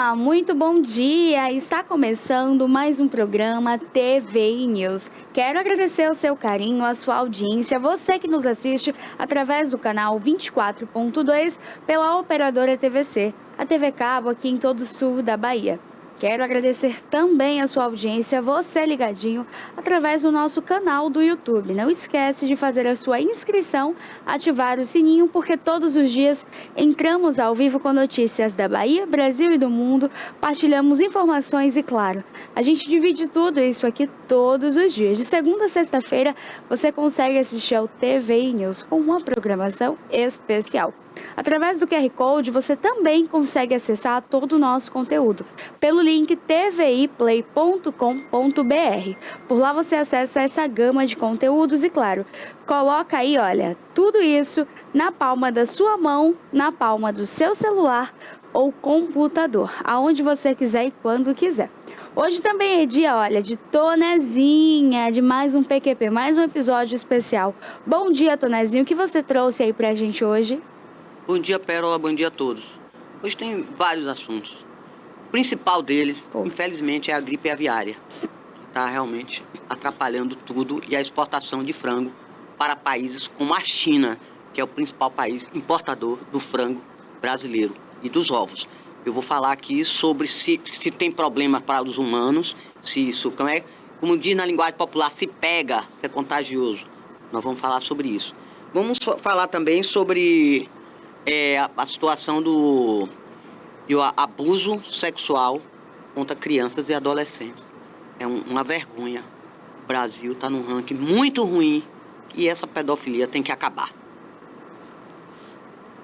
Olá, muito bom dia! Está começando mais um programa TVI News. Quero agradecer o seu carinho, a sua audiência, você que nos assiste através do canal 24.2 pela operadora TVC, a TV Cabo aqui em todo o sul da Bahia. Quero agradecer também a sua audiência, você ligadinho, através do nosso canal do YouTube. Não esquece de fazer a sua inscrição, ativar o sininho, porque todos os dias entramos ao vivo com notícias da Bahia, Brasil e do mundo, partilhamos informações e, claro, a gente divide tudo isso aqui todos os dias. De segunda a sexta-feira, você consegue assistir ao TVI News com uma programação especial. Através do QR Code, você também consegue acessar todo o nosso conteúdo pelo link tviplay.com.br. Por lá você acessa essa gama de conteúdos e, claro, coloca aí, olha, tudo isso na palma da sua mão, na palma do seu celular ou computador, aonde você quiser e quando quiser. Hoje também é dia, olha, de Tonezinha, de mais um PQP, mais um episódio especial. Bom dia, Tonezinho, o que você trouxe aí pra gente hoje? Bom dia, Pérola, bom dia a todos. Hoje tem vários assuntos. O principal deles, infelizmente, é a gripe aviária. Está realmente atrapalhando tudo e a exportação de frango para países como a China, que é o principal país importador do frango brasileiro e dos ovos. Eu vou falar aqui sobre se tem problema para os humanos, se isso, como diz na linguagem popular, se pega, se é contagioso. Nós vamos falar sobre isso. Vamos falar também sobre a situação do abuso sexual contra crianças e adolescentes. É uma vergonha. O Brasil está num ranking muito ruim e essa pedofilia tem que acabar.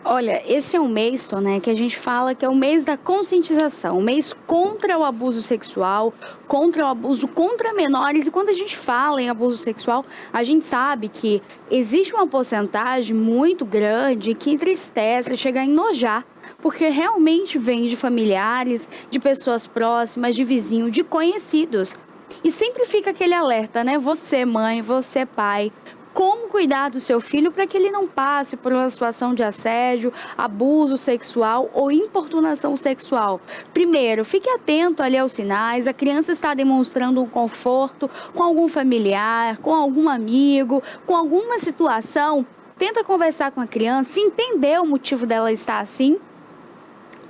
Olha, esse é um mês, né, que a gente fala que é o mês da conscientização, o mês contra o abuso sexual, contra o abuso contra menores. E quando a gente fala em abuso sexual, a gente sabe que existe uma porcentagem muito grande que entristece, chega a enojar, porque realmente vem de familiares, de pessoas próximas, de vizinhos, de conhecidos. E sempre fica aquele alerta, né? Você, mãe, você, pai, como cuidar do seu filho para que ele não passe por uma situação de assédio, abuso sexual ou importunação sexual. Primeiro, fique atento ali aos sinais. A criança está demonstrando um conforto com algum familiar, com algum amigo, com alguma situação. Tenta conversar com a criança, entender o motivo dela estar assim.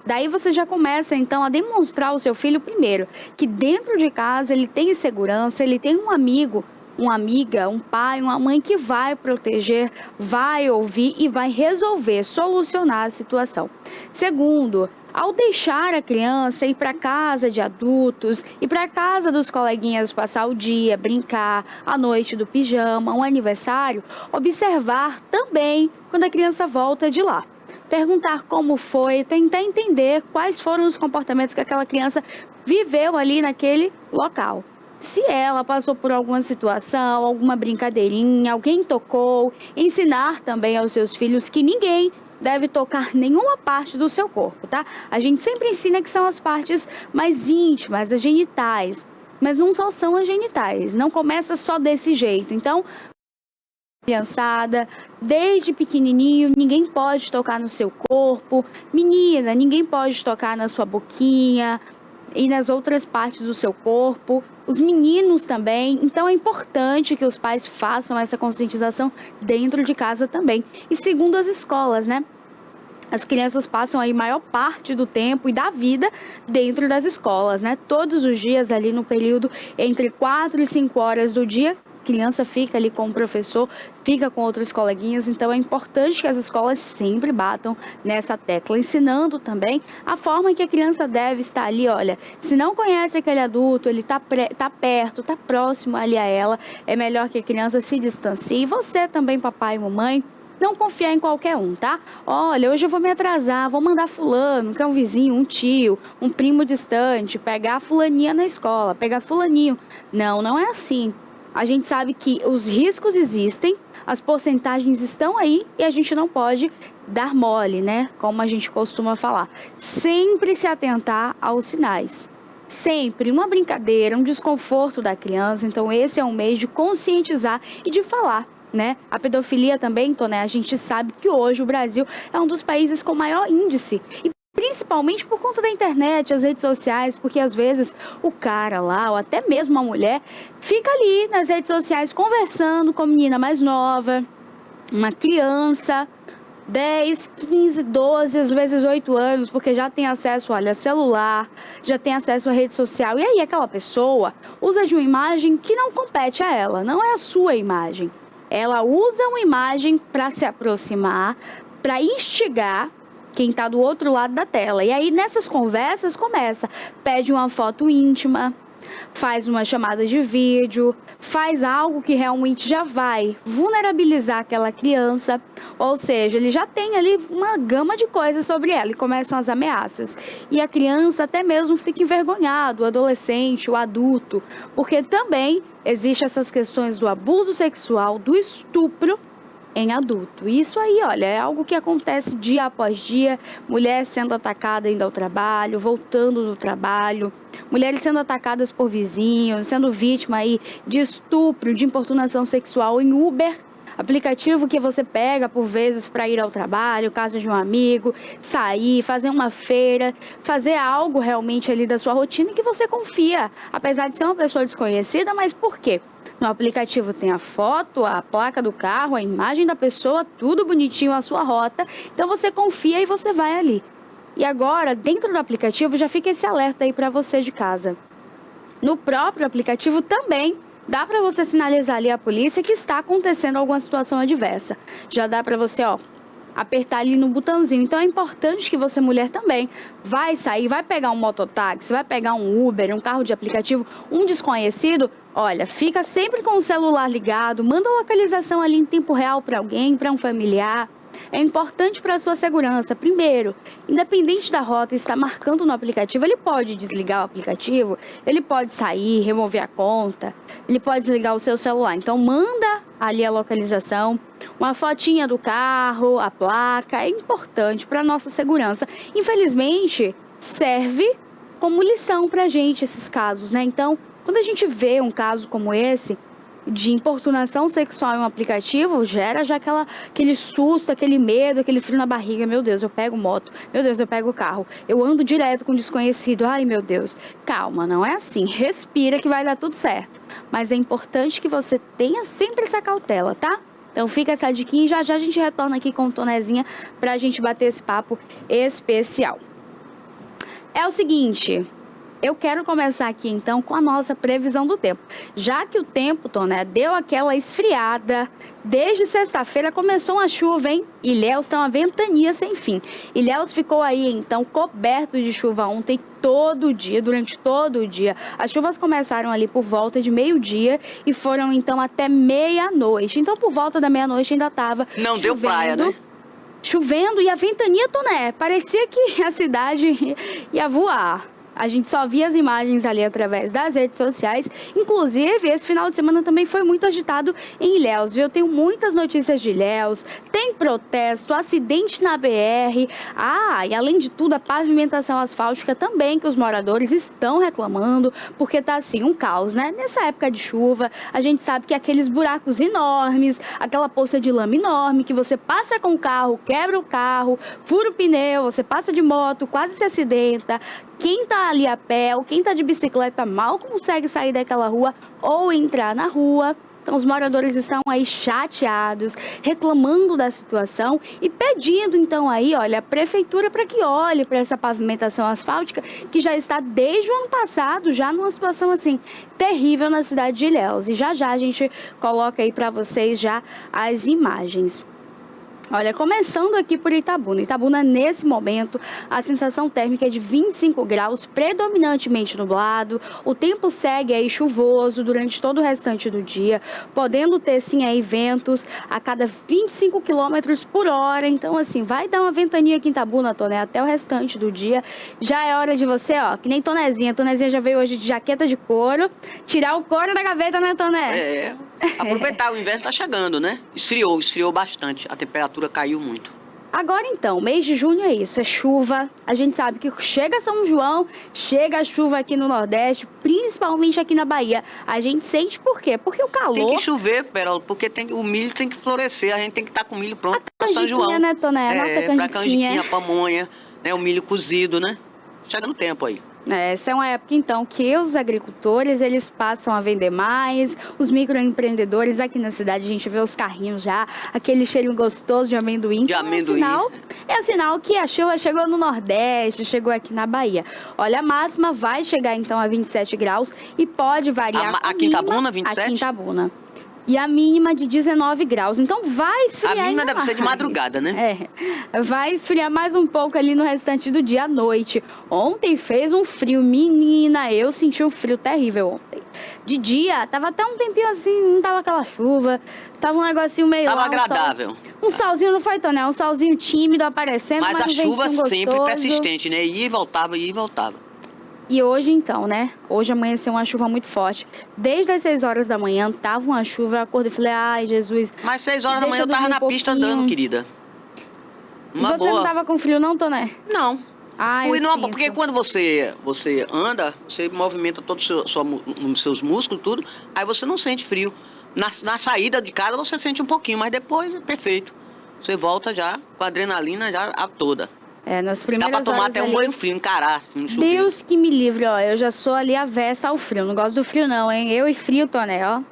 Daí você já começa, então, a demonstrar ao seu filho, primeiro, que dentro de casa ele tem segurança, ele tem um amigo, uma amiga, um pai, uma mãe que vai proteger, vai ouvir e vai resolver, solucionar a situação. Segundo, ao deixar a criança ir para casa de adultos e para casa dos coleguinhas passar o dia, brincar, a noite do pijama, um aniversário, observar também quando a criança volta de lá. Perguntar como foi, tentar entender quais foram os comportamentos que aquela criança viveu ali naquele local. Se ela passou por alguma situação, alguma brincadeirinha, alguém tocou, ensinar também aos seus filhos que ninguém deve tocar nenhuma parte do seu corpo, tá? A gente sempre ensina que são as partes mais íntimas, as genitais, mas não só são as genitais, não começa só desse jeito. Então, criançada, desde pequenininho, ninguém pode tocar no seu corpo. Menina, ninguém pode tocar na sua boquinha e nas outras partes do seu corpo. Os meninos também. Então é importante que os pais façam essa conscientização dentro de casa também. E segundo as escolas, né? As crianças passam aí maior parte do tempo e da vida dentro das escolas, né? Todos os dias ali no período entre 4 e 5 horas do dia, a criança fica ali com o professor, fica com outros coleguinhas. Então é importante que as escolas sempre batam nessa tecla, ensinando também a forma que a criança deve estar ali. Olha, se não conhece aquele adulto, ele tá perto, tá próximo ali a ela, é melhor que a criança se distancie. E você também, papai e mamãe, não confiar em qualquer um, tá? Olha, hoje eu vou me atrasar, vou mandar fulano, que é um vizinho, um tio, um primo distante, pegar a fulaninha na escola, pegar fulaninho. Não, não é assim. A gente sabe que os riscos existem, as porcentagens estão aí e a gente não pode dar mole, né? Como a gente costuma falar. Sempre se atentar aos sinais. Sempre uma brincadeira, um desconforto da criança. Então esse é um mês de conscientizar e de falar, né? A pedofilia também, né? A gente sabe que hoje o Brasil é um dos países com maior índice. E Principalmente por conta da internet, as redes sociais, porque às vezes o cara lá, ou até mesmo a mulher, fica ali nas redes sociais conversando com a menina mais nova, uma criança, 10, 15, 12, às vezes 8 anos, porque já tem acesso, olha, a celular, já tem acesso à rede social. E aí aquela pessoa usa de uma imagem que não compete a ela, não é a sua imagem. Ela usa uma imagem para se aproximar, para instigar quem está do outro lado da tela. E aí nessas conversas pede uma foto íntima, faz uma chamada de vídeo, faz algo que realmente já vai vulnerabilizar aquela criança, ou seja, ele já tem ali uma gama de coisas sobre ela e começam as ameaças. E a criança até mesmo fica envergonhado, o adolescente, o adulto, porque também existem essas questões do abuso sexual, do estupro em adulto. Isso aí, olha, é algo que acontece dia após dia, mulher sendo atacada indo ao trabalho, voltando do trabalho, mulheres sendo atacadas por vizinhos, sendo vítima aí de estupro, de importunação sexual em Uber, aplicativo que você pega por vezes para ir ao trabalho, casa de um amigo, sair, fazer uma feira, fazer algo realmente ali da sua rotina que você confia, apesar de ser uma pessoa desconhecida, mas por quê? No aplicativo tem a foto, a placa do carro, a imagem da pessoa, tudo bonitinho, a sua rota. Então você confia e você vai ali. E agora, dentro do aplicativo, já fica esse alerta aí para você de casa. No próprio aplicativo também dá para você sinalizar ali a polícia que está acontecendo alguma situação adversa. Já dá para você, apertar ali no botãozinho. Então é importante que você, mulher, também vai sair, vai pegar um mototáxi, vai pegar um Uber, um carro de aplicativo, um desconhecido. Olha, fica sempre com o celular ligado, manda a localização ali em tempo real para alguém, para um familiar. É importante para a sua segurança. Primeiro, independente da rota estar marcando no aplicativo, ele pode desligar o aplicativo, ele pode sair, remover a conta, ele pode desligar o seu celular. Então, manda ali a localização, uma fotinha do carro, a placa, é importante para a nossa segurança. Infelizmente, serve como lição para a gente esses casos, né? Então, quando a gente vê um caso como esse, de importunação sexual em um aplicativo, gera já aquele susto, aquele medo, aquele frio na barriga. Meu Deus, eu pego moto. Meu Deus, eu pego carro. Eu ando direto com desconhecido. Ai, meu Deus. Calma, não é assim. Respira que vai dar tudo certo. Mas é importante que você tenha sempre essa cautela, tá? Então fica essa diquinha e já a gente retorna aqui com o Tonezinha pra gente bater esse papo especial. É o seguinte... Eu quero começar aqui, então, com a nossa previsão do tempo. Já que o tempo, Toné, deu aquela esfriada, desde sexta-feira começou uma chuva, hein? Ilhéus está uma ventania sem fim. Ilhéus ficou aí, então, coberto de chuva ontem, todo dia, durante todo o dia. As chuvas começaram ali por volta de meio-dia e foram, então, até meia-noite. Então, por volta da meia-noite ainda estava Não deu praia, né? Chovendo e a ventania, Toné, parecia que a cidade ia voar. A gente só via as imagens ali através das redes sociais. Inclusive, esse final de semana também foi muito agitado em Ilhéus, viu? Eu tenho muitas notícias de Ilhéus, tem protesto, acidente na BR. E além de tudo, a pavimentação asfáltica também, que os moradores estão reclamando, porque tá assim, um caos, né? Nessa época de chuva, a gente sabe que aqueles buracos enormes, aquela poça de lama enorme, que você passa com o carro, quebra o carro, fura o pneu, você passa de moto, quase se acidenta. Quem tá ali a pé ou quem tá de bicicleta mal consegue sair daquela rua ou entrar na rua. Então, os moradores estão aí chateados, reclamando da situação e pedindo, então, aí, olha, a prefeitura para que olhe para essa pavimentação asfáltica que já está desde o ano passado, já numa situação, assim, terrível na cidade de Ilhéus. E já a gente coloca aí para vocês já as imagens. Olha, começando aqui por Itabuna. Itabuna, nesse momento, a sensação térmica é de 25 graus, predominantemente nublado. O tempo segue aí chuvoso durante todo o restante do dia, podendo ter, sim, aí ventos a cada 25 km por hora. Então, assim, vai dar uma ventania aqui em Itabuna, Toné, até o restante do dia. Já é hora de você, que nem Tonezinha. Tonezinha já veio hoje de jaqueta de couro. Tirar o couro da gaveta, né, Toné? Aproveitar, o inverno tá chegando, né? Esfriou bastante. A temperatura caiu muito. Agora então, mês de junho é isso, é chuva. A gente sabe que chega São João, chega a chuva aqui no Nordeste, principalmente aqui na Bahia. A gente sente por quê? Porque o calor... Tem que chover, Pérola, porque o milho tem que florescer. A gente tem que estar com o milho pronto para São João. Né, Toné? Nossa canjiquinha. Pra canjiquinha, pamonha. né? O milho cozido, né? Chega no tempo aí. Essa é uma época, então, que os agricultores, eles passam a vender mais, os microempreendedores aqui na cidade, a gente vê os carrinhos já, aquele cheiro gostoso de amendoim. De amendoim. É sinal que a chuva chegou no Nordeste, chegou aqui na Bahia. Olha, a máxima vai chegar, então, a 27 graus e pode variar. Aqui em Itabuna, 27? Aqui em Itabuna. E a mínima de 19 graus. Então vai esfriar. A mínima ainda deve ser de madrugada, né? Vai esfriar mais um pouco ali no restante do dia à noite. Ontem fez um frio, menina, eu senti um frio terrível ontem. De dia, tava até um tempinho assim, não tava aquela chuva, tava um negocinho meio... Tava agradável. Um solzinho, não foi, Tony? Um solzinho tímido aparecendo, mas um a chuva gostoso. Sempre persistente, né? Ia e voltava, ia e voltava. E hoje, então, né? Hoje amanheceu uma chuva muito forte. Desde as 6 horas da manhã, tava uma chuva. Eu acordei e falei, ai, Jesus. Mas 6 horas da manhã eu tava na pista andando, querida. Você não tava com frio, não, Toné? Não. Não, porque quando você anda, você movimenta todos os seus músculos, tudo. Aí você não sente frio. Na saída de casa você sente um pouquinho, mas depois é perfeito. Você volta já com a adrenalina já toda. Nas primeiras horas. Dá pra tomar até um banho frio, encarar, assim, no chuveiro. Deus que me livre, ó. Eu já sou ali avessa ao frio. Não gosto do frio, não, hein? Eu e frio, Toné, ó.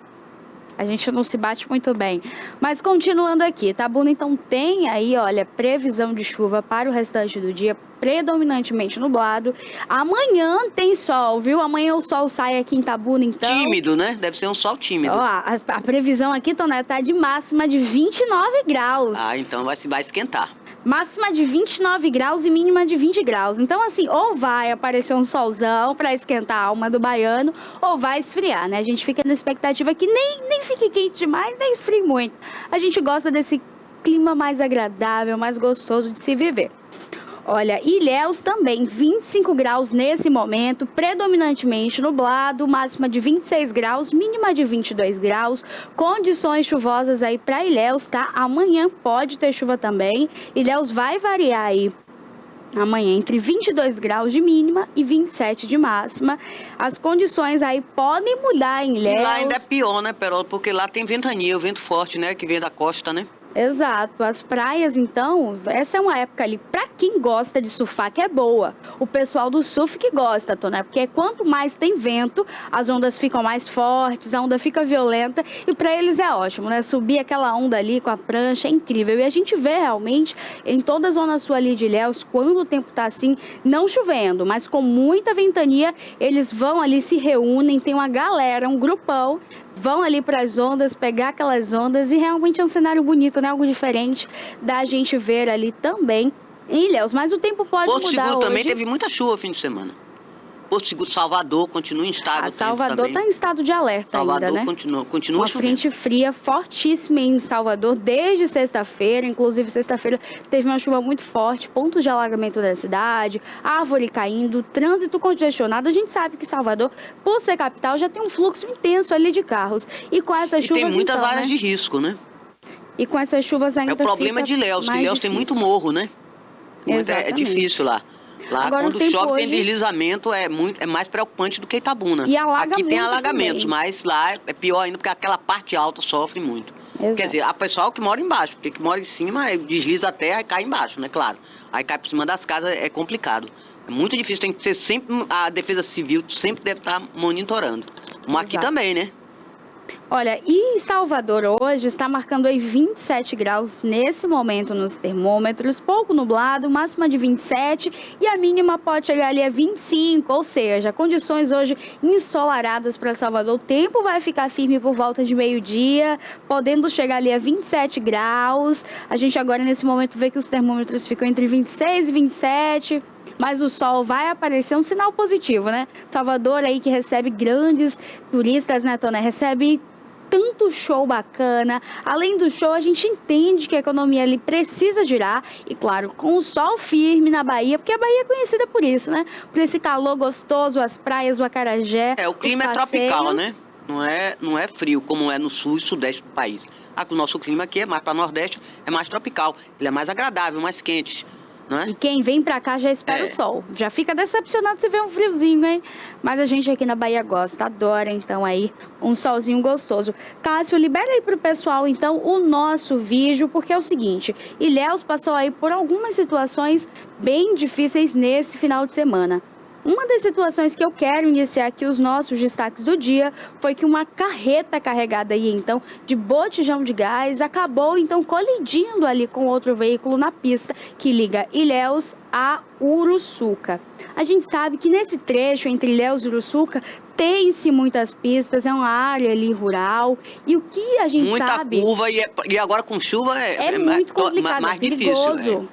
A gente não se bate muito bem. Mas continuando aqui, Itabuna, então, tem aí, olha, previsão de chuva para o restante do dia, predominantemente nublado. Amanhã tem sol, viu? Amanhã o sol sai aqui em Itabuna, então. Tímido, né? Deve ser um sol tímido. Ó, a previsão aqui, Toné, tá de máxima de 29 graus. Então vai esquentar. Máxima de 29 graus e mínima de 20 graus. Então, assim, ou vai aparecer um solzão para esquentar a alma do baiano, ou vai esfriar, né? A gente fica na expectativa que nem fique quente demais, nem esfrie muito. A gente gosta desse clima mais agradável, mais gostoso de se viver. Olha, Ilhéus também, 25 graus nesse momento, predominantemente nublado, máxima de 26 graus, mínima de 22 graus, condições chuvosas aí para Ilhéus, tá? Amanhã pode ter chuva também, Ilhéus vai variar aí amanhã entre 22 graus de mínima e 27 de máxima. As condições aí podem mudar em Ilhéus. E lá ainda é pior, né, Perol? Porque lá tem ventania, o vento forte, né, que vem da costa, né? Exato, as praias, então, essa é uma época ali, para quem gosta de surfar, que é boa. O pessoal do surf que gosta, Toné, porque quanto mais tem vento, as ondas ficam mais fortes, a onda fica violenta, e para eles é ótimo, né? Subir aquela onda ali com a prancha é incrível. E a gente vê realmente em toda a zona sul ali de Ilhéus, quando o tempo tá assim, não chovendo, mas com muita ventania, eles vão ali, se reúnem, tem uma galera, um grupão, vão ali para as ondas, pegar aquelas ondas, e realmente é um cenário bonito, né? Algo diferente da gente ver ali também em Ilhéus. Mas o tempo pode mudar hoje. Porto Seguro também teve muita chuva fim de semana. Porto Seguro, Salvador, continua em estado. Salvador está em estado de alerta ainda, né? Continua uma chovendo. Frente fria fortíssima em Salvador desde sexta-feira. Inclusive, sexta-feira teve uma chuva muito forte, pontos de alagamento da cidade, árvore caindo, trânsito congestionado. A gente sabe que Salvador, por ser capital, já tem um fluxo intenso ali de carros. E com essas chuvas, tem muitas então, áreas de risco, né? E com essas chuvas ainda fica... É o problema de Ilhéus, que Ilhéus tem muito morro, né? Exatamente. É difícil lá. Lá, agora, quando chove, tem deslizamento, é mais preocupante do que Itabuna. E alaga aqui tem muito alagamentos, também. Mas lá é pior ainda, porque aquela parte alta sofre muito. Exato. Quer dizer, a pessoal que mora embaixo, porque que mora em cima, desliza até, aí cai embaixo, né? Claro. Aí cai por cima das casas, é complicado. É muito difícil, tem que ser sempre, a Defesa Civil sempre deve estar monitorando. Como aqui também, né? Olha, e Salvador hoje está marcando aí 27 graus nesse momento nos termômetros, pouco nublado, máxima de 27 e a mínima pode chegar ali a 25, ou seja, condições hoje ensolaradas para Salvador. O tempo vai ficar firme por volta de meio-dia, podendo chegar ali a 27 graus. A gente agora nesse momento vê que os termômetros ficam entre 26 e 27. Mas o sol vai aparecer, um sinal positivo, né? Salvador aí que recebe grandes turistas, né, Toné? Recebe tanto show bacana. Além do show, a gente entende que a economia ali precisa girar. E claro, com o sol firme na Bahia, porque a Bahia é conhecida por isso, né? Por esse calor gostoso, as praias, o acarajé. O clima é tropical, né? Não é frio como é no sul e sudeste do país. O nosso clima aqui é mais para nordeste, é mais tropical. Ele é mais agradável, mais quente. não é? E quem vem pra cá já espera o sol. Já fica decepcionado se vê um friozinho, hein? Mas a gente aqui na Bahia gosta, adora, então, aí, um solzinho gostoso. Cássio, libera aí pro pessoal, então, o nosso vídeo, porque é o seguinte, Ilhéus passou aí por algumas situações bem difíceis nesse final de semana. Uma das situações que eu quero iniciar aqui os nossos destaques do dia foi que uma carreta carregada aí, então, de botijão de gás acabou, então, colidindo ali com outro veículo na pista que liga Ilhéus a Uruçuca. A gente sabe que nesse trecho entre Ilhéus e Uruçuca tem-se muitas pistas, é uma área ali rural, e o que a gente sabe... Muita curva e agora com chuva é muito complicado, mais é perigoso. difícil.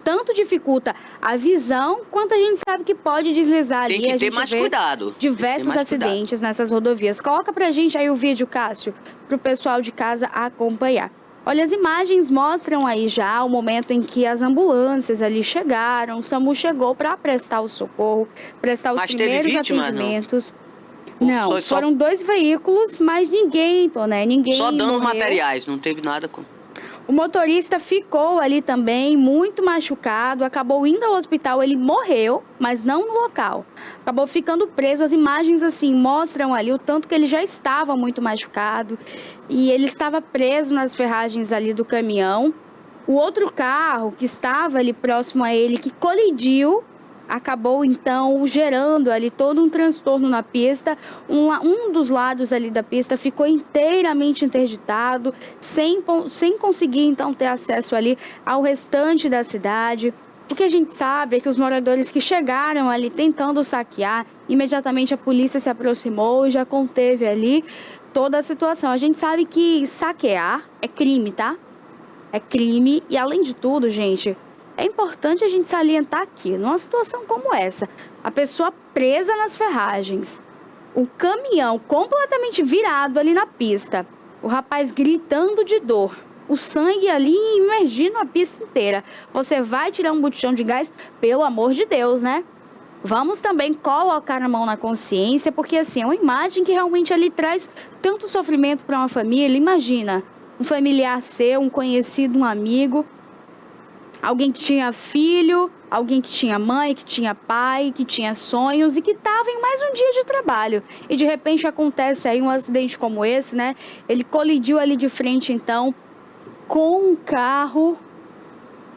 Tanto dificulta a visão, quanto a gente sabe que pode deslizar ali. Tem que a ter gente mais vê cuidado. diversos acidentes nessas rodovias. Coloca pra gente aí o vídeo, Cássio, pro pessoal de casa acompanhar. Olha, as imagens mostram aí já o momento em que as ambulâncias ali chegaram, o SAMU chegou para prestar o socorro, prestar os primeiros atendimentos. Não, foram 2 veículos, mas ninguém, Toné, ninguém só danos morreu. materiais, não teve nada com... O motorista ficou ali também muito machucado, acabou indo ao hospital, ele morreu, mas não no local. Acabou ficando preso, as imagens assim mostram ali o tanto que ele já estava muito machucado e ele estava preso nas ferragens ali do caminhão. O outro carro que estava ali próximo a ele, que colidiu, acabou então gerando ali todo um transtorno na pista. Um dos lados ali da pista ficou inteiramente interditado, sem conseguir então ter acesso ali ao restante da cidade. O que a gente sabe é que os moradores que chegaram ali tentando saquear, imediatamente a polícia se aproximou e já conteve ali toda a situação. A gente sabe que saquear é crime, tá? É crime e, além de tudo, gente, é importante a gente salientar aqui, numa situação como essa, a pessoa presa nas ferragens, o caminhão completamente virado ali na pista, o rapaz gritando de dor, o sangue ali imergindo a pista inteira. Você vai tirar um botijão de gás? Pelo amor de Deus, né? Vamos também colocar a mão na consciência, porque assim, é uma imagem que realmente ali traz tanto sofrimento para uma família. Imagina, um familiar seu, um conhecido, um amigo, alguém que tinha filho, alguém que tinha mãe, que tinha pai, que tinha sonhos e que estava em mais um dia de trabalho. E de repente acontece aí um acidente como esse, né? Ele colidiu ali de frente, então, com um carro.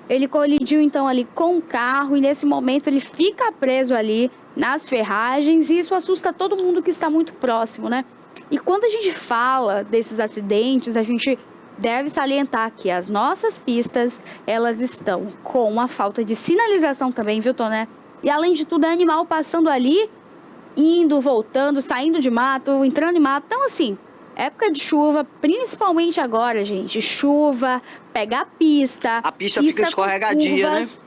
Ele colidiu, então, ali com o carro e nesse momento ele fica preso ali nas ferragens e isso assusta todo mundo que está muito próximo, né? E quando a gente fala desses acidentes, a gente deve salientar que as nossas pistas, elas estão com a falta de sinalização também, viu, Toné? E além de tudo, é animal passando ali, indo, voltando, saindo de mato, entrando em mato. Então, assim, época de chuva, principalmente agora, gente, chuva, pega a pista fica escorregadia, curvas, né?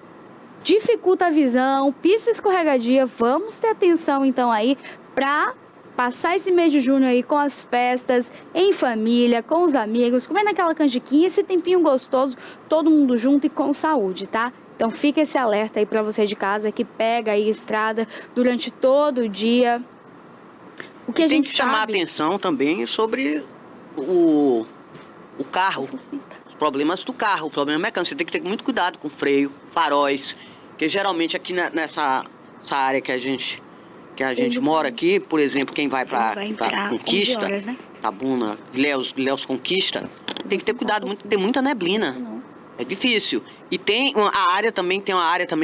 Dificulta a visão, pista escorregadia. Vamos ter atenção, então, aí, pra passar esse mês de junho aí com as festas, em família, com os amigos, comendo aquela canjiquinha, esse tempinho gostoso, todo mundo junto e com saúde, tá? Então fica esse alerta aí para você de casa que pega aí a estrada durante todo o dia. O que a gente tem que chamar a atenção também sobre o carro, os problemas do carro, o problema mecânico. Você tem que ter muito cuidado com freio, faróis, porque geralmente aqui nessa área que a gente mora aqui, por exemplo, quem vai para Conquista, horas, né? Tabuna, Ilhéus Conquista, tem que ter cuidado, tem muita neblina. É difícil. E tem a área também,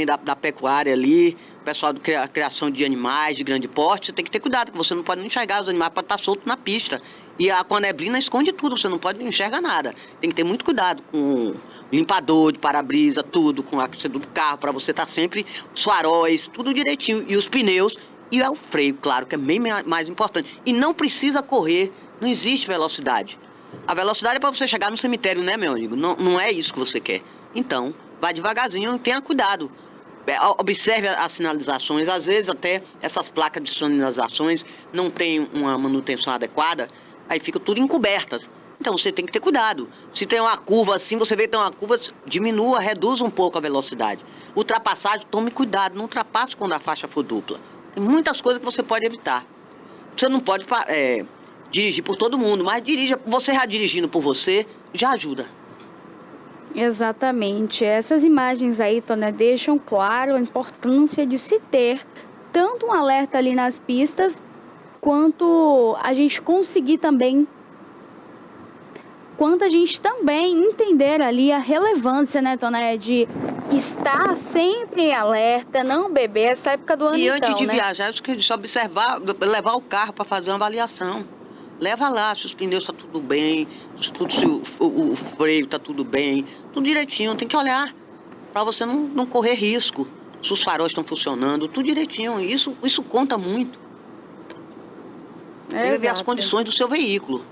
da pecuária ali, o pessoal da criação de animais de grande porte, você tem que ter cuidado, que você não pode enxergar os animais para estar solto na pista. E com a neblina esconde tudo, você não pode enxergar nada. Tem que ter muito cuidado com limpador de para-brisa, tudo, com o aquecedor do carro, para você estar sempre, os faróis, tudo direitinho, e os pneus. E é o freio, claro, que é bem mais importante. E não precisa correr, não existe velocidade. A velocidade é para você chegar no cemitério, né, meu amigo? Não é isso que você quer. Então, vai devagarzinho, tenha cuidado. Observe as sinalizações. Às vezes, até essas placas de sinalizações não têm uma manutenção adequada, aí fica tudo encobertas. Então, você tem que ter cuidado. Se tem uma curva assim, você vê que tem uma curva, diminua, reduza um pouco a velocidade. Ultrapassagem, tome cuidado, não ultrapasse quando a faixa for dupla. Tem muitas coisas que você pode evitar. Você não pode dirigir por todo mundo, mas dirija, você já dirigindo por você, já ajuda. Exatamente. Essas imagens aí, Tônia, deixam claro a importância de se ter tanto um alerta ali nas pistas, quanto a gente conseguir também, quanto a gente também entender ali a relevância, né, Tônia, de estar sempre em alerta, não beber essa época do ano, E antes então, de né? viajar, acho que só observar, levar o carro para fazer uma avaliação. Leva lá se os pneus estão tudo bem, se o freio está tudo bem, tudo direitinho. Tem que olhar para você não correr risco. Se os faróis estão funcionando, tudo direitinho. Isso conta muito. Tem que ver as Exato. condições do seu veículo.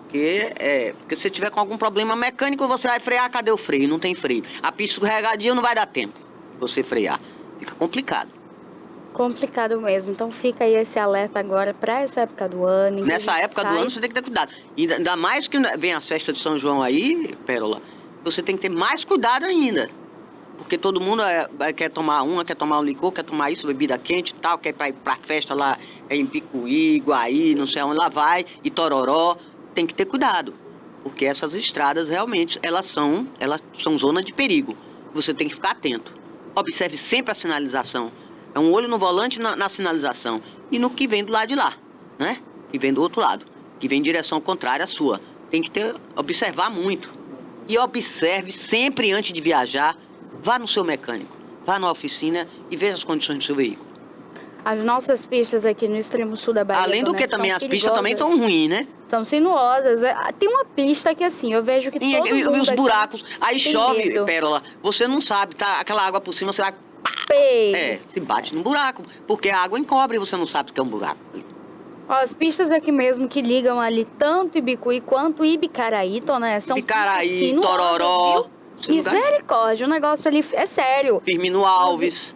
Porque se tiver com algum problema mecânico, você vai frear, cadê o freio? Não tem freio. A pista escorregadia não vai dar tempo de você frear. Fica complicado. Complicado mesmo. Então fica aí esse alerta agora para essa época do ano. em que a Nessa gente época do sai- ano você tem que ter cuidado. E ainda mais que vem as festas de São João aí, Pérola, você tem que ter mais cuidado ainda. Porque todo mundo quer tomar quer tomar um licor, quer tomar isso, bebida quente e tal, quer ir pra festa lá em Picuí, Guaí, não sei onde, lá vai, e Tororó. Tem que ter cuidado. Porque essas estradas realmente, elas são zona de perigo. Você tem que ficar atento. Observe sempre a sinalização. É um olho no volante na sinalização. E no que vem do lado de lá, né? Que vem do outro lado. Que vem em direção contrária à sua. Tem que observar muito. E observe sempre antes de viajar. Vá no seu mecânico. Vá na oficina e veja as condições do seu veículo. As nossas pistas aqui no extremo sul da Bahia, Além do que Tônia, também, são as pistas também perigosas. estão ruins, né? São sinuosas. Tem uma pista que assim, eu vejo que todo E mundo os aqui buracos. Aí tem chove, medo. Pérola. Você não sabe, tá? Aquela água por cima, você vai... Feio. se bate no buraco. Porque a água encobre e você não sabe que é um buraco. Ó, as pistas aqui mesmo que ligam ali tanto Ibicuí quanto Ibicaraí, Tônia, são Ibicaraí, pistas sinuosas, Tororó. viu? Misericórdia, o negócio ali é sério. Firmino Alves.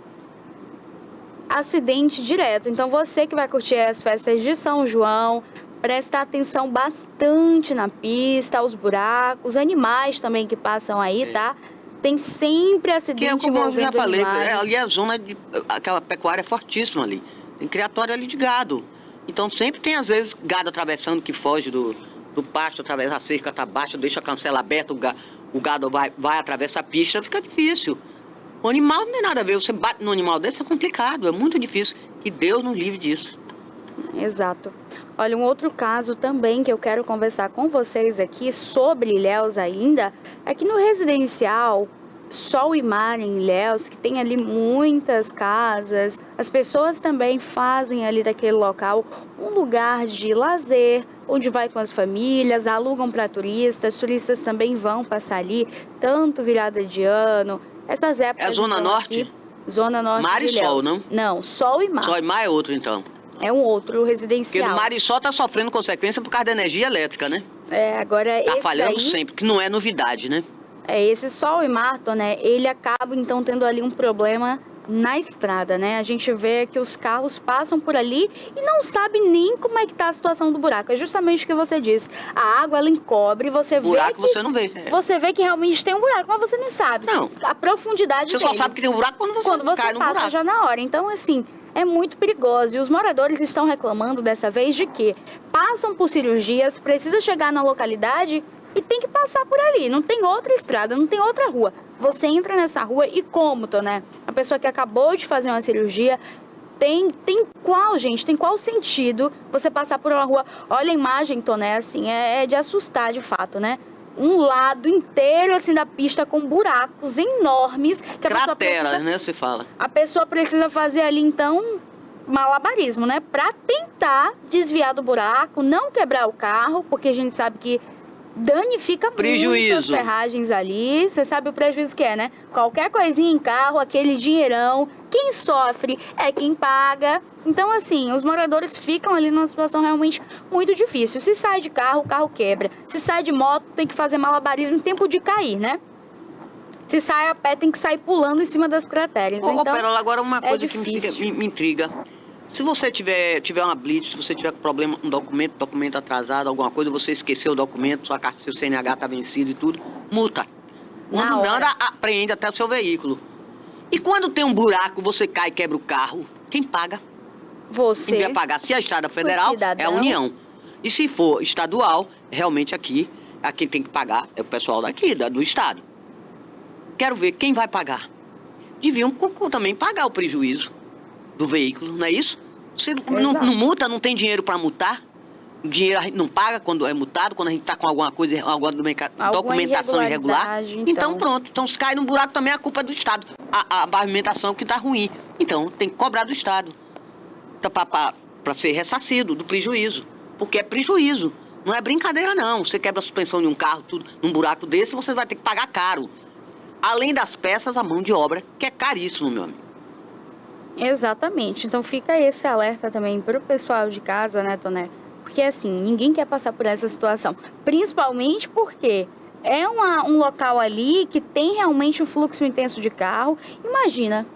Acidente direto. Então você que vai curtir as festas de São João, presta atenção bastante na pista, aos buracos, animais também que passam aí, tá? Tem sempre Que acidente é como eu já envolvendo falei, animais. ali é a zona de... Aquela pecuária é fortíssima ali. Tem criatório ali de gado. Então sempre tem, às vezes, gado atravessando que foge do pasto, atravessa a cerca, tá baixa, deixa a cancela aberta, o gado vai atravessa a pista, fica difícil. O animal não tem nada a ver. Você bate no animal desse, é complicado, é muito difícil. Que Deus nos livre disso. Exato. Olha, um outro caso também que eu quero conversar com vocês aqui sobre Ilhéus ainda, é que no residencial Sol e Mar em Ilhéus, que tem ali muitas casas, as pessoas também fazem ali daquele local um lugar de lazer, onde vai com as famílias, alugam para turistas também vão passar ali, tanto virada de ano, essas épocas. É a Zona então, Norte? aqui, Zona Norte Mar de e Ilhéus. Sol, não? Não, Sol e Mar. Sol e Mar é outro, então. É um outro Porque residencial. no Mar e Sol tá sofrendo consequência por causa da energia elétrica, né? Agora Tá esse falhando daí, sempre, que não é novidade, né? esse Sol e Mar, né? Ele acaba então tendo ali um problema na estrada, né? A gente vê que os carros passam por ali e não sabe nem como é que tá a situação do buraco. É justamente o que você disse. A água ela encobre, você Buraco vê que você não vê. você vê que realmente tem um buraco, mas você não sabe Não. a profundidade Você dele. só sabe que tem um buraco quando você cai no passa buraco. já na hora. Então, assim, é muito perigoso. E os moradores estão reclamando dessa vez de que passam por cirurgias, precisa chegar na localidade e tem que passar por ali. Não tem outra estrada, não tem outra rua. Você entra nessa rua e como, né? A pessoa que acabou de fazer uma cirurgia, tem qual sentido você passar por uma rua? Olha a imagem, Toné, assim, é de assustar de fato, né? Um lado inteiro, assim, da pista com buracos enormes. Que Cratera, né, você fala. a pessoa precisa fazer ali, então, malabarismo, né? Pra tentar desviar do buraco, não quebrar o carro, porque a gente sabe que danifica muito as ferragens ali. Você sabe o prejuízo que é, né? Qualquer coisinha em carro, aquele dinheirão. Quem sofre é quem paga. Então, assim, os moradores ficam ali numa situação realmente muito difícil. Se sai de carro, o carro quebra. Se sai de moto, tem que fazer malabarismo em tempo de cair, né? Se sai a pé, tem que sair pulando em cima das crateras. Ô, Então, Pérola, agora uma coisa que difícil. me intriga. Se você tiver uma blitz, se você tiver com problema, um documento atrasado, alguma coisa, você esqueceu o documento, seu CNH está vencido e tudo, multa. Quando nada, apreende até o seu veículo. E quando tem um buraco, você cai e quebra o carro, quem paga? Você. Quem vai pagar? Se é a estrada federal, é a União. E se for estadual, realmente aqui, quem tem que pagar é o pessoal daqui, do estado. quero ver quem vai pagar. Deviam também pagar o prejuízo do veículo, não é isso? Você não multa, não tem dinheiro para multar. O dinheiro a gente não paga quando é multado, quando a gente está com alguma coisa, alguma documentação irregular. Então pronto. Então se cai no buraco também a culpa é do Estado. A pavimentação que está ruim. Então tem que cobrar do Estado. Para ser ressarcido do prejuízo. Porque é prejuízo. Não é brincadeira não. Você quebra a suspensão de um carro, tudo, num buraco desse, você vai ter que pagar caro. Além das peças, a mão de obra, que é caríssimo, meu amigo. Exatamente. Então fica esse alerta também para o pessoal de casa, né, Toné? Porque assim, ninguém quer passar por essa situação. Principalmente porque é um local ali que tem realmente um fluxo intenso de carro. Imagina,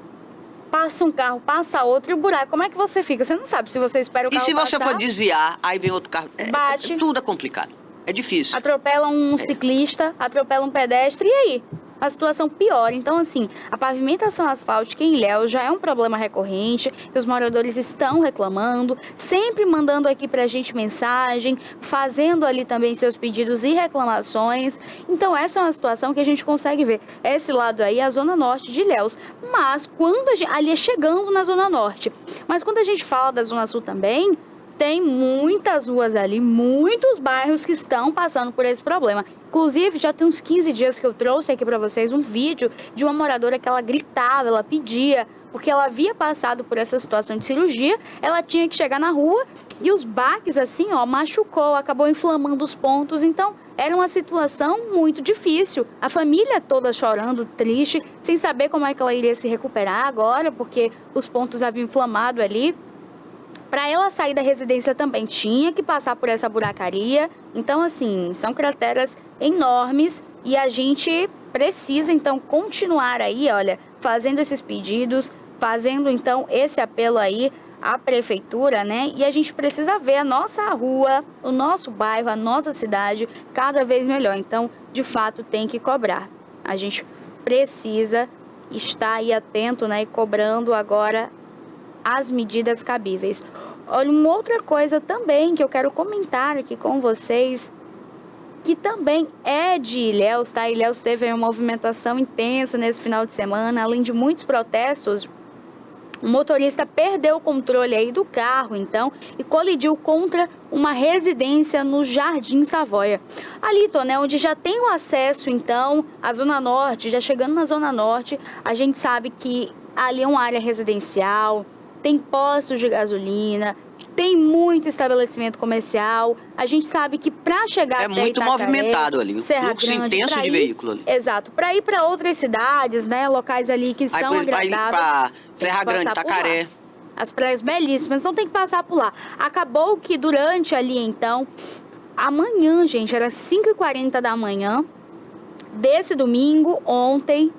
passa um carro, passa outro e o buraco, como é que você fica? Você não sabe se você espera o carro passar. E se você for desviar, aí vem outro carro. Bate. Tudo é complicado. É difícil. Atropela um ciclista, atropela um pedestre, e aí? A situação piora. Então, assim, a pavimentação asfáltica em Ilhéus já é um problema recorrente, que os moradores estão reclamando, sempre mandando aqui pra gente mensagem, fazendo ali também seus pedidos e reclamações. Então, essa é uma situação que a gente consegue ver. Esse lado aí é a zona norte de Ilhéus, mas quando ali é chegando na zona norte. Mas quando a gente fala da zona sul também, tem muitas ruas ali, muitos bairros que estão passando por esse problema. Inclusive, já tem uns 15 dias que eu trouxe aqui para vocês um vídeo de uma moradora que ela gritava, ela pedia, porque ela havia passado por essa situação de cirurgia, ela tinha que chegar na rua e os baques assim, ó, machucou, acabou inflamando os pontos. Então, era uma situação muito difícil. A família toda chorando, triste, sem saber como é que ela iria se recuperar agora, porque os pontos haviam inflamado ali. Para ela sair da residência também tinha que passar por essa buracaria. Então, assim, são crateras enormes e a gente precisa, então, continuar aí, olha, fazendo esses pedidos, fazendo, então, esse apelo aí à prefeitura, né? E a gente precisa ver a nossa rua, o nosso bairro, a nossa cidade cada vez melhor. Então, de fato, tem que cobrar. A gente precisa estar aí atento, né? E cobrando agora as medidas cabíveis. Olha, uma outra coisa também que eu quero comentar aqui com vocês, que também é de Ilhéus, tá? Ilhéus teve uma movimentação intensa nesse final de semana, além de muitos protestos. O motorista perdeu o controle aí do carro, então, e colidiu contra uma residência no Jardim Savoia. Ali, né, onde já tem o acesso, então, à Zona Norte, já chegando na Zona Norte, a gente sabe que ali é uma área residencial, tem postos de gasolina, tem muito estabelecimento comercial. A gente sabe que para chegar até muito Itacaré, movimentado ali, Serra fluxo Grande, intenso de veículo ali. Exato, para ir para outras cidades, né, locais ali que são agradáveis. Para Serra Grande, Itacaré. As praias belíssimas, não tem que passar por lá. Acabou que durante ali, então, amanhã, gente, era 5h40 da manhã desse domingo, ontem,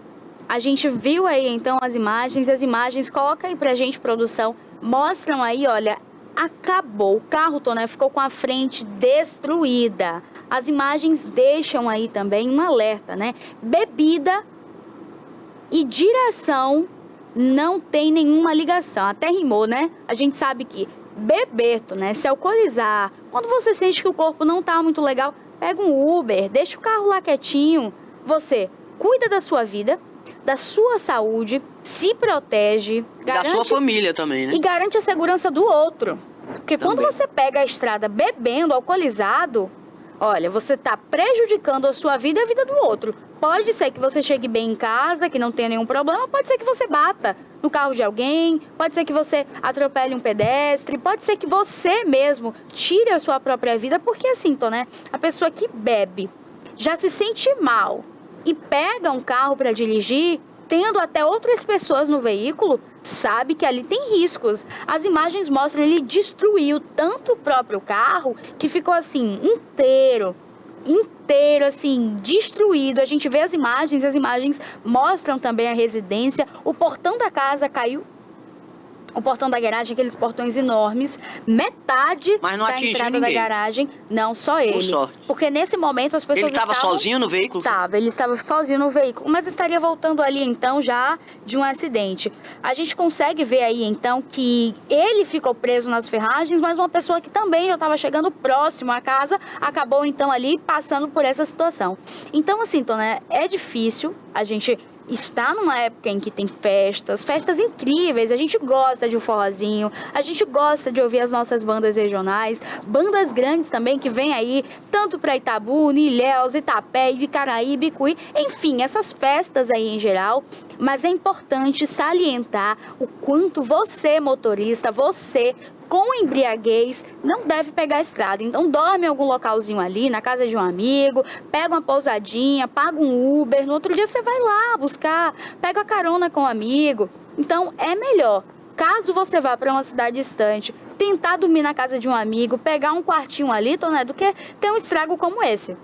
a gente viu aí, então, as imagens, coloca aí pra gente, produção, mostram aí, olha, acabou, o carro, né, ficou com a frente destruída. As imagens deixam aí também um alerta, né, bebida e direção não tem nenhuma ligação, até rimou, né, a gente sabe que beber, né, se alcoolizar, quando você sente que o corpo não tá muito legal, pega um Uber, deixa o carro lá quietinho, você cuida da sua vida, da sua saúde, se protege, garante, da sua família também, né? E garante a segurança do outro. Porque também, quando você pega a estrada bebendo, alcoolizado, olha, você está prejudicando a sua vida e a vida do outro. Pode ser que você chegue bem em casa, que não tenha nenhum problema, pode ser que você bata no carro de alguém, pode ser que você atropele um pedestre, pode ser que você mesmo tire a sua própria vida, porque assim, né? A pessoa que bebe já se sente mal e pega um carro para dirigir, tendo até outras pessoas no veículo, sabe que ali tem riscos. As imagens mostram ele destruiu tanto o próprio carro que ficou assim inteiro, assim, destruído. A gente vê as imagens mostram também a residência, o portão da casa caiu O portão da garagem, aqueles portões enormes, metade Mas não da atingiu entrada ninguém. da garagem, não só ele. Por sorte. Porque nesse momento as pessoas Ele estava sozinho no veículo? Ele estava sozinho no veículo, mas estaria voltando ali então já de um acidente. A gente consegue ver aí então que ele ficou preso nas ferragens, mas uma pessoa que também já estava chegando próximo à casa acabou então ali passando por essa situação. Então assim, Toné, é difícil, a gente está numa época em que tem festas incríveis, a gente gosta de um forrozinho, a gente gosta de ouvir as nossas bandas regionais, bandas grandes também que vêm aí, tanto para Itabuna, Ilhéus, Itapé, Ibicaraí, Bicuí, enfim, essas festas aí em geral, mas é importante salientar o quanto você, motorista, você, com embriaguez, não deve pegar a estrada. Então dorme em algum localzinho ali, na casa de um amigo, pega uma pousadinha, paga um Uber, no outro dia você vai lá buscar, pega a carona com um amigo. Então é melhor, caso você vá para uma cidade distante, tentar dormir na casa de um amigo, pegar um quartinho ali, Toné, do que ter um estrago como esse.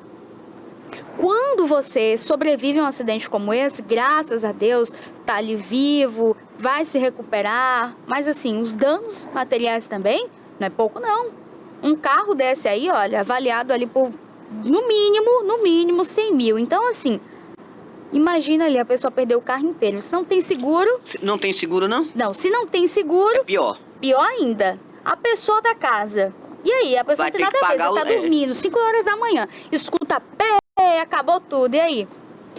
Quando você sobrevive a um acidente como esse, graças a Deus, tá ali vivo, vai se recuperar. Mas assim, os danos materiais também, não é pouco não. Um carro desse aí, olha, avaliado ali por, no mínimo 100 mil. Então assim, imagina ali a pessoa perder o carro inteiro. Se não tem seguro... Não tem seguro, não? Não, se não tem seguro... É pior. Pior ainda, a pessoa da casa. E aí, a pessoa não tem nada a ver, você tá dormindo, 5 horas da manhã, escuta pé, acabou tudo, e aí?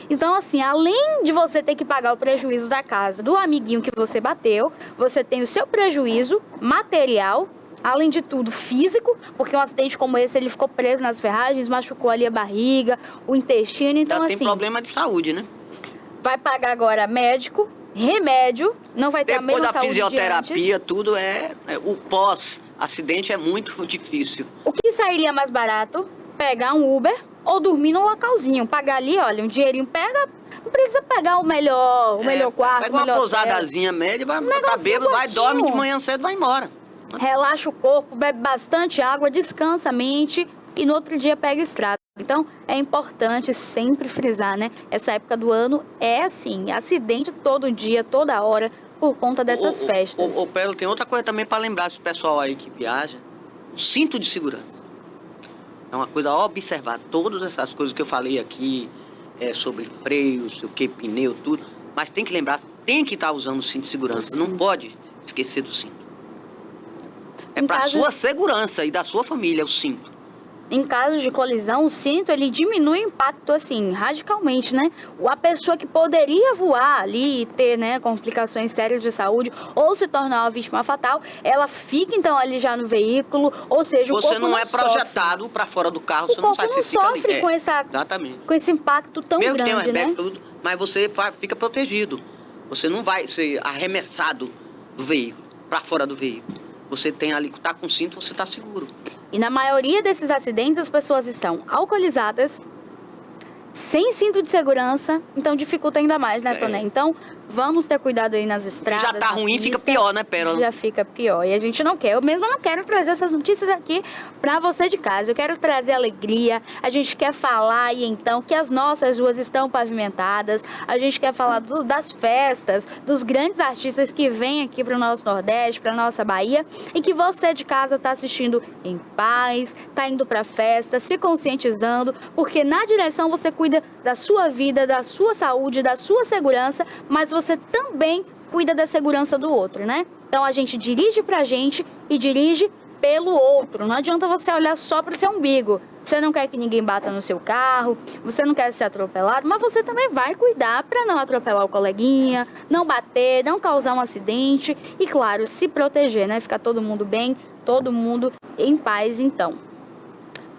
Então, assim, além de você ter que pagar o prejuízo da casa do amiguinho que você bateu, você tem o seu prejuízo material, além de tudo físico, porque um acidente como esse, ele ficou preso nas ferragens, machucou ali a barriga, o intestino, então Já assim... tem problema de saúde, né? Vai pagar agora médico, remédio, não vai ter a mesma saúde de antes. Depois da fisioterapia, tudo o pós-acidente é muito difícil. O que sairia mais barato? Pegar um Uber ou dormir num localzinho. Pagar ali, olha, um dinheirinho, pega... Não precisa pegar o melhor quarto, pega uma pousadazinha média, vai tá bêbado, vai, dorme de manhã cedo, vai embora. Relaxa o corpo, bebe bastante água, descansa a mente e no outro dia pega estrada. Então, é importante sempre frisar, né? Essa época do ano é assim, acidente todo dia, toda hora, por conta dessas festas. Ô, Pérola, tem outra coisa também para lembrar esse pessoal aí que viaja. O cinto de segurança. É uma coisa a observar. Todas essas coisas que eu falei aqui, sobre freio, sei o que, pneu, tudo. Mas tem que lembrar, tem que estar usando o cinto de segurança. Não pode esquecer do cinto. É para sua segurança e da sua família, o cinto. Em caso de colisão, o cinto, ele diminui o impacto, assim, radicalmente, né? A pessoa que poderia voar ali e ter, né, complicações sérias de saúde ou se tornar uma vítima fatal, ela fica, então, ali já no veículo, ou seja, o corpo não sofre. Você não é projetado para fora do carro, você não sai, você fica ali. O corpo não sofre com esse impacto tão grande, tem um airbag, né? Tudo, mas você fica protegido. Você não vai ser arremessado do veículo, para fora do veículo. Você tem ali, tá com cinto, você tá seguro. E na maioria desses acidentes, as pessoas estão alcoolizadas, sem cinto de segurança, então dificulta ainda mais, né, Toné? Então, vamos ter cuidado aí nas estradas. Já tá ruim, fica pior, né, Pérola? Já fica pior. E a gente não quer. Eu mesma não quero trazer essas notícias aqui pra você de casa. Eu quero trazer alegria. A gente quer falar aí, então, que as nossas ruas estão pavimentadas. A gente quer falar das festas, dos grandes artistas que vêm aqui pro nosso Nordeste, pra nossa Bahia. E que você de casa tá assistindo em paz, tá indo pra festa, se conscientizando, porque na direção você cuida da sua vida, da sua saúde, da sua segurança, mas você também cuida da segurança do outro, né? Então a gente dirige pra gente e dirige pelo outro. Não adianta você olhar só pro seu umbigo. Você não quer que ninguém bata no seu carro, você não quer ser atropelado, mas você também vai cuidar para não atropelar o coleguinha, não bater, não causar um acidente e, claro, se proteger, né? Ficar todo mundo bem, todo mundo em paz, então.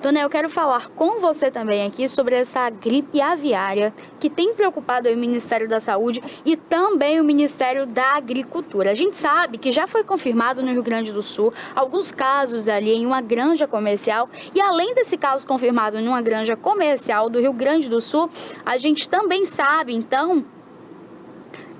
Toné, eu quero falar com você também aqui sobre essa gripe aviária que tem preocupado aí o Ministério da Saúde e também o Ministério da Agricultura. A gente sabe que já foi confirmado no Rio Grande do Sul alguns casos ali em uma granja comercial e além desse caso confirmado em uma granja comercial do Rio Grande do Sul, a gente também sabe então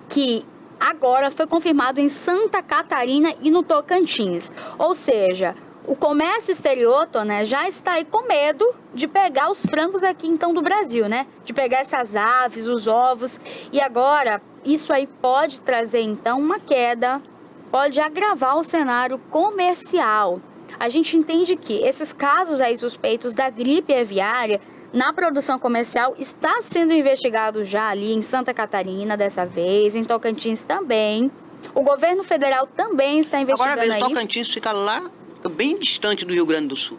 que agora foi confirmado em Santa Catarina e no Tocantins, ou seja... O comércio exterior, Toné, já está aí com medo de pegar os frangos aqui, então, do Brasil, né? De pegar essas aves, os ovos. E agora, isso aí pode trazer, então, uma queda pode agravar o cenário comercial. A gente entende que esses casos aí suspeitos da gripe aviária na produção comercial está sendo investigado já ali em Santa Catarina dessa vez, em Tocantins também. O governo federal também está investigando. Agora mesmo, Tocantins fica lá, fica bem distante do Rio Grande do Sul.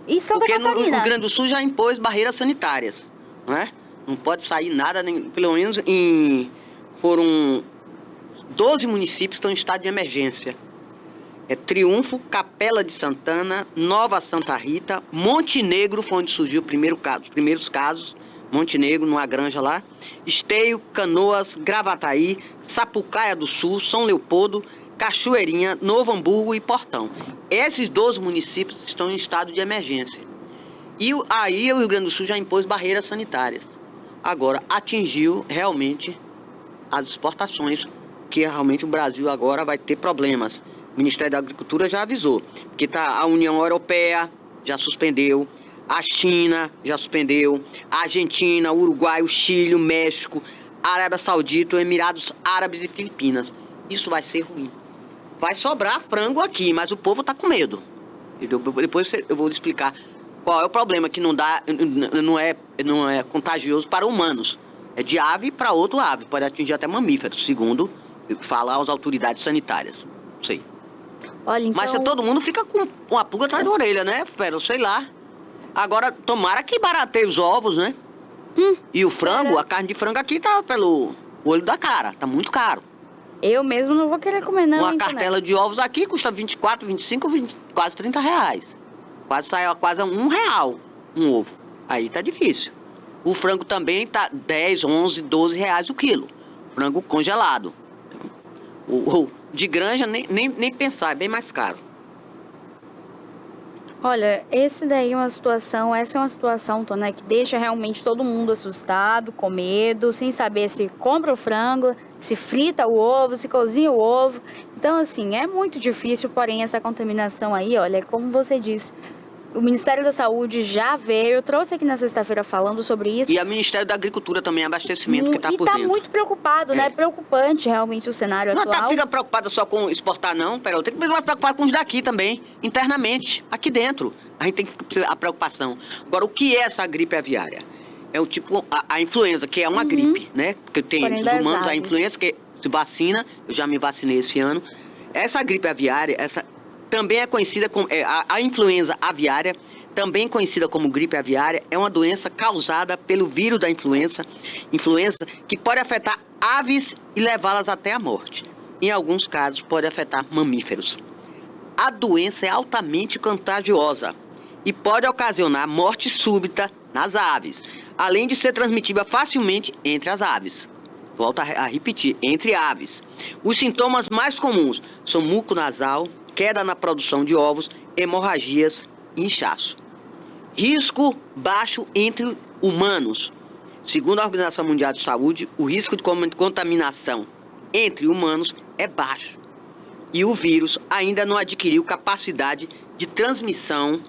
E Santa Porque Catarina? no Rio Grande do Sul já impôs barreiras sanitárias, não é? Não pode sair nada, nem, pelo menos foram 12 municípios que estão em estado de emergência. É Triunfo, Capela de Santana, Nova Santa Rita, Montenegro, foi onde surgiu os primeiros casos, Montenegro, numa granja lá, Esteio, Canoas, Gravataí, Sapucaia do Sul, São Leopoldo, Cachoeirinha, Novo Hamburgo e Portão. Esses 12 municípios estão em estado de emergência. E aí o Rio Grande do Sul já impôs barreiras sanitárias. Agora, atingiu realmente as exportações, que realmente o Brasil agora vai ter problemas. O Ministério da Agricultura já avisou, que a União Europeia já suspendeu, a China já suspendeu, a Argentina, o Uruguai, o Chile, o México, a Arábia Saudita, os Emirados Árabes e Filipinas. Isso vai ser ruim. Vai sobrar frango aqui, mas o povo está com medo. Depois eu vou lhe explicar qual é o problema, que não é contagioso para humanos. É de ave para outro ave, pode atingir até mamíferos, segundo falam as autoridades sanitárias. Não sei. Olha, então... Mas todo mundo fica com uma pulga atrás da orelha, né? Sei lá. Agora, tomara que barateie os ovos, né? E o frango, a carne de frango aqui tá pelo olho da cara, tá muito caro. Eu mesmo não vou querer comer, não. Uma cartela de ovos aqui custa 24, 25, 20, quase 30 reais. Sai quase R$1 um ovo. Aí tá difícil. O frango também tá 10, 11, 12 reais o quilo. Frango congelado. O de granja, nem pensar, é bem mais caro. Olha, essa é uma situação, Toné, que deixa realmente todo mundo assustado, com medo, sem saber se compra o frango, se frita o ovo, se cozinha o ovo. Então, assim, é muito difícil, porém, essa contaminação aí, olha, como você disse, o Ministério da Saúde já veio, eu trouxe aqui na sexta-feira falando sobre isso. E o Ministério da Agricultura também, abastecimento, que está por dentro. E está muito preocupado, né? Preocupante realmente o cenário atual. Não fica preocupada só com exportar, não. Tem que ficar preocupado com os daqui também, internamente, aqui dentro. A gente tem que ficar a preocupação. Agora, o que é essa gripe aviária? É o tipo, a influenza, que é uma gripe, né? Porque tem os humanos, a influenza, que se vacina, eu já me vacinei esse ano. Essa gripe aviária, também é conhecida como... a influenza aviária, também conhecida como gripe aviária, é uma doença causada pelo vírus da influenza que pode afetar aves e levá-las até a morte. Em alguns casos, pode afetar mamíferos. A doença é altamente contagiosa e pode ocasionar morte súbita nas aves, além de ser transmitida facilmente entre as aves. Volto a repetir, entre aves. Os sintomas mais comuns são muco nasal, queda na produção de ovos, hemorragias e inchaço. Risco baixo entre humanos. Segundo a Organização Mundial de Saúde, o risco de contaminação entre humanos é baixo. E o vírus ainda não adquiriu capacidade de transmissão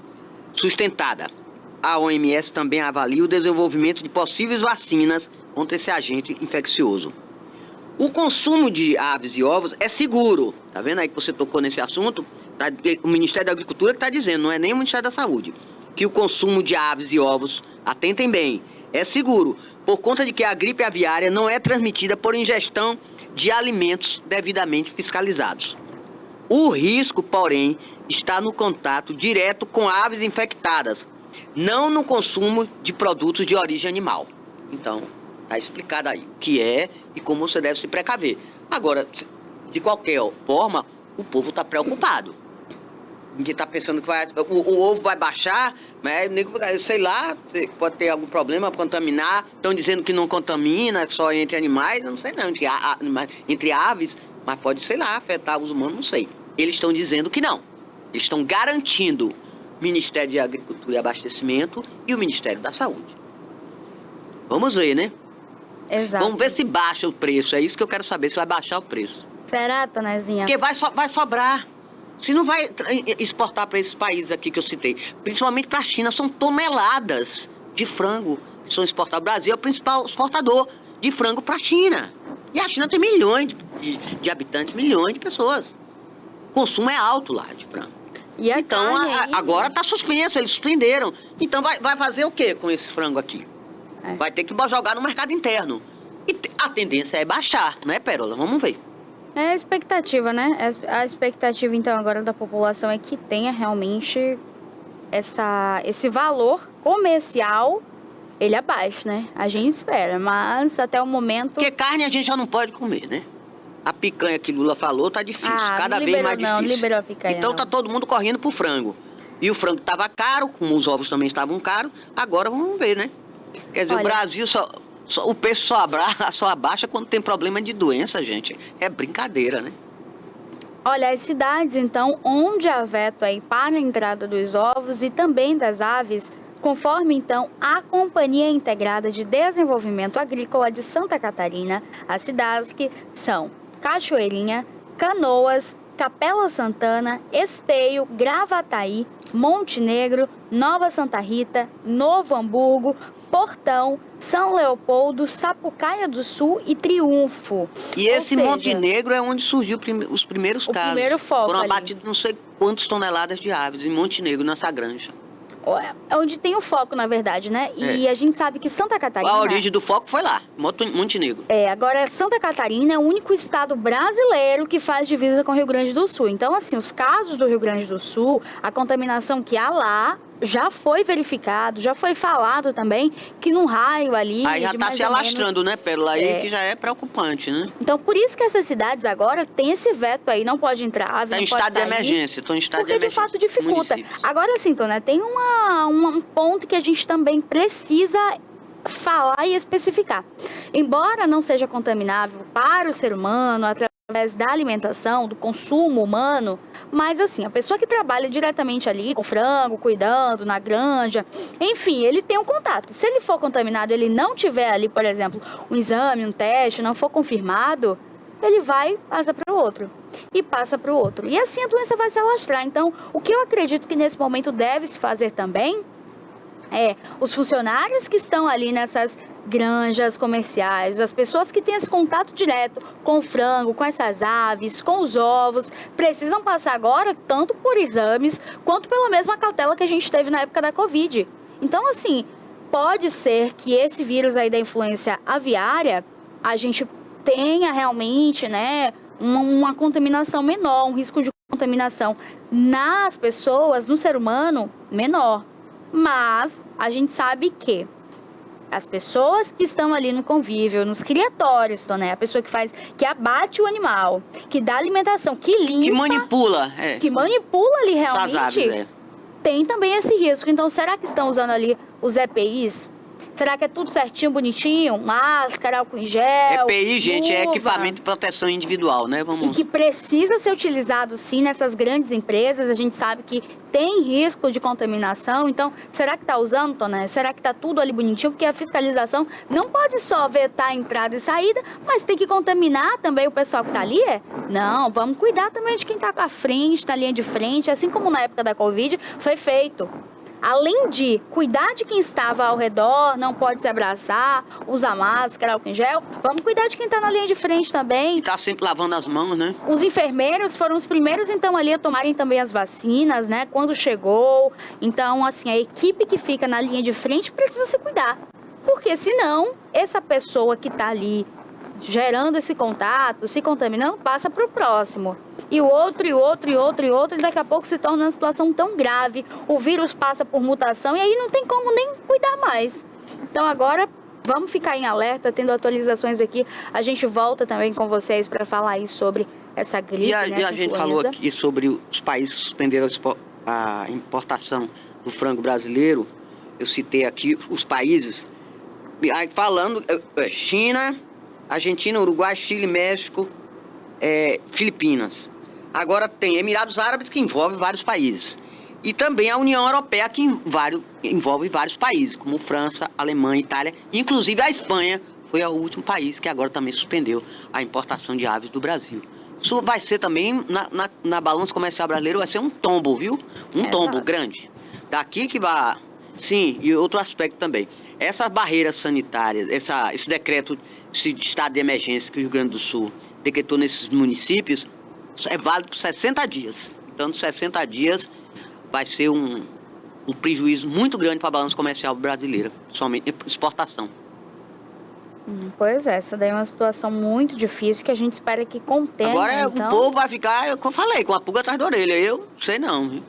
sustentada. A OMS também avalia o desenvolvimento de possíveis vacinas contra esse agente infeccioso. O consumo de aves e ovos é seguro. Tá vendo aí que você tocou nesse assunto? O Ministério da Agricultura que está dizendo, não é nem o Ministério da Saúde, que o consumo de aves e ovos, atentem bem, é seguro, por conta de que a gripe aviária não é transmitida por ingestão de alimentos devidamente fiscalizados. O risco, porém, está no contato direto com aves infectadas, não no consumo de produtos de origem animal. Então, está explicado aí o que é e como você deve se precaver. Agora, de qualquer forma, o povo está preocupado. Ninguém está pensando que o ovo vai baixar, né? Sei lá, pode ter algum problema, contaminar. Estão dizendo que não contamina, só entre animais, eu não sei não, entre aves, mas pode, sei lá, afetar os humanos, não sei. Eles estão dizendo que não. Eles estão garantindo o Ministério de Agricultura e Abastecimento e o Ministério da Saúde. Vamos ver, né? Exato. Vamos ver se baixa o preço. É isso que eu quero saber, se vai baixar o preço. Será, Tonezinha? Porque vai sobrar. Se não vai exportar para esses países aqui que eu citei, principalmente para a China, são toneladas de frango que são exportados. O Brasil é o principal exportador de frango para a China. E a China tem milhões de habitantes, milhões de pessoas. O consumo é alto lá de frango. E a Então, carne aí? agora está suspenso, eles suspenderam. Então, vai fazer o que com esse frango aqui? É. Vai ter que jogar no mercado interno. E a tendência é baixar, né, Pérola? Vamos ver. É a expectativa, né? A expectativa, então, agora da população é que tenha realmente esse valor comercial, ele abaixo, né? A gente espera, mas até o momento... Porque carne a gente já não pode comer, né? A picanha que Lula falou tá difícil, cada vez mais difícil. Não liberou a picanha, então não. tá todo mundo correndo pro frango. E o frango tava caro, como os ovos também estavam caros, agora vamos ver, né? Quer dizer, Olha, o Brasil o preço só abaixa quando tem problema de doença, gente. É brincadeira, né? Olha, as cidades, então, onde há veto aí para a entrada dos ovos e também das aves, conforme, então, a Companhia Integrada de Desenvolvimento Agrícola de Santa Catarina, as cidades que são Cachoeirinha, Canoas, Capela Santana, Esteio, Gravataí, Monte Negro, Nova Santa Rita, Novo Hamburgo, Portão, São Leopoldo, Sapucaia do Sul e Triunfo. E esse Monte Negro é onde surgiu os primeiros casos. O primeiro foco foram ali. abatidos não sei quantas toneladas de aves em Monte Negro, nessa granja. Onde tem o foco, na verdade, né? E a gente sabe que Santa Catarina... A origem do foco foi lá, Monte Negro. Agora Santa Catarina é o único estado brasileiro que faz divisa com o Rio Grande do Sul. Então, assim, os casos do Rio Grande do Sul, a contaminação que há lá, já foi verificado, já foi falado também, que num raio ali... Aí já está se alastrando, né, Pérola? Aí que já é preocupante, né? Então, por isso que essas cidades agora têm esse veto aí, não pode entrar, ave, tá não em pode estado sair, de emergência, estão em estado de porque emergência. de fato dificulta. Agora sim, Tônia, tem um ponto que a gente também precisa falar e especificar. Embora não seja contaminável para o ser humano, através da alimentação, do consumo humano, mas assim, a pessoa que trabalha diretamente ali com frango, cuidando na granja, enfim, ele tem um contato. Se ele for contaminado, ele não tiver ali, por exemplo, um exame, um teste, não for confirmado, ele vai, passa para o outro. E passa para o outro. E assim a doença vai se alastrar. Então, o que eu acredito que nesse momento deve se fazer também é os funcionários que estão ali nessas granjas comerciais, as pessoas que têm esse contato direto com o frango, com essas aves, com os ovos, precisam passar agora tanto por exames quanto pela mesma cautela que a gente teve na época da Covid. Então, assim, pode ser que esse vírus aí da influenza aviária, a gente tenha realmente, né, uma contaminação menor, um risco de contaminação nas pessoas, no ser humano, menor. Mas a gente sabe que as pessoas que estão ali no convívio, nos criatórios, né? A pessoa que abate o animal, que dá alimentação, que limpa... Que manipula ali realmente, tem também esse risco. Então, será que estão usando ali os EPIs? Será que é tudo certinho, bonitinho? Máscara, álcool em gel, EPI, gente, luva, é equipamento de proteção individual, né? E que precisa ser utilizado, sim, nessas grandes empresas. A gente sabe que tem risco de contaminação. Então, será que está usando, Toné? Será que está tudo ali bonitinho? Porque a fiscalização não pode só vetar a entrada e saída, mas tem que contaminar também o pessoal que está ali, Não, vamos cuidar também de quem está à frente, na linha de frente, assim como na época da Covid foi feito. Além de cuidar de quem estava ao redor, não pode se abraçar, usar máscara, álcool em gel, vamos cuidar de quem está na linha de frente também. E tá sempre lavando as mãos, né? Os enfermeiros foram os primeiros, então, ali a tomarem também as vacinas, né? Quando chegou. Então, assim, a equipe que fica na linha de frente precisa se cuidar. Porque senão, essa pessoa que está ali gerando esse contato, se contaminando, passa para o próximo. E o outro, e daqui a pouco se torna uma situação tão grave. O vírus passa por mutação e aí não tem como nem cuidar mais. Então agora vamos ficar em alerta, tendo atualizações aqui. A gente volta também com vocês para falar aí sobre essa gripe, E a gente falou aqui sobre os países que suspenderam a importação do frango brasileiro. Eu citei aqui os países, falando China, Argentina, Uruguai, Chile, México, Filipinas. Agora tem Emirados Árabes, que envolve vários países. E também a União Europeia, que envolve vários países, como França, Alemanha, Itália. Inclusive a Espanha foi o último país que agora também suspendeu a importação de aves do Brasil. Isso vai ser também, na balança comercial brasileira, vai ser um tombo, viu? Um tombo grande. Daqui que vai... Sim, e outro aspecto também. Essas barreiras sanitárias, esse decreto de estado de emergência que o Rio Grande do Sul decretou nesses municípios, é válido por 60 dias. Então, nos 60 dias, vai ser um prejuízo muito grande para a balança comercial brasileira, somente exportação. Pois é, essa daí é uma situação muito difícil que a gente espera que contenha. Agora então... o povo vai ficar, como eu falei, com a pulga atrás da orelha. Eu sei não, viu?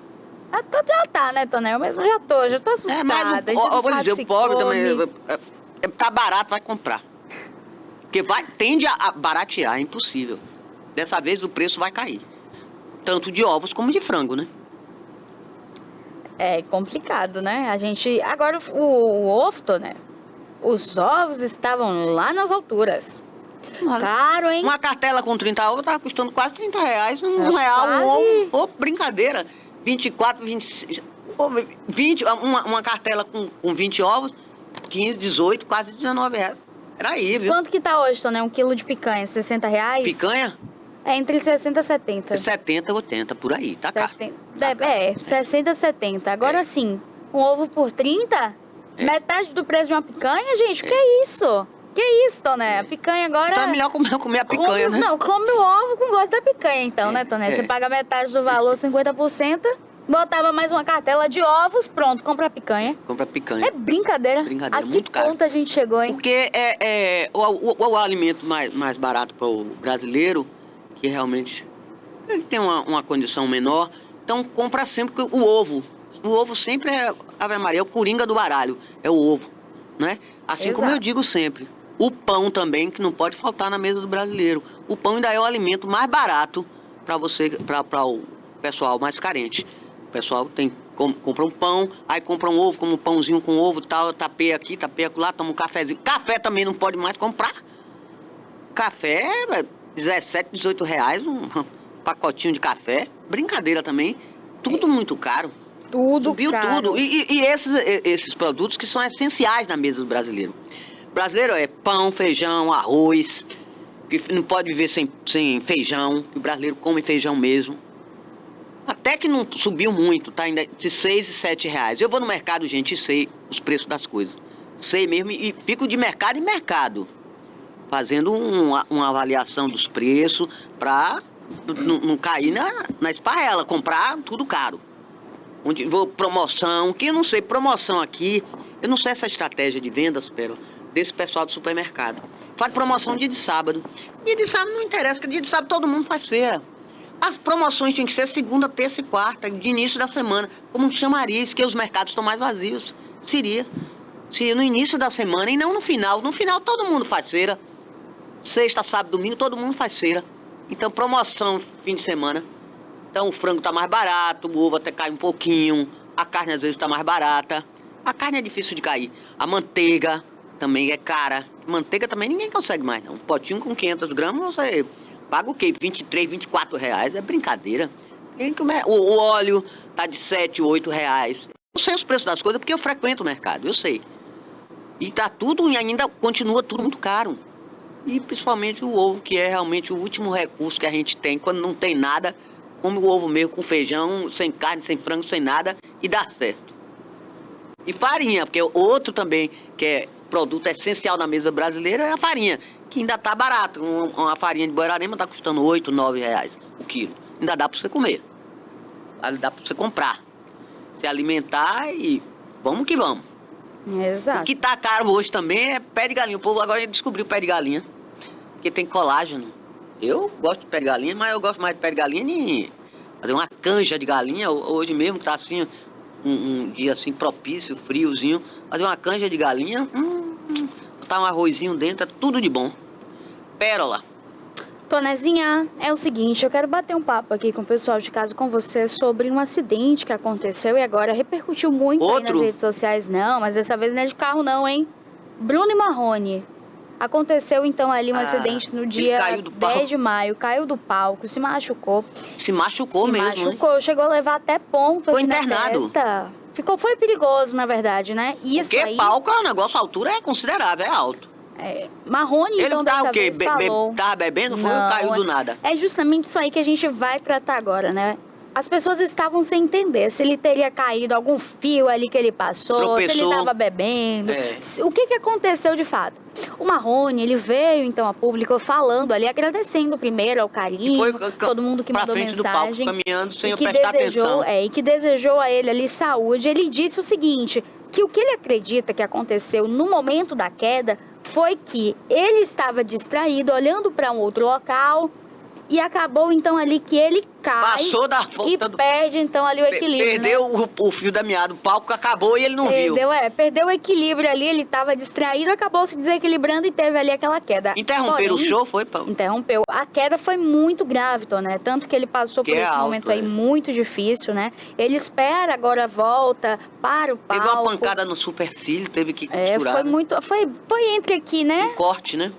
Já tá, né, Tonel? Eu mesmo já tô assustada. Mas eu vou dizer, o pobre também tá barato, vai comprar. Porque tende a baratear, é impossível. Dessa vez o preço vai cair. Tanto de ovos como de frango, né? É complicado, né? A gente... Agora o ovo, Tonel, os ovos estavam lá nas alturas. Caro, hein? Uma cartela com 30 ovos tá custando quase R$30. É R$1 quase... um ovo. Ô, brincadeira. 24, 26... 20, uma cartela com 20 ovos, 15, 18, quase R$19. Era aí, viu? Quanto que tá hoje, Tonel? 1 quilo de picanha, R$60? Picanha? É entre 60 e 70. 70, 80, por aí. Tá caro. 60 e 70. Agora sim, um ovo por 30? Metade do preço de uma picanha, gente? O que é isso? Que isso, Toné? A picanha agora... Então é melhor comer a picanha, né? Não, come o ovo com gosto da picanha, então, né, Toné? Você paga metade do valor, 50%, botava mais uma cartela de ovos, pronto, compra a picanha. Compra a picanha. É brincadeira. Brincadeira, a muito que caro. ponto a gente chegou, hein? Porque o alimento mais barato para o brasileiro, que realmente ele tem uma condição menor, então compra sempre o ovo. O ovo sempre Ave Maria, é o coringa do baralho, é o ovo, né? Assim como eu digo sempre. O pão também, que não pode faltar na mesa do brasileiro. O pão ainda é o alimento mais barato para o pessoal mais carente. O pessoal compra um pão, aí compra um ovo, como um pãozinho com ovo, tal, tapeia aqui, tapeia lá, toma um cafezinho. Café também não pode mais comprar. Café, R$17, R$18, um pacotinho de café. Brincadeira também. Tudo muito caro. Tudo Subiu caro. tudo. E esses produtos que são essenciais na mesa do brasileiro. O brasileiro é pão, feijão, arroz, que não pode viver sem feijão, que o brasileiro come feijão mesmo. Até que não subiu muito, tá ainda de R$6 e R$7. Eu vou no mercado, gente, e sei os preços das coisas. Sei mesmo e fico de mercado em mercado, fazendo uma avaliação dos preços para não cair na esparrela, comprar tudo caro. Onde vou promoção, que eu não sei, promoção aqui, eu não sei essa estratégia de vendas, desse pessoal do supermercado. Faz promoção dia de sábado. Dia de sábado não interessa, porque dia de sábado todo mundo faz feira. As promoções tinham que ser segunda, terça e quarta, de início da semana, como chamariz, que os mercados estão mais vazios. Seria no início da semana e não no final. No final todo mundo faz feira. Sexta, sábado, domingo, todo mundo faz feira. Então promoção fim de semana. Então o frango tá mais barato, o ovo até cai um pouquinho, a carne às vezes tá mais barata. A carne é difícil de cair. A manteiga também é cara. Manteiga também ninguém consegue mais, não. Um potinho com 500 gramas, você paga o quê? R$23, R$24. É brincadeira. O óleo tá de R$7, R$8. Eu sei os preços das coisas porque eu frequento o mercado, eu sei. E tá tudo, e ainda continua tudo muito caro. E principalmente o ovo, que é realmente o último recurso que a gente tem. Quando não tem nada, come o ovo mesmo com feijão, sem carne, sem frango, sem nada, e dá certo. E farinha, porque outro também que é produto essencial na mesa brasileira é a farinha, que ainda tá barato. Uma farinha de Borarema tá custando R$8, R$9 o quilo. Ainda dá para você comer. Ainda dá para você comprar. Se alimentar e vamos que vamos. Exato. O que tá caro hoje também é pé de galinha. O povo agora descobriu o pé de galinha, porque tem colágeno. Eu gosto de pé de galinha, mas eu gosto mais de pé de galinha de fazer uma canja de galinha. Hoje mesmo que tá assim, um dia assim propício, friozinho, fazer uma canja de galinha, botar um arrozinho dentro, é tudo de bom. Pérola. Tonezinha, é o seguinte, eu quero bater um papo aqui com o pessoal de casa, com você, sobre um acidente que aconteceu e agora repercutiu muito aí nas redes sociais. Não, mas dessa vez não é de carro não, hein? Bruno e Marrone. Aconteceu então ali um acidente no dia 10 de maio, caiu do palco, se machucou. Se machucou mesmo, machucou, chegou a levar até ponto aqui internado. na testa. Foi perigoso, na verdade, né? Isso porque aí... palco é um negócio, a altura é considerável, é alto. Marrone, então, dessa vez falou... Tava bebendo? Foi ou caiu do nada? É justamente isso aí que a gente vai tratar agora, né? As pessoas estavam sem entender se ele teria caído algum fio ali que ele passou, Tropeçou. se ele estava bebendo, o que aconteceu de fato. O Marrone, ele veio então a público falando ali, agradecendo primeiro ao carinho, todo mundo que mandou frente mensagem, do palco, caminhando sem eu que prestar desejou, atenção. e que desejou a ele ali saúde. Ele disse o seguinte, que o que ele acredita que aconteceu no momento da queda foi que ele estava distraído, olhando para um outro local, e acabou então ali que ele cai. Passou da ponta e perde então ali o equilíbrio. Perdeu, né? o fio da meada, o palco acabou e ele não viu. Perdeu o equilíbrio ali, ele estava distraído, acabou se desequilibrando e teve ali aquela queda. Interromperam o show, foi, Paulo? Interrompeu. A queda foi muito grave, Toné, tanto que ele passou por esse momento aí muito difícil, né? Ele espera, agora volta para o palco. Teve uma pancada no supercílio, teve que costurar. Foi entre aqui, né? Um corte, né?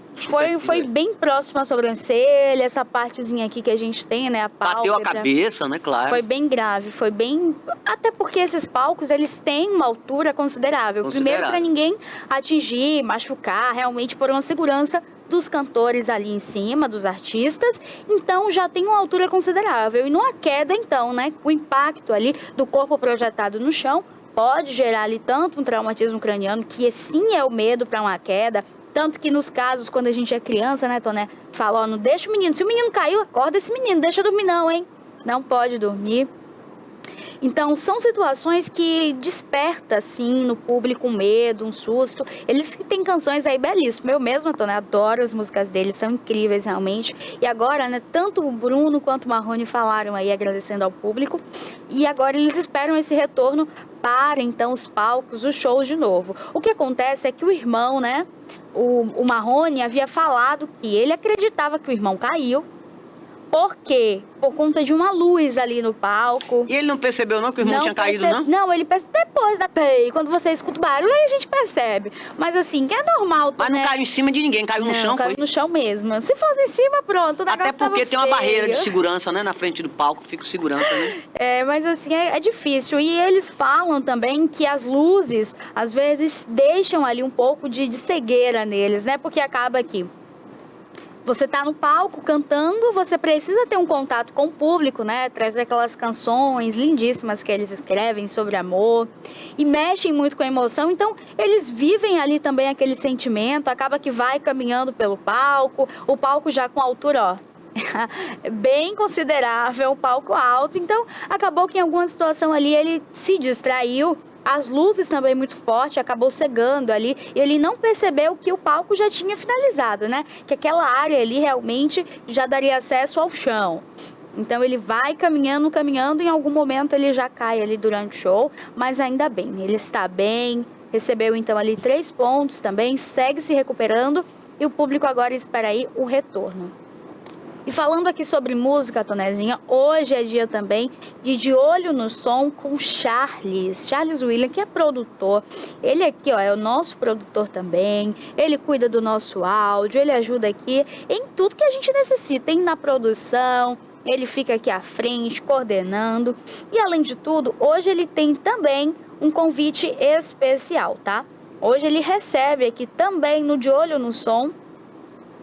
Foi bem próximo à sobrancelha, essa partezinha aqui que a gente tem, né? A pálpebra. Bateu a cabeça, né? Claro. Foi bem grave, foi bem... Até porque esses palcos, eles têm uma altura considerável. Primeiro, para ninguém atingir, machucar, realmente por uma segurança dos cantores ali em cima, dos artistas. Então, já tem uma altura considerável. E numa queda, então, né? O impacto ali do corpo projetado no chão pode gerar ali tanto um traumatismo craniano, que sim é o medo para uma queda. Tanto que nos casos, quando a gente é criança, né, Toné, fala, ó, não deixa o menino. Se o menino caiu, acorda esse menino, deixa dormir não, hein? Não pode dormir. Então, são situações que despertam, assim, no público um medo, um susto. Eles têm canções aí belíssimas. Eu mesma, Toné, adoro as músicas deles, são incríveis realmente. E agora, né, tanto o Bruno quanto o Marrone falaram aí, agradecendo ao público. E agora eles esperam esse retorno para, então, os palcos, os shows de novo. O que acontece é que o irmão, né, o Marrone havia falado que ele acreditava que o irmão caiu. Por quê? Por conta de uma luz ali no palco. E ele não percebeu não que o irmão tinha caído, não? Não, ele percebe depois da play. Quando você escuta o barulho, aí a gente percebe. Mas assim, que é normal, Mas não caiu em cima de ninguém, caiu no chão, caiu no chão mesmo. Se fosse em cima, pronto, o até porque tem uma barreira de segurança, né? Na frente do palco, fica segurança, né? Mas assim, é difícil. E eles falam também que as luzes, às vezes, deixam ali um pouco de cegueira neles, né? Porque acaba aqui. Você tá no palco cantando, você precisa ter um contato com o público, né? Trazer aquelas canções lindíssimas que eles escrevem sobre amor e mexem muito com a emoção. Então, eles vivem ali também aquele sentimento, acaba que vai caminhando pelo palco, o palco já com altura, ó, bem considerável, palco alto. Então, acabou que em alguma situação ali ele se distraiu. As luzes também muito forte, acabou cegando ali, e ele não percebeu que o palco já tinha finalizado, né? Que aquela área ali realmente já daria acesso ao chão. Então ele vai caminhando, em algum momento ele já cai ali durante o show, mas ainda bem, ele está bem, recebeu então ali 3 pontos também, segue se recuperando, e o público agora espera aí o retorno. E falando aqui sobre música, Tonezinha, hoje é dia também de Olho no Som com Charles William, que é produtor. Ele aqui, ó, é o nosso produtor também, ele cuida do nosso áudio, ele ajuda aqui em tudo que a gente necessita, hein? Na produção, ele fica aqui à frente, coordenando. E além de tudo, hoje ele tem também um convite especial, tá? Hoje ele recebe aqui também no De Olho no Som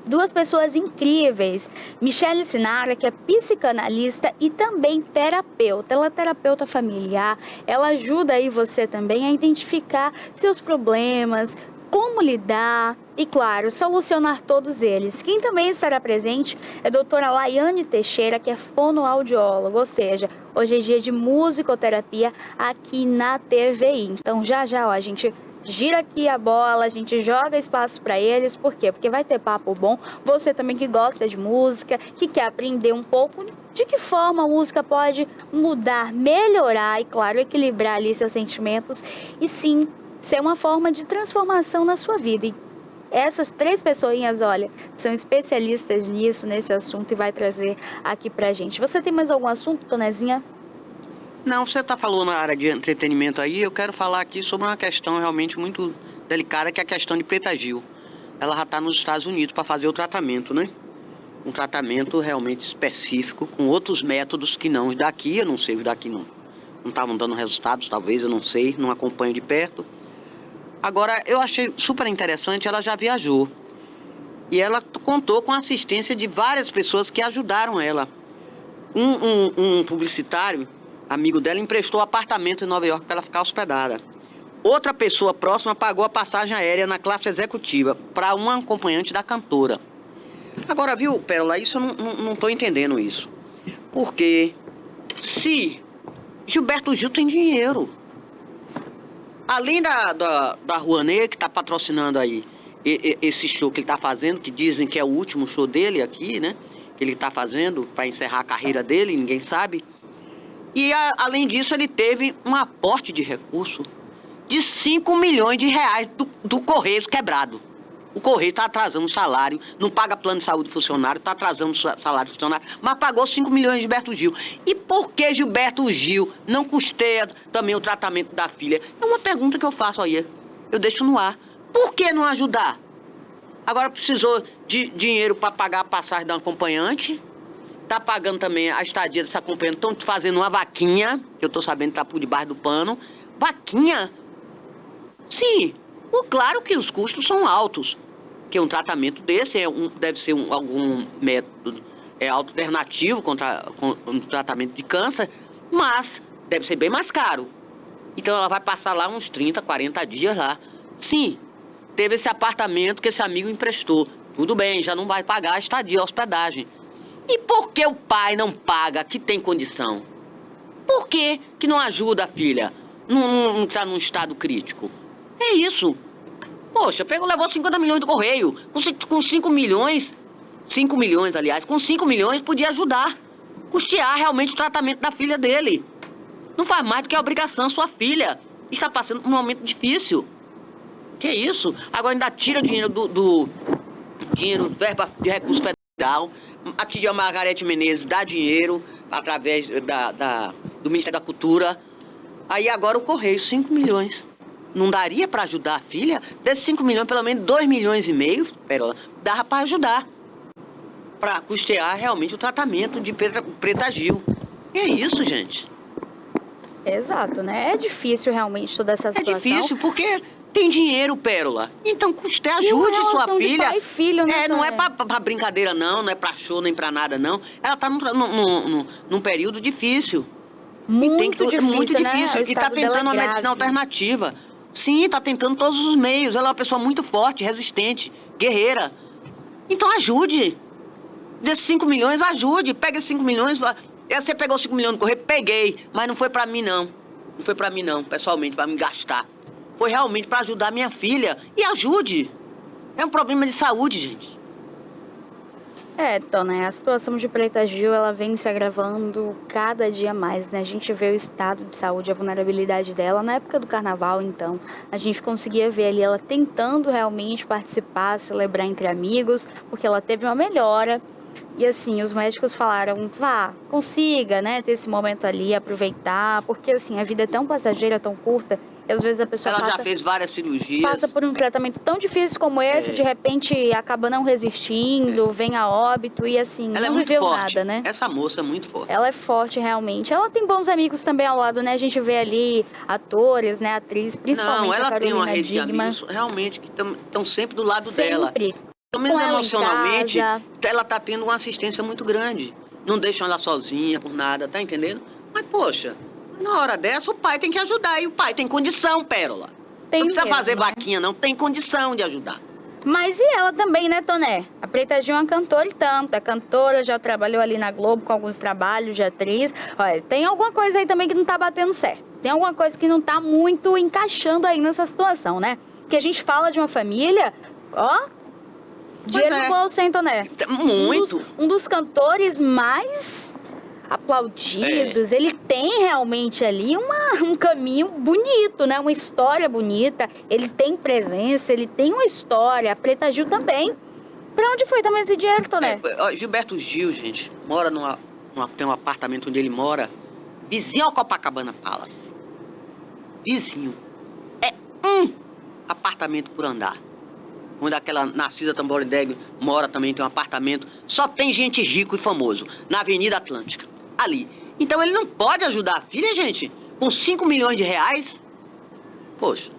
2 pessoas incríveis, Michele Sinara, que é psicanalista e também terapeuta. Ela é terapeuta familiar, ela ajuda aí você também a identificar seus problemas, como lidar e, claro, solucionar todos eles. Quem também estará presente é a doutora Laiane Teixeira, que é fonoaudióloga, ou seja, hoje é dia de musicoterapia aqui na TVI. Então, já, ó, a gente gira aqui a bola, a gente joga espaço para eles. Por quê? Porque vai ter papo bom. Você também que gosta de música, que quer aprender um pouco de que forma a música pode mudar, melhorar e, claro, equilibrar ali seus sentimentos e sim, ser uma forma de transformação na sua vida. E essas 3 pessoinhas, olha, são especialistas nisso, nesse assunto e vai trazer aqui pra gente. Você tem mais algum assunto, Tonezinha? Não, você está falando na área de entretenimento aí, eu quero falar aqui sobre uma questão realmente muito delicada, que é a questão de Preta Gil. Ela já está nos Estados Unidos para fazer o tratamento, né? Um tratamento realmente específico, com outros métodos que não os daqui, eu não sei, os daqui não estavam dando resultados, talvez, eu não sei, não acompanho de perto. Agora, eu achei super interessante, ela já viajou. E ela contou com a assistência de várias pessoas que ajudaram ela. Um publicitário, amigo dela, emprestou um apartamento em Nova York para ela ficar hospedada. Outra pessoa próxima pagou a passagem aérea na classe executiva para uma acompanhante da cantora. Agora, viu, Pérola, isso eu não tô entendendo isso. Porque se Gilberto Gil tem dinheiro, além da Rouanet, que está patrocinando aí esse show que ele está fazendo, que dizem que é o último show dele aqui, né? Que ele está fazendo para encerrar a carreira dele, ninguém sabe. E além disso, ele teve um aporte de recurso de 5 milhões de reais do Correios quebrado. O Correio está atrasando o salário, não paga plano de saúde do funcionário, está atrasando o salário do funcionário, mas pagou 5 milhões de Gilberto Gil. E por que Gilberto Gil não custeia também o tratamento da filha? É uma pergunta que eu faço aí, eu deixo no ar. Por que não ajudar? Agora precisou de dinheiro para pagar a passagem da acompanhante, está pagando também a estadia dessa acompanhante, estão fazendo uma vaquinha, que eu estou sabendo que está por debaixo do pano. Vaquinha? Sim, claro que os custos são altos. Que um tratamento desse deve ser algum método alternativo contra o tratamento de câncer, mas deve ser bem mais caro. Então ela vai passar lá uns 30, 40 dias lá. Sim, teve esse apartamento que esse amigo emprestou. Tudo bem, já não vai pagar a estadia, a hospedagem. E por que o pai não paga, que tem condição? Por que não ajuda a filha? Não está num estado crítico? É isso. Poxa, levou 50 milhões do Correio. Com 5 milhões, aliás, com 5 milhões podia ajudar. Custear realmente o tratamento da filha dele. Não faz mais do que a obrigação, sua filha está passando um momento difícil. Que isso? Agora ainda tira dinheiro do dinheiro, verba de recurso federal. Aqui a Margarete Menezes dá dinheiro através do Ministério da Cultura. Aí agora o Correio, 5 milhões. Não daria para ajudar a filha? Desses 5 milhões, pelo menos 2 milhões e meio, Pérola, dava para ajudar. Para custear realmente o tratamento de Preta Gil. E é isso, gente. Exato, né? É difícil realmente toda essa situação. É difícil porque tem dinheiro, Pérola. Então ajude sua filha. Pai e filho, né, não é para brincadeira não é para show nem para nada não. Ela tá num período difícil. Muito difícil, muito né? difícil. E tá tentando uma medicina alternativa. Sim, tá tentando todos os meios. Ela é uma pessoa muito forte, resistente, guerreira. Então ajude. Desses 5 milhões, ajude. Pega esses 5 milhões. Você pegou 5 milhões do Correio? Peguei. Mas não foi pra mim, não. Não foi pra mim, não, pessoalmente, pra me gastar. Foi realmente pra ajudar minha filha. E ajude. É um problema de saúde, gente. Né? A situação de Preta Gil, ela vem se agravando cada dia mais, né? A gente vê o estado de saúde, a vulnerabilidade dela. Na época do carnaval, então, a gente conseguia ver ali ela tentando realmente participar, celebrar entre amigos, porque ela teve uma melhora. E assim, os médicos falaram, consiga, né, ter esse momento ali, aproveitar, porque assim, a vida é tão passageira, tão curta, e às vezes a pessoa já fez várias cirurgias. Passa por um tratamento tão difícil como esse, de repente acaba não resistindo, vem a óbito e assim, ela não viveu nada, né? Essa moça é muito forte. Ela é forte realmente. Ela tem bons amigos também ao lado, né? A gente vê ali atores, né, atrizes, principalmente ela a Carolina tem uma rede Dickmann, de amigos realmente que estão sempre do lado dela. Sempre. Pelo menos emocionalmente, ela tá tendo uma assistência muito grande. Não deixam ela sozinha por nada, tá entendendo? Mas, poxa, na hora dessa, o pai tem que ajudar. E o pai tem condição, Pérola. Não precisa fazer vaquinha, não. Tem condição de ajudar. Mas e ela também, né, Toné? A Preta Gil é uma cantora e tanto. É cantora, já trabalhou ali na Globo com alguns trabalhos de atriz. Olha, tem alguma coisa aí também que não tá batendo certo. Tem alguma coisa que não tá muito encaixando aí nessa situação, né? Que a gente fala de uma família, dinheiro no bolso, hein, Toné? Muito. Um dos cantores mais aplaudidos. Ele tem realmente ali um caminho bonito, né? Uma história bonita. Ele tem presença, ele tem uma história. A Preta Gil também. Pra onde foi também esse dinheiro, Toné? Gilberto Gil, gente, mora tem um apartamento onde ele mora, vizinho ao Copacabana Palace. Vizinho. É um apartamento por andar. Onde aquela Narcisa Tamborindeg mora também, tem um apartamento. Só tem gente rico e famoso, na Avenida Atlântica, ali. Então ele não pode ajudar a filha, gente, com 5 milhões de reais? Poxa.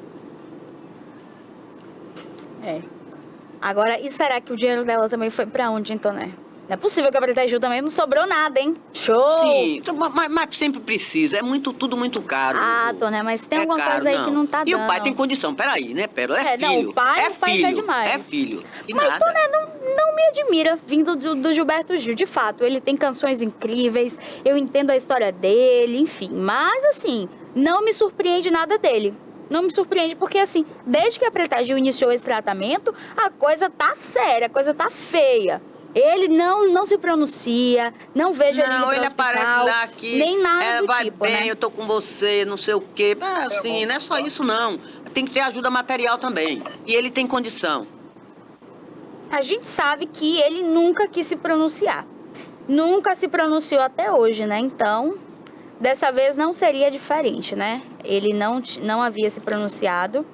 Agora, e será que o dinheiro dela também foi pra onde, então, né? Não é possível que a Preta Gil também não sobrou nada, hein? Show! Sim, mas sempre precisa. É tudo muito caro. Né? Mas tem alguma caro, coisa aí que não tá dando. E o pai tem condição. Peraí, né, Pérola? É filho. Não, o pai quer demais. É filho. Mas, Toné, não me admira vindo do Gilberto Gil. De fato, ele tem canções incríveis, eu entendo a história dele, enfim. Mas, assim, não me surpreende nada dele. Não me surpreende porque, assim, desde que a Preta Gil iniciou esse tratamento, a coisa tá séria, a coisa tá feia. Ele não se pronuncia, não vejo ele no ele hospital, aparece lá aqui, nem nada do vai tipo, bem, né? eu tô com você, não sei o quê. Assim, não é só isso, não. Tem que ter ajuda material também. E ele tem condição. A gente sabe que ele nunca quis se pronunciar. Nunca se pronunciou até hoje, né? Então, dessa vez não seria diferente, né? Ele não havia se pronunciado.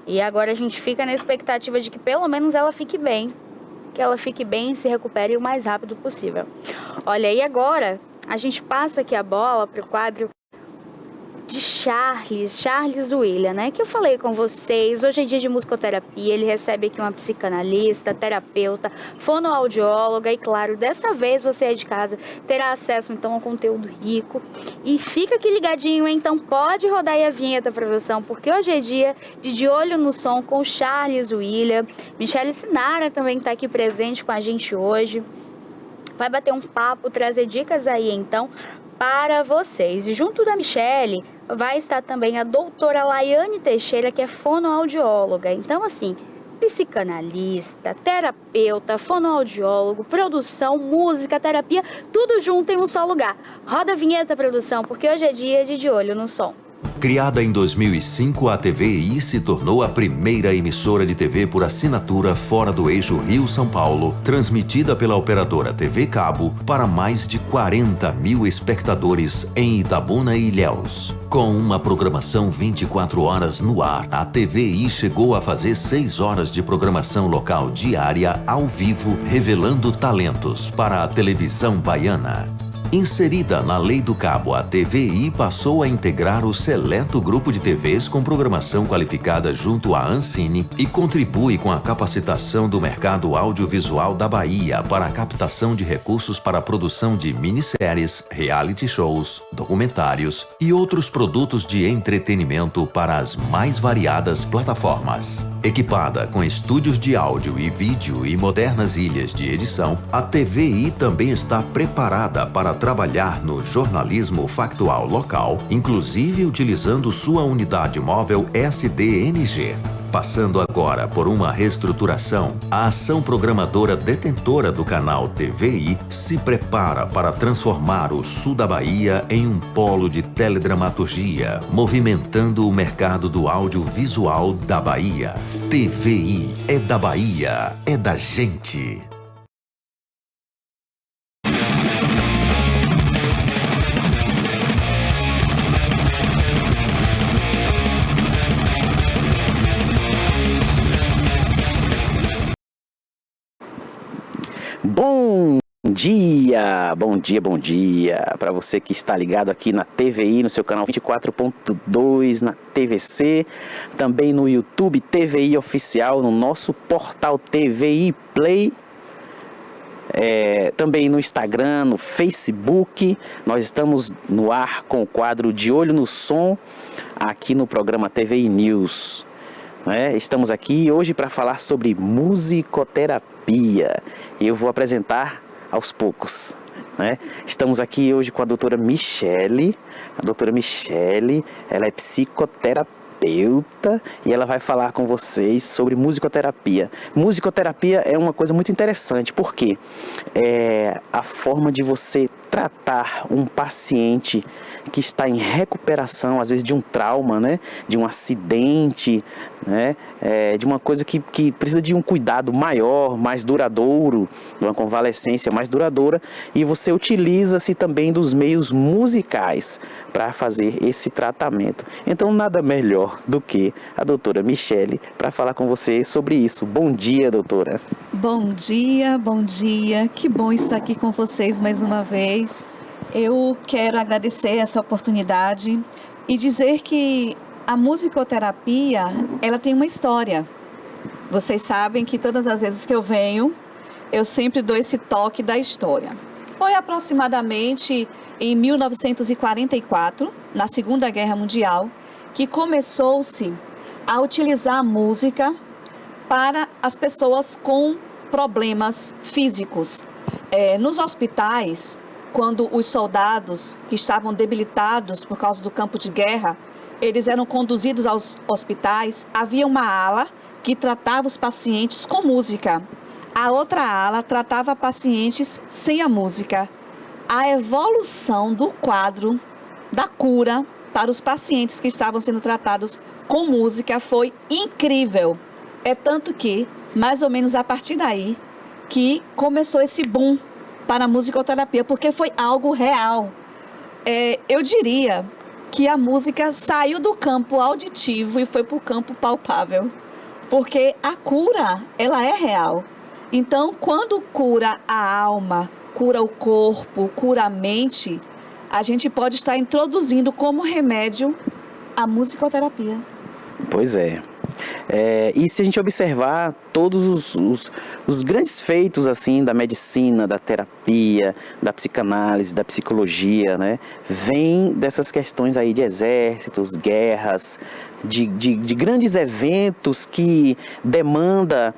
E agora a gente fica na expectativa de que pelo menos ela fique bem. Que ela fique bem e se recupere o mais rápido possível. Olha, e agora a gente passa aqui a bola para o quadro de Charles William, né? Que eu falei com vocês. Hoje é dia de musicoterapia. Ele recebe aqui uma psicanalista, terapeuta, fonoaudióloga e, claro, dessa vez você aí de casa terá acesso então ao conteúdo rico. E fica aqui ligadinho, hein? Então pode rodar aí a vinheta, produção, porque hoje é dia de Olho no Som com Charles William. Michele Sinara também está aqui presente com a gente hoje. Vai bater um papo, trazer dicas aí então para vocês. E junto da Michele vai estar também a doutora Laiane Teixeira, que é fonoaudióloga. Então, assim, psicanalista, terapeuta, fonoaudiólogo, produção, música, terapia, tudo junto em um só lugar. Roda a vinheta, produção, porque hoje é dia de Olho no Som. Criada em 2005, a TVI se tornou a primeira emissora de TV por assinatura fora do eixo Rio-São Paulo, transmitida pela operadora TV Cabo para mais de 40 mil espectadores em Itabuna e Ilhéus. Com uma programação 24 horas no ar, a TVI chegou a fazer 6 horas de programação local diária ao vivo, revelando talentos para a televisão baiana. Inserida na Lei do Cabo, a TVI passou a integrar o seleto grupo de TVs com programação qualificada junto à Ancine e contribui com a capacitação do mercado audiovisual da Bahia para a captação de recursos para a produção de minisséries, reality shows, documentários e outros produtos de entretenimento para as mais variadas plataformas. Equipada com estúdios de áudio e vídeo e modernas ilhas de edição, a TVI também está preparada para trabalhar no jornalismo factual local, inclusive utilizando sua unidade móvel SDNG. Passando agora por uma reestruturação, a ação programadora detentora do canal TVI se prepara para transformar o sul da Bahia em um polo de teledramaturgia, movimentando o mercado do audiovisual da Bahia. TVI é da Bahia, é da gente. Bom dia para você que está ligado aqui na TVI, no seu canal 24.2, na TVC, também no YouTube TVI Oficial, no nosso portal TVI Play, também no Instagram, no Facebook. Nós estamos no ar com o quadro De Olho no Som, aqui no programa TVI News. Estamos aqui hoje para falar sobre musicoterapia. Eu vou apresentar aos poucos. Estamos aqui hoje com a doutora Michele. A doutora Michele, ela é psicoterapeuta e ela vai falar com vocês sobre musicoterapia. Musicoterapia é uma coisa muito interessante, porque é a forma de você tratar um paciente que está em recuperação, às vezes de um trauma, de um acidente, de uma coisa que precisa de um cuidado maior, mais duradouro, de uma convalescência mais duradoura, e você utiliza-se também dos meios musicais para fazer esse tratamento. Então, nada melhor do que a doutora Michele para falar com você sobre isso. Bom dia, doutora. Bom dia, que bom estar aqui com vocês mais uma vez. Eu quero agradecer essa oportunidade e dizer que a musicoterapia, ela tem uma história. Vocês sabem que todas as vezes que eu venho, eu sempre dou esse toque da história. Foi aproximadamente em 1944, na Segunda Guerra Mundial, que começou-se a utilizar a música para as pessoas com problemas físicos. Nos hospitais, quando os soldados que estavam debilitados por causa do campo de guerra, eles eram conduzidos aos hospitais, havia uma ala que tratava os pacientes com música. A outra ala tratava pacientes sem a música. A evolução do quadro da cura para os pacientes que estavam sendo tratados com música foi incrível. É tanto que, mais ou menos a partir daí, que começou esse boom para a musicoterapia, porque foi algo real. Eu diria que a música saiu do campo auditivo e foi para o campo palpável, porque a cura, ela é real. Então, quando cura a alma, cura o corpo, cura a mente, a gente pode estar introduzindo como remédio a musicoterapia. Pois é. E se a gente observar todos os grandes feitos assim da medicina, da terapia, da psicanálise, da psicologia, né, vem dessas questões aí de exércitos, guerras, de grandes eventos que demanda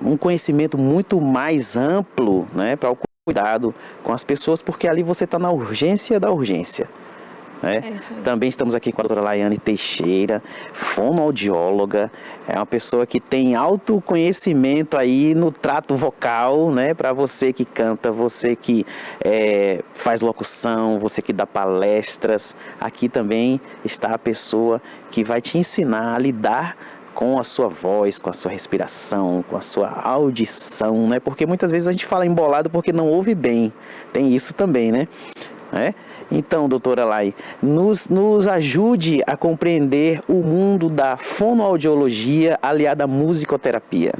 um conhecimento muito mais amplo, né, para o cuidado com as pessoas, porque ali você está na urgência da urgência. Também estamos aqui com a doutora Laiane Teixeira, fonoaudióloga, é uma pessoa que tem alto conhecimento aí no trato vocal, né, para você que canta, você que faz locução, você que dá palestras. Aqui também está a pessoa que vai te ensinar a lidar com a sua voz, com a sua respiração, com a sua audição, né? Porque muitas vezes a gente fala embolado porque não ouve bem. Tem isso também, né? Então, doutora Lai, nos ajude a compreender o mundo da fonoaudiologia aliada à musicoterapia.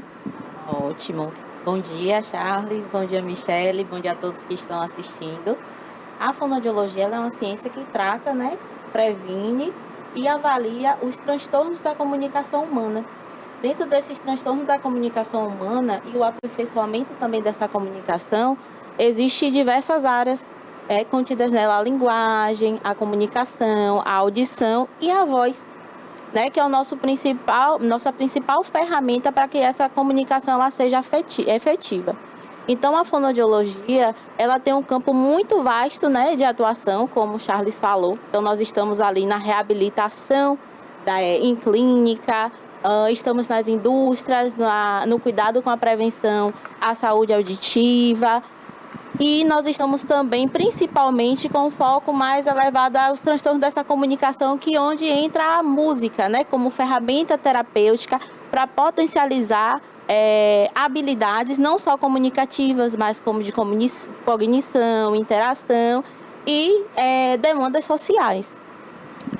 Ótimo. Bom dia, Charles. Bom dia, Michele. Bom dia a todos que estão assistindo. A fonoaudiologia ela é uma ciência que trata, né, previne e avalia os transtornos da comunicação humana. Dentro desses transtornos da comunicação humana e o aperfeiçoamento também dessa comunicação, existem diversas áreas contidas nela: a linguagem, a comunicação, a audição e a voz, né, que é nossa principal ferramenta para que essa comunicação ela seja efetiva. Então, a fonoaudiologia, ela tem um campo muito vasto, né, de atuação, como o Charles falou. Então, nós estamos ali na reabilitação, em clínica, estamos nas indústrias, no cuidado com a prevenção à saúde auditiva. E nós estamos também, principalmente, com foco mais elevado aos transtornos dessa comunicação, onde entra a música, né, como ferramenta terapêutica para potencializar habilidades não só comunicativas, mas como de cognição, interação e demandas sociais.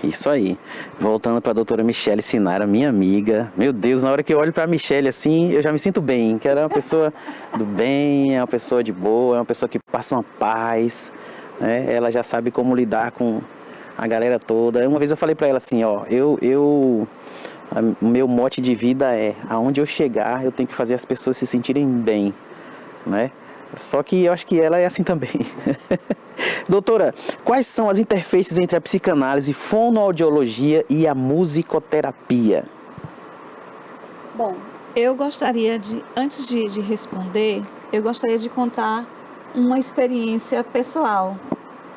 Isso aí. Voltando para a doutora Michele Sinara, minha amiga. Meu Deus, na hora que eu olho para a Michele assim, eu já me sinto bem, que ela é uma pessoa do bem, é uma pessoa de boa, é uma pessoa que passa uma paz, né? Ela já sabe como lidar com a galera toda. Uma vez eu falei para ela assim, o meu mote de vida é: aonde eu chegar, eu tenho que fazer as pessoas se sentirem bem, né? Só que eu acho que ela é assim também. Doutora, quais são as interfaces entre a psicanálise, fonoaudiologia e a musicoterapia? Bom, eu gostaria antes de responder, eu gostaria de contar uma experiência pessoal.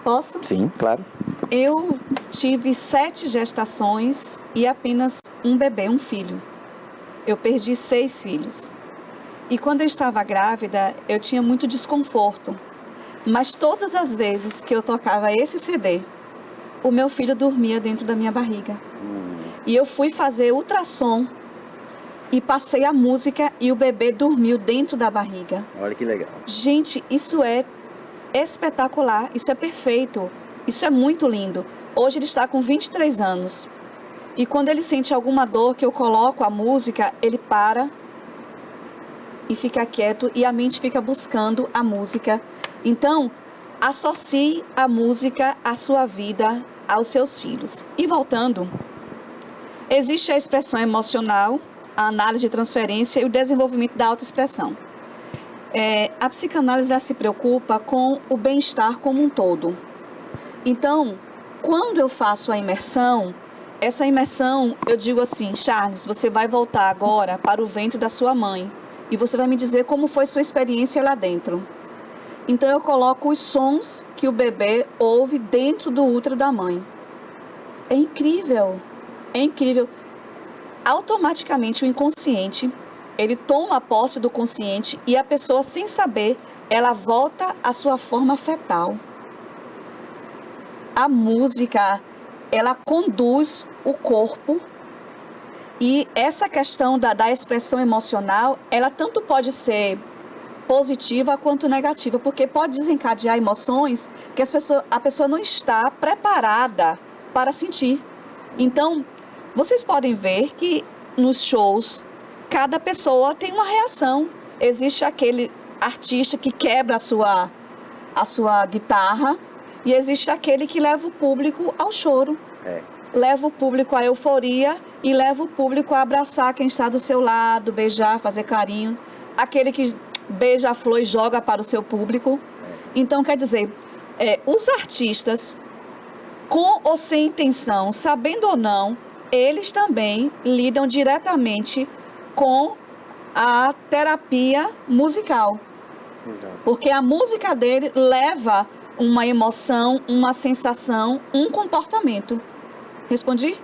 Posso? Sim, claro. Eu tive 7 gestações e apenas um bebê, um filho. Eu perdi 6 filhos. E quando eu estava grávida, eu tinha muito desconforto. Mas todas as vezes que eu tocava esse CD, o meu filho dormia dentro da minha barriga. E eu fui fazer ultrassom e passei a música e o bebê dormiu dentro da barriga. Olha que legal. Gente, isso é espetacular, isso é perfeito, isso é muito lindo. Hoje ele está com 23 anos. E quando ele sente alguma dor que eu coloco a música, ele para e fica quieto e a mente fica buscando a música. Então, associe a música à sua vida, aos seus filhos. E voltando, existe a expressão emocional, a análise de transferência e o desenvolvimento da autoexpressão. A psicanálise ela se preocupa com o bem-estar como um todo. Então, quando eu faço a imersão, essa imersão, eu digo assim, Charles, você vai voltar agora para o ventre da sua mãe e você vai me dizer como foi sua experiência lá dentro. Então, eu coloco os sons que o bebê ouve dentro do útero da mãe. É incrível, é incrível. Automaticamente, o inconsciente, ele toma posse do consciente e a pessoa, sem saber, ela volta à sua forma fetal. A música, ela conduz o corpo e essa questão da expressão emocional, ela tanto pode ser positiva quanto negativa, porque pode desencadear emoções que a pessoa não está preparada para sentir. Então, vocês podem ver que nos shows, cada pessoa tem uma reação. Existe aquele artista que quebra a sua guitarra e existe aquele que leva o público ao choro. Leva o público à euforia e leva o público a abraçar quem está do seu lado, beijar, fazer carinho. Aquele que beija a flor e joga para o seu público. Então, quer dizer, os artistas, com ou sem intenção, sabendo ou não, eles também lidam diretamente com a terapia musical. Exato. Porque a música dele leva uma emoção, uma sensação, um comportamento. Respondi?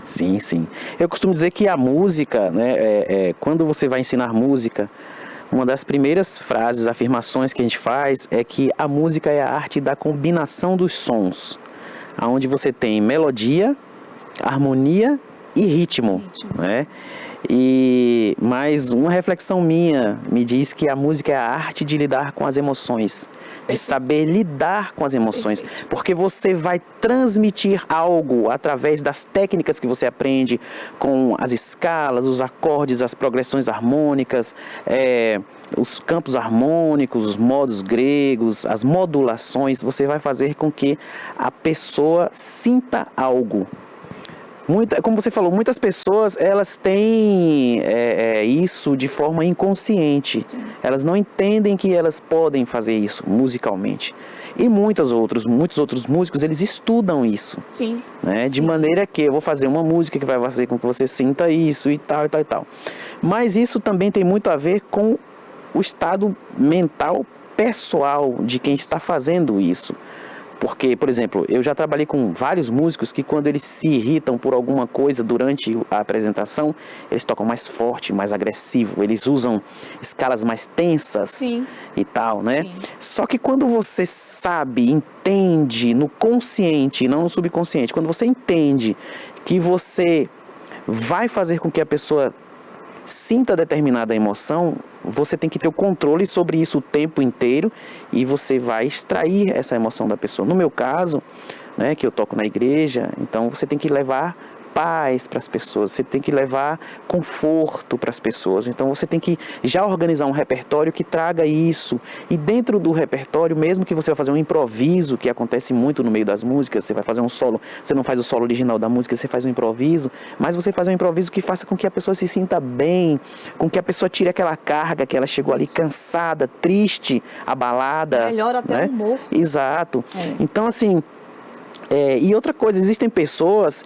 Sim, sim. Eu costumo dizer que a música, né, quando você vai ensinar música, uma das primeiras frases, afirmações que a gente faz é que a música é a arte da combinação dos sons, onde você tem melodia, harmonia e ritmo, né? E mais uma reflexão minha me diz que a música é a arte de lidar com as emoções, de saber lidar com as emoções, porque você vai transmitir algo através das técnicas que você aprende, com as escalas, os acordes, as progressões harmônicas, os campos harmônicos, os modos gregos, as modulações. Você vai fazer com que a pessoa sinta algo. Como você falou, muitas pessoas elas têm isso de forma inconsciente. Sim. Elas não entendem que elas podem fazer isso musicalmente. E muitos outros músicos, eles estudam isso. Sim. Né? De Sim. maneira que eu vou fazer uma música que vai fazer com que você sinta isso e tal, e tal, e tal. Mas isso também tem muito a ver com o estado mental pessoal de quem está fazendo isso. Porque, por exemplo, eu já trabalhei com vários músicos que quando eles se irritam por alguma coisa durante a apresentação, eles tocam mais forte, mais agressivo, eles usam escalas mais tensas. Sim. E tal, né? Sim. Só que quando você sabe, entende no consciente, não no subconsciente, quando você entende que você vai fazer com que a pessoa sinta determinada emoção, você tem que ter o controle sobre isso o tempo inteiro e você vai extrair essa emoção da pessoa. No meu caso, né, que eu toco na igreja, então você tem que levar paz para as pessoas, você tem que levar conforto para as pessoas, então você tem que já organizar um repertório que traga isso, e dentro do repertório, mesmo que você vai fazer um improviso, que acontece muito no meio das músicas, você vai fazer um solo, você não faz o solo original da música, você faz um improviso, mas você faz um improviso que faça com que a pessoa se sinta bem, com que a pessoa tire aquela carga que ela chegou ali cansada, triste, abalada. Melhora até, né? o humor. Exato. Então, assim, e outra coisa, existem pessoas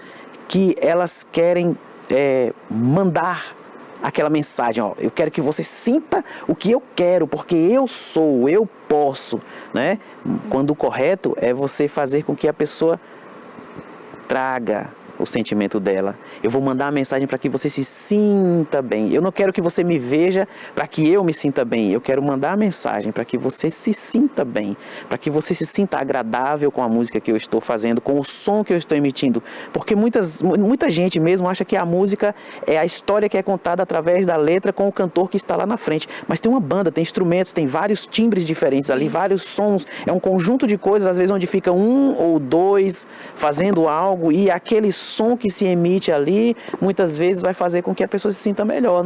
que elas querem mandar aquela mensagem, ó, eu quero que você sinta o que eu quero, porque eu sou, eu posso, né? Quando o correto é você fazer com que a pessoa traga o sentimento dela. Eu vou mandar a mensagem para que você se sinta bem. Eu não quero que você me veja para que eu me sinta bem. Eu quero mandar a mensagem para que você se sinta bem, para que você se sinta agradável com a música que eu estou fazendo, com o som que eu estou emitindo. Porque muita gente mesmo acha que a música é a história que é contada através da letra com o cantor que está lá na frente. Mas tem uma banda, tem instrumentos, tem vários timbres diferentes ali, vários sons. É um conjunto de coisas, às vezes onde fica um ou dois fazendo algo e aquele som que se emite ali, muitas vezes vai fazer com que a pessoa se sinta melhor.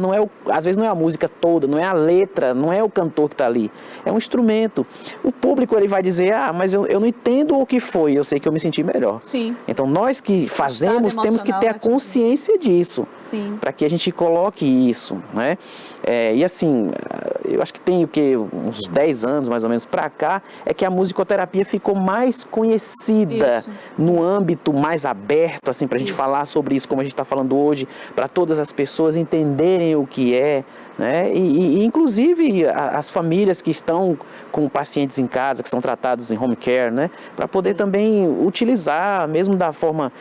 Às vezes não é a música toda, não é a letra, não é o cantor que está ali. É um instrumento. O público ele vai dizer, mas eu não entendo o que foi, eu sei que eu me senti melhor. Sim. Então nós que fazemos temos que ter a consciência disso, para que a gente coloque isso, né? E assim, eu acho que tem o que, uns 10 anos mais ou menos para cá, é que a musicoterapia ficou mais conhecida no âmbito mais aberto, assim, para a gente falar sobre isso, como a gente está falando hoje, para todas as pessoas entenderem o que é, né? E inclusive as famílias que estão com pacientes em casa, que são tratados em home care, né? Para poder também utilizar, mesmo da forma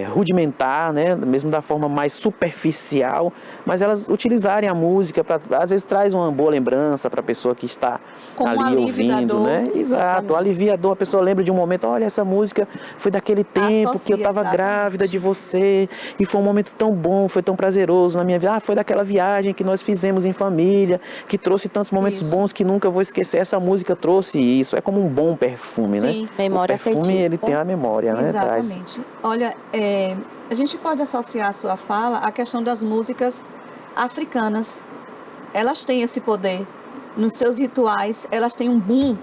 rudimentar, né? Mesmo da forma mais superficial, mas elas utilizarem a música, às vezes traz uma boa lembrança para a pessoa que está ali ouvindo, né? Exato, alivia a dor, a pessoa lembra de um momento, olha, essa música foi daquele tempo que eu estava grávida de você, e foi um momento tão bom, foi tão prazeroso na minha vida, foi daquela viagem que nós fizemos em família, que trouxe tantos momentos bons que nunca vou esquecer, essa música trouxe isso, é como um bom perfume, né? Memória o perfume, afetiva. ele tem a memória, né? Exatamente. Olha, a gente pode associar a sua fala à questão das músicas africanas. Elas têm esse poder. Nos seus rituais, elas têm um boom,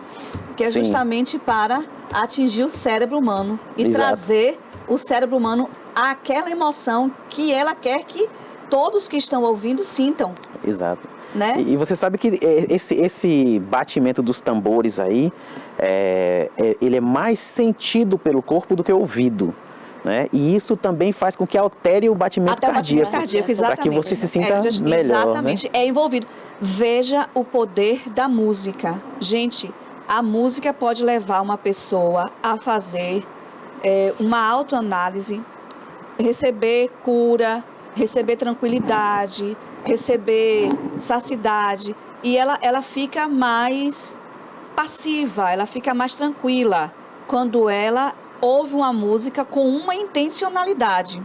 que é justamente para atingir o cérebro humano e trazer o cérebro humano àquela emoção que ela quer que todos que estão ouvindo sintam. Exato. Né? E você sabe que esse batimento dos tambores aí, ele é mais sentido pelo corpo do que ouvido. Né? E isso também faz com que altere o batimento cardíaco. Para que você se sinta melhor. Exatamente, né? É envolvido. Veja o poder da música. Gente, a música pode levar uma pessoa a fazer uma autoanálise, receber cura, receber tranquilidade, receber saciedade. E ela fica mais passiva, ela fica mais tranquila quando ela ouve uma música com uma intencionalidade.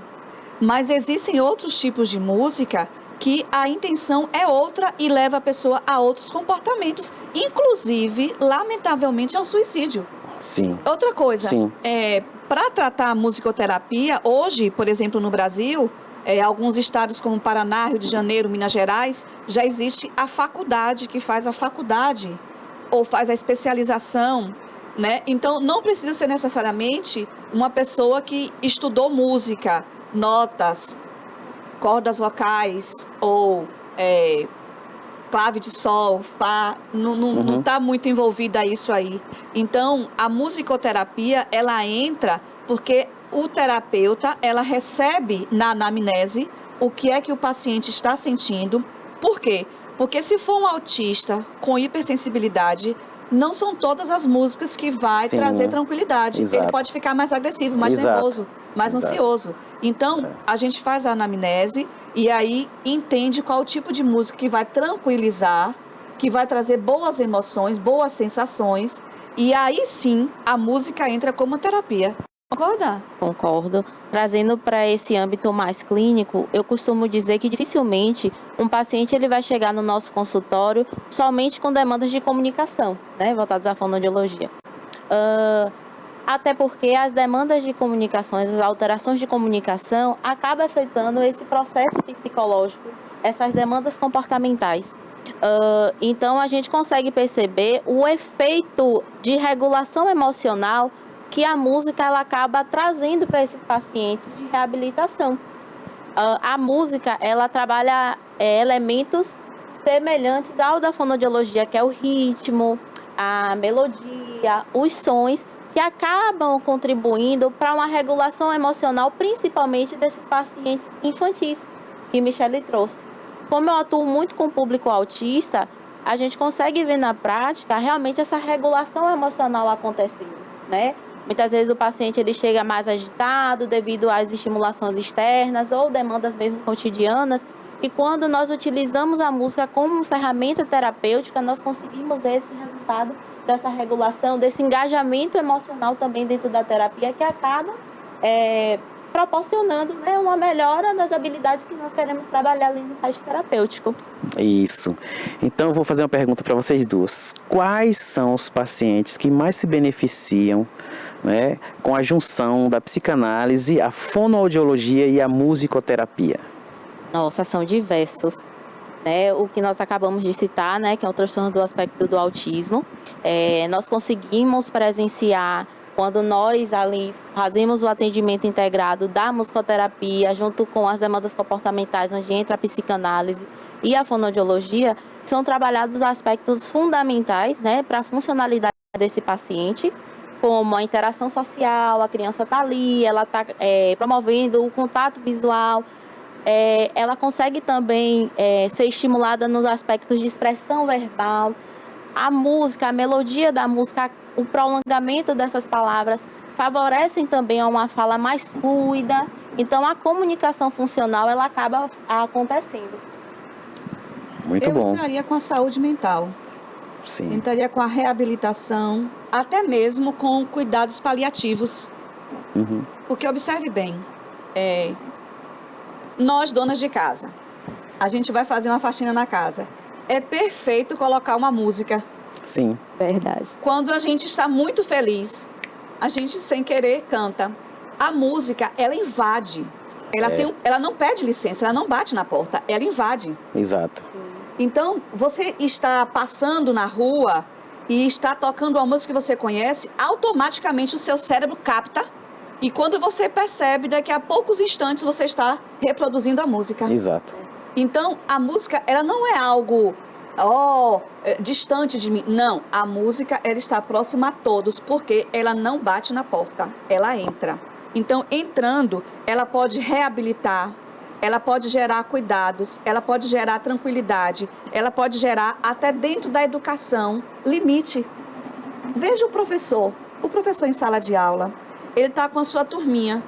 Mas existem outros tipos de música que a intenção é outra e leva a pessoa a outros comportamentos, inclusive, lamentavelmente, ao suicídio. Sim. Outra coisa, Sim. Para tratar a musicoterapia, hoje, por exemplo, no Brasil, alguns estados como Paraná, Rio de Janeiro, Minas Gerais, já existe a faculdade que faz a faculdade ou faz a especialização, né? Então, não precisa ser necessariamente uma pessoa que estudou música, notas, cordas vocais ou clave de sol, fá, não está muito envolvida isso aí. Então, a musicoterapia, ela entra porque o terapeuta, ela recebe na anamnese o que é que o paciente está sentindo. Por quê? Porque se for um autista com hipersensibilidade, não são todas as músicas que vai trazer tranquilidade. Exato. Ele pode ficar mais agressivo, mais nervoso, mais ansioso. Então, a gente faz a anamnese e aí entende qual o tipo de música que vai tranquilizar, que vai trazer boas emoções, boas sensações. E aí sim, a música entra como terapia. Concorda? Concordo. Trazendo para esse âmbito mais clínico, eu costumo dizer que dificilmente um paciente ele vai chegar no nosso consultório somente com demandas de comunicação, né, voltadas à fonoaudiologia. Até porque as demandas de comunicação, as alterações de comunicação, acabam afetando esse processo psicológico, essas demandas comportamentais. Então, a gente consegue perceber o efeito de regulação emocional que a música ela acaba trazendo para esses pacientes de reabilitação. A música ela trabalha elementos semelhantes ao da fonoaudiologia, que é o ritmo, a melodia, os sons, que acabam contribuindo para uma regulação emocional, principalmente desses pacientes infantis, que Michele trouxe. Como eu atuo muito com o público autista, a gente consegue ver na prática realmente essa regulação emocional acontecendo, né? Muitas vezes o paciente ele chega mais agitado devido às estimulações externas ou demandas mesmo cotidianas. E quando nós utilizamos a música como ferramenta terapêutica, nós conseguimos esse resultado dessa regulação, desse engajamento emocional também dentro da terapia, que acaba proporcionando, né, uma melhora das habilidades que nós queremos trabalhar ali no site terapêutico. Isso. Então, eu vou fazer uma pergunta para vocês duas. Quais são os pacientes que mais se beneficiam, né, com a junção da psicanálise, a fonoaudiologia e a musicoterapia? Nossa, são diversos. Né, o que nós acabamos de citar, né, que é o transtorno do aspecto do autismo, nós conseguimos presenciar quando nós ali fazemos o atendimento integrado da musicoterapia junto com as demandas comportamentais, onde entra a psicanálise e a fonoaudiologia, são trabalhados os aspectos fundamentais, né, para a funcionalidade desse paciente, como a interação social, a criança está ali, ela está promovendo o contato visual, ela consegue também ser estimulada nos aspectos de expressão verbal, a música, a melodia da música, o prolongamento dessas palavras favorecem também a uma fala mais fluida, então a comunicação funcional ela acaba acontecendo. Muito bom. Eu entraria com a saúde mental, Sim. entraria com a reabilitação, até mesmo com cuidados paliativos. Uhum. Porque observe bem, nós donas de casa, a gente vai fazer uma faxina na casa, é perfeito colocar uma música. Sim. Verdade. Quando a gente está muito feliz, a gente sem querer canta. A música, ela invade. Ela não pede licença, ela não bate na porta, ela invade. Exato. Então, você está passando na rua e está tocando uma música que você conhece, automaticamente o seu cérebro capta. E quando você percebe, daqui a poucos instantes você está reproduzindo a música. Exato. Então, a música, ela não é algo distante de mim. Não, a música, ela está próxima a todos, porque ela não bate na porta, ela entra. Então, entrando, ela pode reabilitar, ela pode gerar cuidados, ela pode gerar tranquilidade, ela pode gerar, até dentro da educação, limite. Veja o professor em sala de aula, ele está com a sua turminha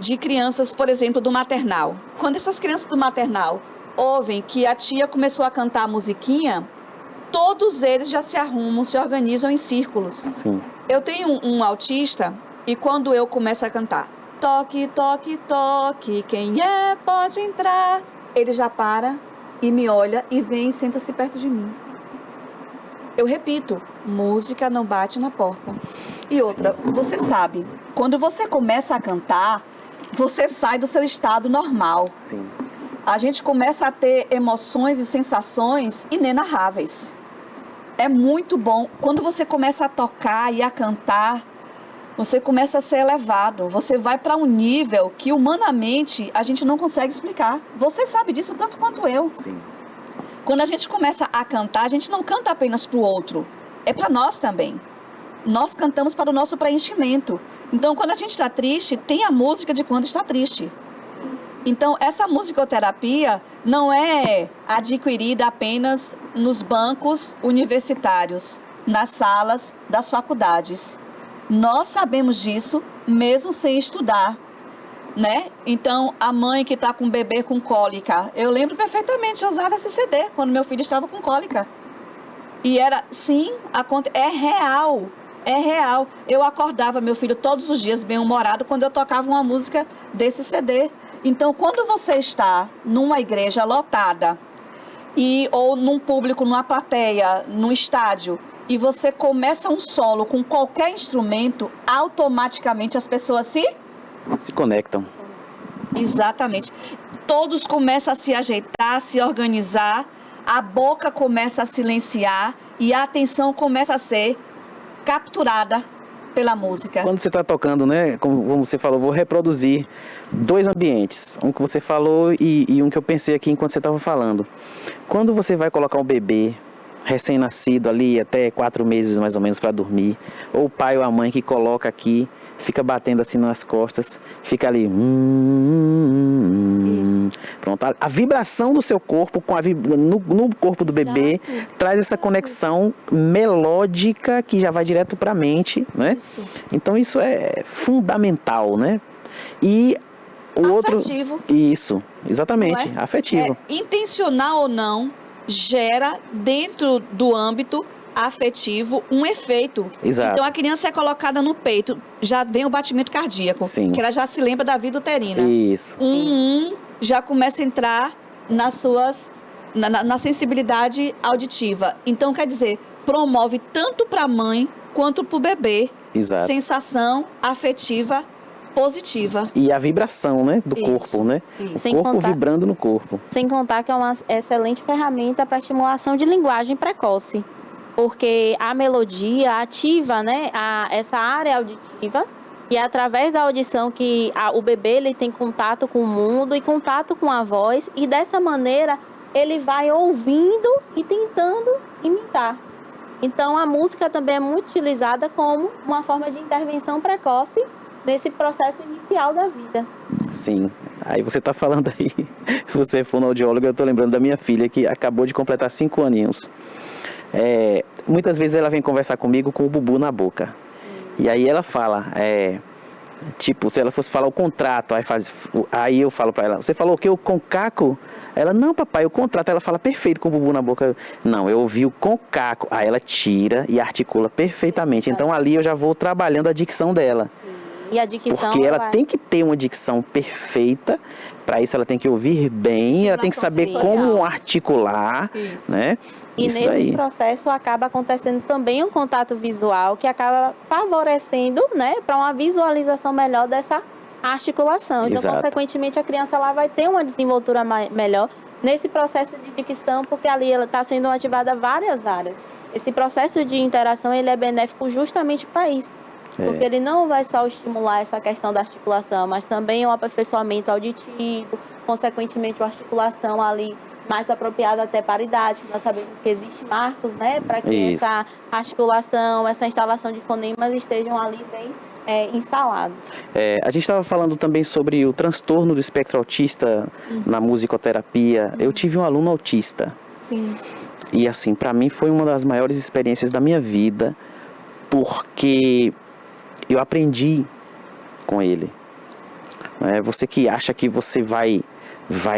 de crianças, por exemplo, do maternal. Quando essas crianças do maternal ouvem que a tia começou a cantar a musiquinha, todos eles já se arrumam, se organizam em círculos. Sim. Eu tenho um autista e quando eu começo a cantar, toque, toque, toque, quem é pode entrar, ele já para e me olha e vem e senta-se perto de mim. Eu repito, música não bate na porta. E outra, você sabe, quando você começa a cantar, você sai do seu estado normal. Sim. A gente começa a ter emoções e sensações inenarráveis. É muito bom. Quando você começa a tocar e a cantar, você começa a ser elevado. Você vai para um nível que humanamente a gente não consegue explicar. Você sabe disso tanto quanto eu. Sim. Quando a gente começa a cantar, a gente não canta apenas para o outro. É para nós também. Nós cantamos para o nosso preenchimento. Então, quando a gente está triste, tem a música de quando está triste. Então, essa musicoterapia não é adquirida apenas nos bancos universitários, nas salas das faculdades. Nós sabemos disso mesmo sem estudar, né? Então, a mãe que está com o bebê com cólica, eu lembro perfeitamente, eu usava esse CD quando meu filho estava com cólica. E era, sim, é real. É real. Eu acordava meu filho todos os dias bem-humorado quando eu tocava uma música desse CD. Então, quando você está numa igreja lotada, ou num público, numa plateia, num estádio, e você começa um solo com qualquer instrumento, automaticamente as pessoas se conectam. Exatamente. Todos começam a se ajeitar, a se organizar, a boca começa a silenciar e a atenção começa a ser capturada pela música. Quando você está tocando, né, como você falou, vou reproduzir dois ambientes, um que você falou e um que eu pensei aqui enquanto você estava falando. Quando você vai colocar um bebê recém-nascido ali até 4 meses mais ou menos para dormir, ou o pai ou a mãe que coloca aqui, fica batendo assim nas costas, fica ali Isso. Pronto, a vibração do seu corpo com no corpo do bebê traz essa conexão melódica que já vai direto para a mente, né? Isso. Então isso é fundamental, né? E o Afetivo. outro, isso, exatamente, Não é? afetivo. Intencional ou não, gera dentro do âmbito afetivo um efeito. Exato. Então a criança é colocada no peito, já vem o batimento cardíaco, Sim. que ela já se lembra da vida uterina. Isso. Já começa a entrar na sensibilidade auditiva. Então, quer dizer, promove tanto para a mãe quanto para o bebê. Exato. Sensação afetiva positiva. E a vibração, né, do Isso. corpo, né? Isso. O Sem corpo contar- vibrando no corpo. Sem contar que é uma excelente ferramenta para estimulação de linguagem precoce, porque a melodia ativa, né, essa área auditiva, e é através da audição que o bebê ele tem contato com o mundo e contato com a voz, e dessa maneira ele vai ouvindo e tentando imitar. Então, a música também é muito utilizada como uma forma de intervenção precoce nesse processo inicial da vida. Sim. Aí você está falando aí, você é fonoaudióloga, eu estou lembrando da minha filha que acabou de completar 5 aninhos. Muitas vezes ela vem conversar comigo com o bubu na boca. E aí ela fala, tipo, se ela fosse falar o contrato, aí eu falo para ela, você falou o que? O concaco? Ela, não, papai, o contrato. Ela fala perfeito com o bubu na boca. Não, eu ouvi o concaco. Aí ela tira e articula perfeitamente. Então ali eu já vou trabalhando a dicção dela. E a dicção, porque ela tem que ter uma dicção perfeita. Para isso ela tem que ouvir bem, ela tem que saber como articular, né? E isso nesse daí. processo acaba acontecendo também um contato visual que acaba favorecendo, né, para uma visualização melhor dessa articulação. Então, Exato. consequentemente, a criança ela vai ter uma desenvoltura melhor nesse processo de dicção, porque ali ela está sendo ativada várias áreas. Esse processo de interação ele é benéfico justamente para isso. Porque ele não vai só estimular essa questão da articulação, mas também o aperfeiçoamento auditivo, consequentemente, a articulação ali mais apropriada até para a idade. Nós sabemos que existem marcos, né, para que essa articulação, essa instalação de fonemas estejam ali bem instalados. A gente estava falando também sobre o transtorno do espectro autista na musicoterapia. Eu tive um aluno autista. Sim. E assim, para mim foi uma das maiores experiências da minha vida, porque eu aprendi com ele. Você que acha que você vai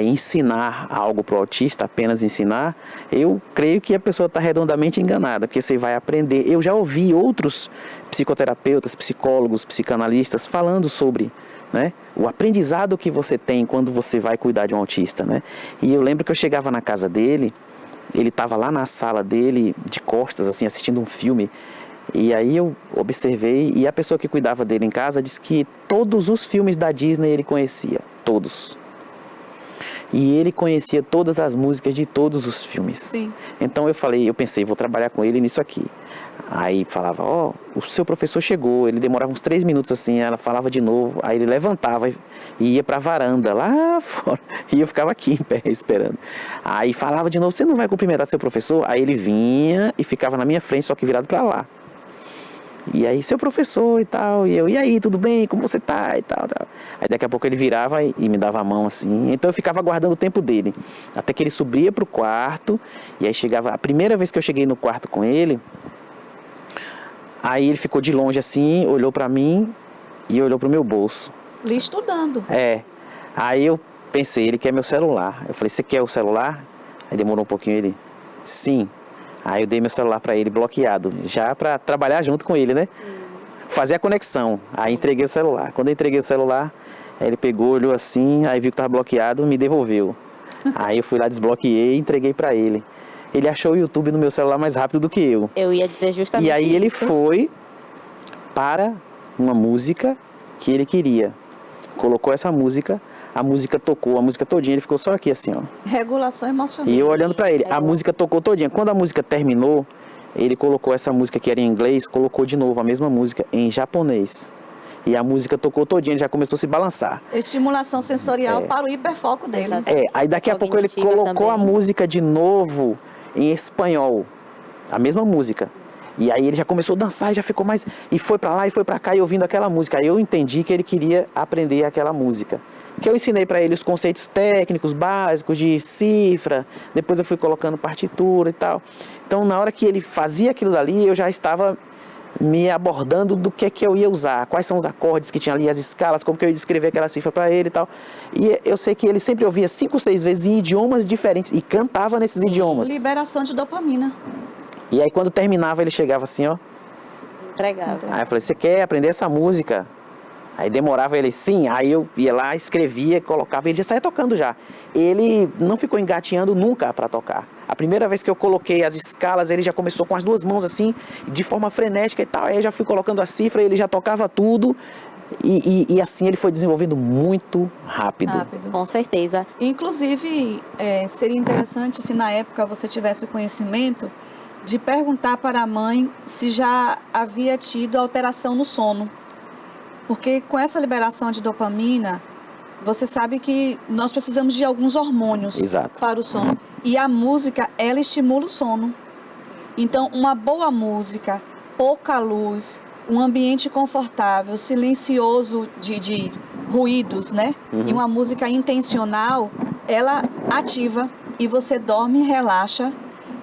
ensinar algo para o autista, apenas ensinar, eu creio que a pessoa está redondamente enganada, porque você vai aprender. Eu já ouvi outros psicoterapeutas, psicólogos, psicanalistas falando sobre, né, o aprendizado que você tem quando você vai cuidar de um autista, né? E eu lembro que eu chegava na casa dele, ele estava lá na sala dele, de costas, assim, assistindo um filme. E aí eu observei, e a pessoa que cuidava dele em casa disse que todos os filmes da Disney ele conhecia, todos. E ele conhecia todas as músicas de todos os filmes. Sim. Então eu pensei, vou trabalhar com ele nisso aqui. Aí falava, o seu professor chegou, ele demorava uns 3 minutos assim, ela falava de novo, aí ele levantava e ia pra varanda lá fora, e eu ficava aqui em pé esperando. Aí falava de novo, você não vai cumprimentar seu professor? Aí ele vinha e ficava na minha frente, só que virado pra lá. E aí, seu professor e tal, e eu, e aí, tudo bem, como você tá e tal. Aí daqui a pouco ele virava e me dava a mão assim, então eu ficava aguardando o tempo dele, até que ele subia pro quarto, e aí chegava, a primeira vez que eu cheguei no quarto com ele, aí ele ficou de longe assim, olhou pra mim e olhou pro meu bolso. Lhe estudando. Aí eu pensei, ele quer meu celular. Eu falei, você quer o celular? Aí demorou um pouquinho, ele, sim. Aí eu dei meu celular para ele bloqueado, já para trabalhar junto com ele, né? Fazer a conexão. Aí entreguei o celular. Quando eu entreguei o celular, ele pegou, olhou assim, aí viu que estava bloqueado, me devolveu. Aí eu fui lá, desbloqueei e entreguei para ele. Ele achou o YouTube no meu celular mais rápido do que eu. Eu ia dizer justamente E aí isso. ele foi para uma música que ele queria. Colocou essa música, a música tocou, a música todinha, ele ficou só aqui assim, ó. Regulação emocional. E eu olhando pra ele, a música tocou todinha. Quando a música terminou, ele colocou essa música que era em inglês, colocou de novo a mesma música em japonês. E a música tocou todinha, ele já começou a se balançar. Estimulação sensorial para o hiperfoco dele. Aí daqui a pouco ele colocou a música de novo em espanhol. A mesma música. E aí ele já começou a dançar e já ficou mais... E foi pra lá e foi pra cá e ouvindo aquela música. Aí eu entendi que ele queria aprender aquela música. Que eu ensinei pra ele os conceitos técnicos básicos de cifra. Depois eu fui colocando partitura e tal. Então na hora que ele fazia aquilo dali, eu já estava me abordando do que eu ia usar. Quais são os acordes que tinha ali, as escalas, como que eu ia descrever aquela cifra pra ele e tal. E eu sei que ele sempre ouvia 5, 6 vezes em idiomas diferentes e cantava nesses idiomas. Liberação de dopamina. E aí quando terminava ele chegava assim, ó. Entregava. Aí eu falei, você quer aprender essa música? Aí demorava ele, sim. Aí eu ia lá, escrevia, colocava, ele já saía tocando já. Ele não ficou engateando nunca para tocar. A primeira vez que eu coloquei as escalas, ele já começou com as 2 mãos assim, de forma frenética e tal. Aí eu já fui colocando a cifra, ele já tocava tudo. E assim ele foi desenvolvendo muito rápido. Com certeza. Inclusive, seria interessante se na época você tivesse o conhecimento de perguntar para a mãe se já havia tido alteração no sono. Porque com essa liberação de dopamina, você sabe que nós precisamos de alguns hormônios Exato. para o sono. E a música, ela estimula o sono. Então, uma boa música, pouca luz, um ambiente confortável, silencioso de ruídos, né? Uhum. E uma música intencional, ela ativa e você dorme, relaxa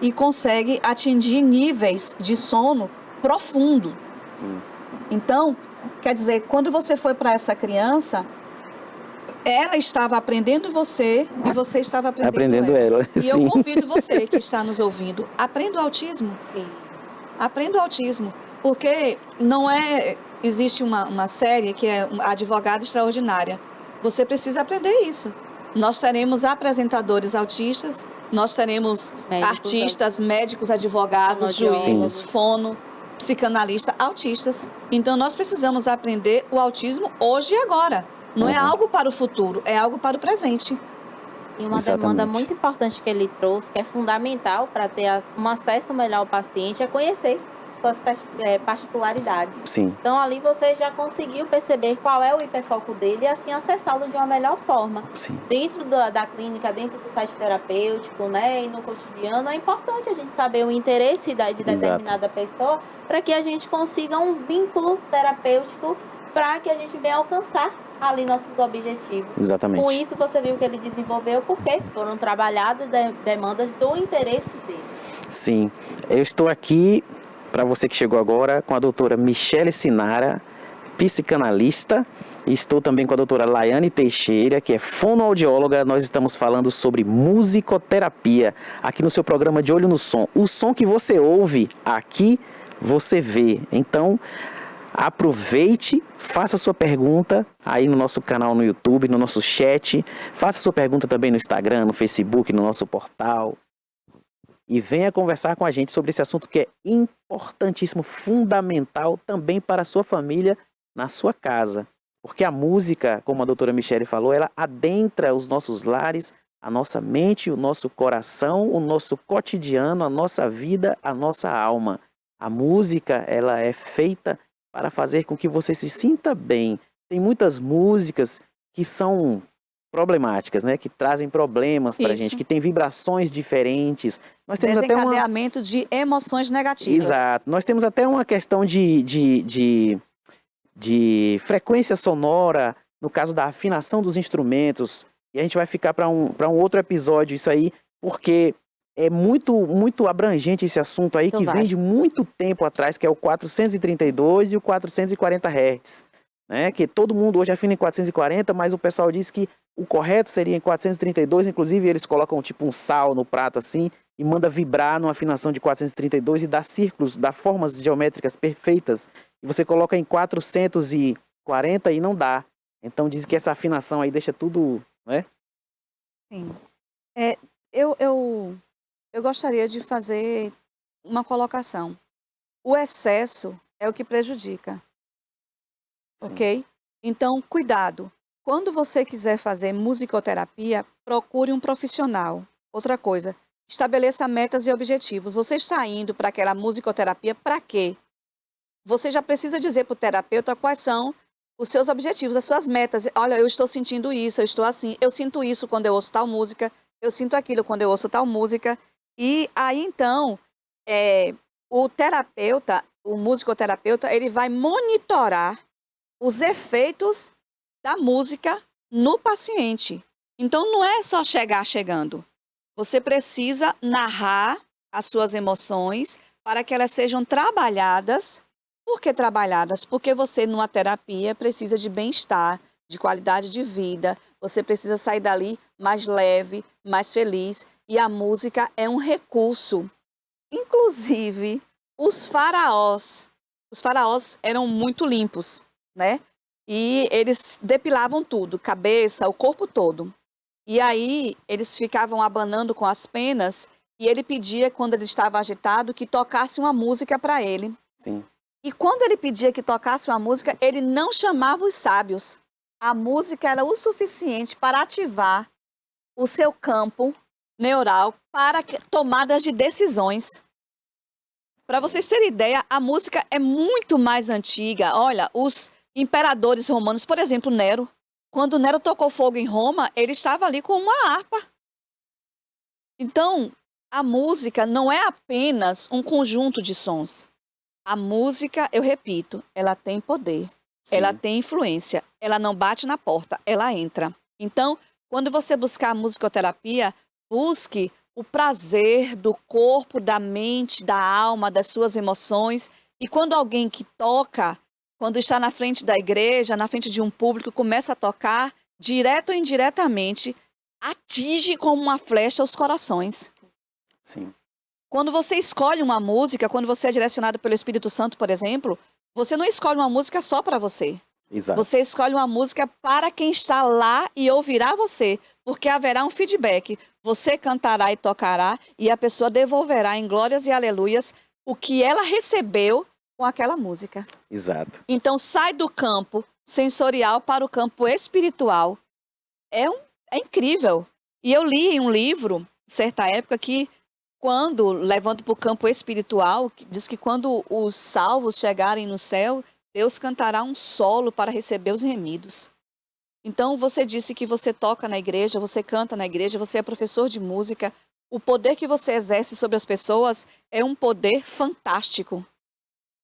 e consegue atingir níveis de sono profundo. Então, quer dizer, quando você foi para essa criança, ela estava aprendendo você e você estava aprendendo ela. E sim. eu convido você que está nos ouvindo, aprenda o autismo. Sim. Aprenda o autismo, porque não é... Existe uma série que é Advogada Extraordinária. Você precisa aprender isso. Nós teremos apresentadores autistas, nós teremos Médicos, artistas, médicos, advogados, fonoaudiólogos. juízes, fono, psicanalistas, autistas. Então, nós precisamos aprender o autismo hoje e agora. Não é algo para o futuro, é algo para o presente. E uma Exatamente. demanda muito importante que ele trouxe, que é fundamental para ter um acesso melhor ao paciente, é conhecer suas particularidades. Sim. Então, ali você já conseguiu perceber qual é o hiperfoco dele e, assim, acessá-lo de uma melhor forma. Sim. Dentro da clínica, dentro do site terapêutico, né, e no cotidiano, é importante a gente saber o interesse de determinada pessoa para que a gente consiga um vínculo terapêutico para que a gente venha alcançar ali nossos objetivos. Exatamente. Com isso, você viu que ele desenvolveu porque foram trabalhadas demandas do interesse dele. Sim. Eu estou aqui, para você que chegou agora, com a doutora Michele Sinara, psicanalista. E estou também com a doutora Laiane Teixeira, que é fonoaudióloga. Nós estamos falando sobre musicoterapia, aqui no seu programa De Olho no Som. O som que você ouve, aqui você vê. Então, aproveite, faça sua pergunta aí no nosso canal no YouTube, no nosso chat. Faça sua pergunta também no Instagram, no Facebook, no nosso portal. E venha conversar com a gente sobre esse assunto que é importantíssimo, fundamental também para a sua família, na sua casa. Porque a música, como a doutora Michele falou, ela adentra os nossos lares, a nossa mente, o nosso coração, o nosso cotidiano, a nossa vida, a nossa alma. A música, ela é feita para fazer com que você se sinta bem. Tem muitas músicas que são problemáticas, né? Que trazem problemas para a gente, que tem vibrações diferentes. Nós temos até Desencadeamento de emoções negativas. Exato. Nós temos até uma questão de frequência sonora, no caso da afinação dos instrumentos. E a gente vai ficar para um outro episódio isso aí, porque é muito abrangente esse assunto aí, que vem de muito tempo atrás, que é o 432 e o 440 Hz. Né? Que todo mundo hoje afina em 440, mas o pessoal diz que o correto seria em 432, inclusive eles colocam tipo um sal no prato assim, e manda vibrar numa afinação de 432 e dá círculos, dá formas geométricas perfeitas. E você coloca em 440 e não dá. Então diz que essa afinação aí deixa tudo, né? Sim. Eu gostaria de fazer uma colocação. O excesso é o que prejudica. Sim. Ok? Então, cuidado. Quando você quiser fazer musicoterapia, procure um profissional. Outra coisa, estabeleça metas e objetivos. Você está indo para aquela musicoterapia para quê? Você já precisa dizer para o terapeuta quais são os seus objetivos, as suas metas. Olha, eu estou sentindo isso, eu estou assim, eu sinto isso quando eu ouço tal música, eu sinto aquilo quando eu ouço tal música. E aí, então, o terapeuta, o musicoterapeuta, ele vai monitorar os efeitos da música no paciente. Então, não é só chegar chegando. Você precisa narrar as suas emoções para que elas sejam trabalhadas. Por que trabalhadas? Porque você, numa terapia, precisa de bem-estar, de qualidade de vida. Você precisa sair dali mais leve, mais feliz. E a música é um recurso. Inclusive, os faraós eram muito limpos, né? E eles depilavam tudo, cabeça, o corpo todo. E aí, eles ficavam abanando com as penas e ele pedia, quando ele estava agitado, que tocasse uma música para ele. Sim. E quando ele pedia que tocasse uma música, ele não chamava os sábios. A música era o suficiente para ativar o seu campo neural para tomadas de decisões. Para vocês terem ideia, a música é muito mais antiga. Olha, os imperadores romanos, por exemplo, Nero. Quando Nero tocou fogo em Roma, ele estava ali com uma harpa. Então, a música não é apenas um conjunto de sons. A música, eu repito, ela tem poder, Sim. ela tem influência, ela não bate na porta, ela entra. Então, quando você buscar a musicoterapia, busque o prazer do corpo, da mente, da alma, das suas emoções. E quando alguém que toca, quando está na frente da igreja, na frente de um público, começa a tocar, direto ou indiretamente, atinge como uma flecha os corações. Sim. Quando você escolhe uma música, quando você é direcionado pelo Espírito Santo, por exemplo, você não escolhe uma música só para você. Exato. Você escolhe uma música para quem está lá e ouvirá você, porque haverá um feedback. Você cantará e tocará e a pessoa devolverá em glórias e aleluias o que ela recebeu com aquela música. Exato. Então sai do campo sensorial para o campo espiritual. É incrível. E eu li em um livro, certa época, que quando, levando para o campo espiritual, diz que quando os salvos chegarem no céu, Deus cantará um solo para receber os remidos. Então, você disse que você toca na igreja, você canta na igreja, você é professor de música. O poder que você exerce sobre as pessoas é um poder fantástico.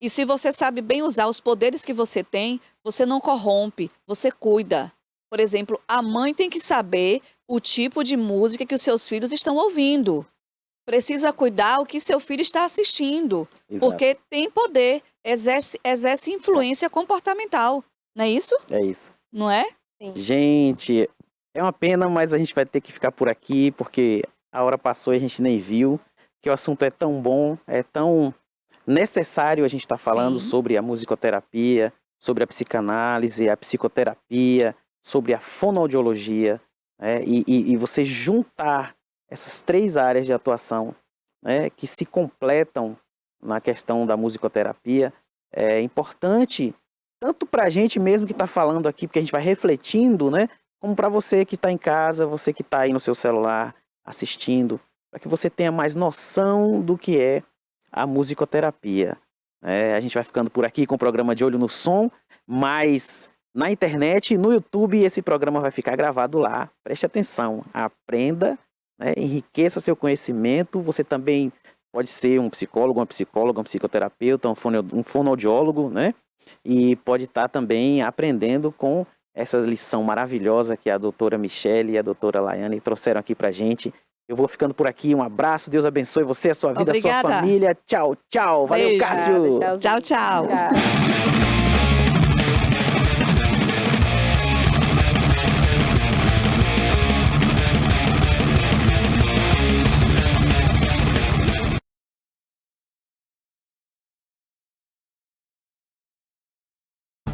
E se você sabe bem usar os poderes que você tem, você não corrompe, você cuida. Por exemplo, a mãe tem que saber o tipo de música que os seus filhos estão ouvindo. Precisa cuidar o que seu filho está assistindo, Exato. porque tem poder, exerce influência comportamental, não é isso? É isso. Não é? Gente, é uma pena, mas a gente vai ter que ficar por aqui, porque a hora passou e a gente nem viu, que o assunto é tão bom, é tão necessário a gente estar falando Sim. sobre a musicoterapia, sobre a psicanálise, a psicoterapia, sobre a fonoaudiologia, né? E você juntar essas 3 áreas de atuação, né, que se completam na questão da musicoterapia, é importante tanto para a gente mesmo que está falando aqui, porque a gente vai refletindo, né, como para você que está em casa, você que está aí no seu celular assistindo, para que você tenha mais noção do que é a musicoterapia. A gente vai ficando por aqui com o programa De Olho no Som, mas na internet, no YouTube, esse programa vai ficar gravado lá. Preste atenção, aprenda, né, enriqueça seu conhecimento. Você também pode ser um psicólogo, uma psicóloga, um psicoterapeuta, um fonoaudiólogo, né? E pode estar também aprendendo com essa lição maravilhosa que a doutora Michele e a doutora Laiane trouxeram aqui pra gente. Eu vou ficando por aqui, um abraço, Deus abençoe você, a sua vida, Obrigada. a sua família. Tchau, tchau. Valeu, Beijo. Cássio. Tchau, tchau.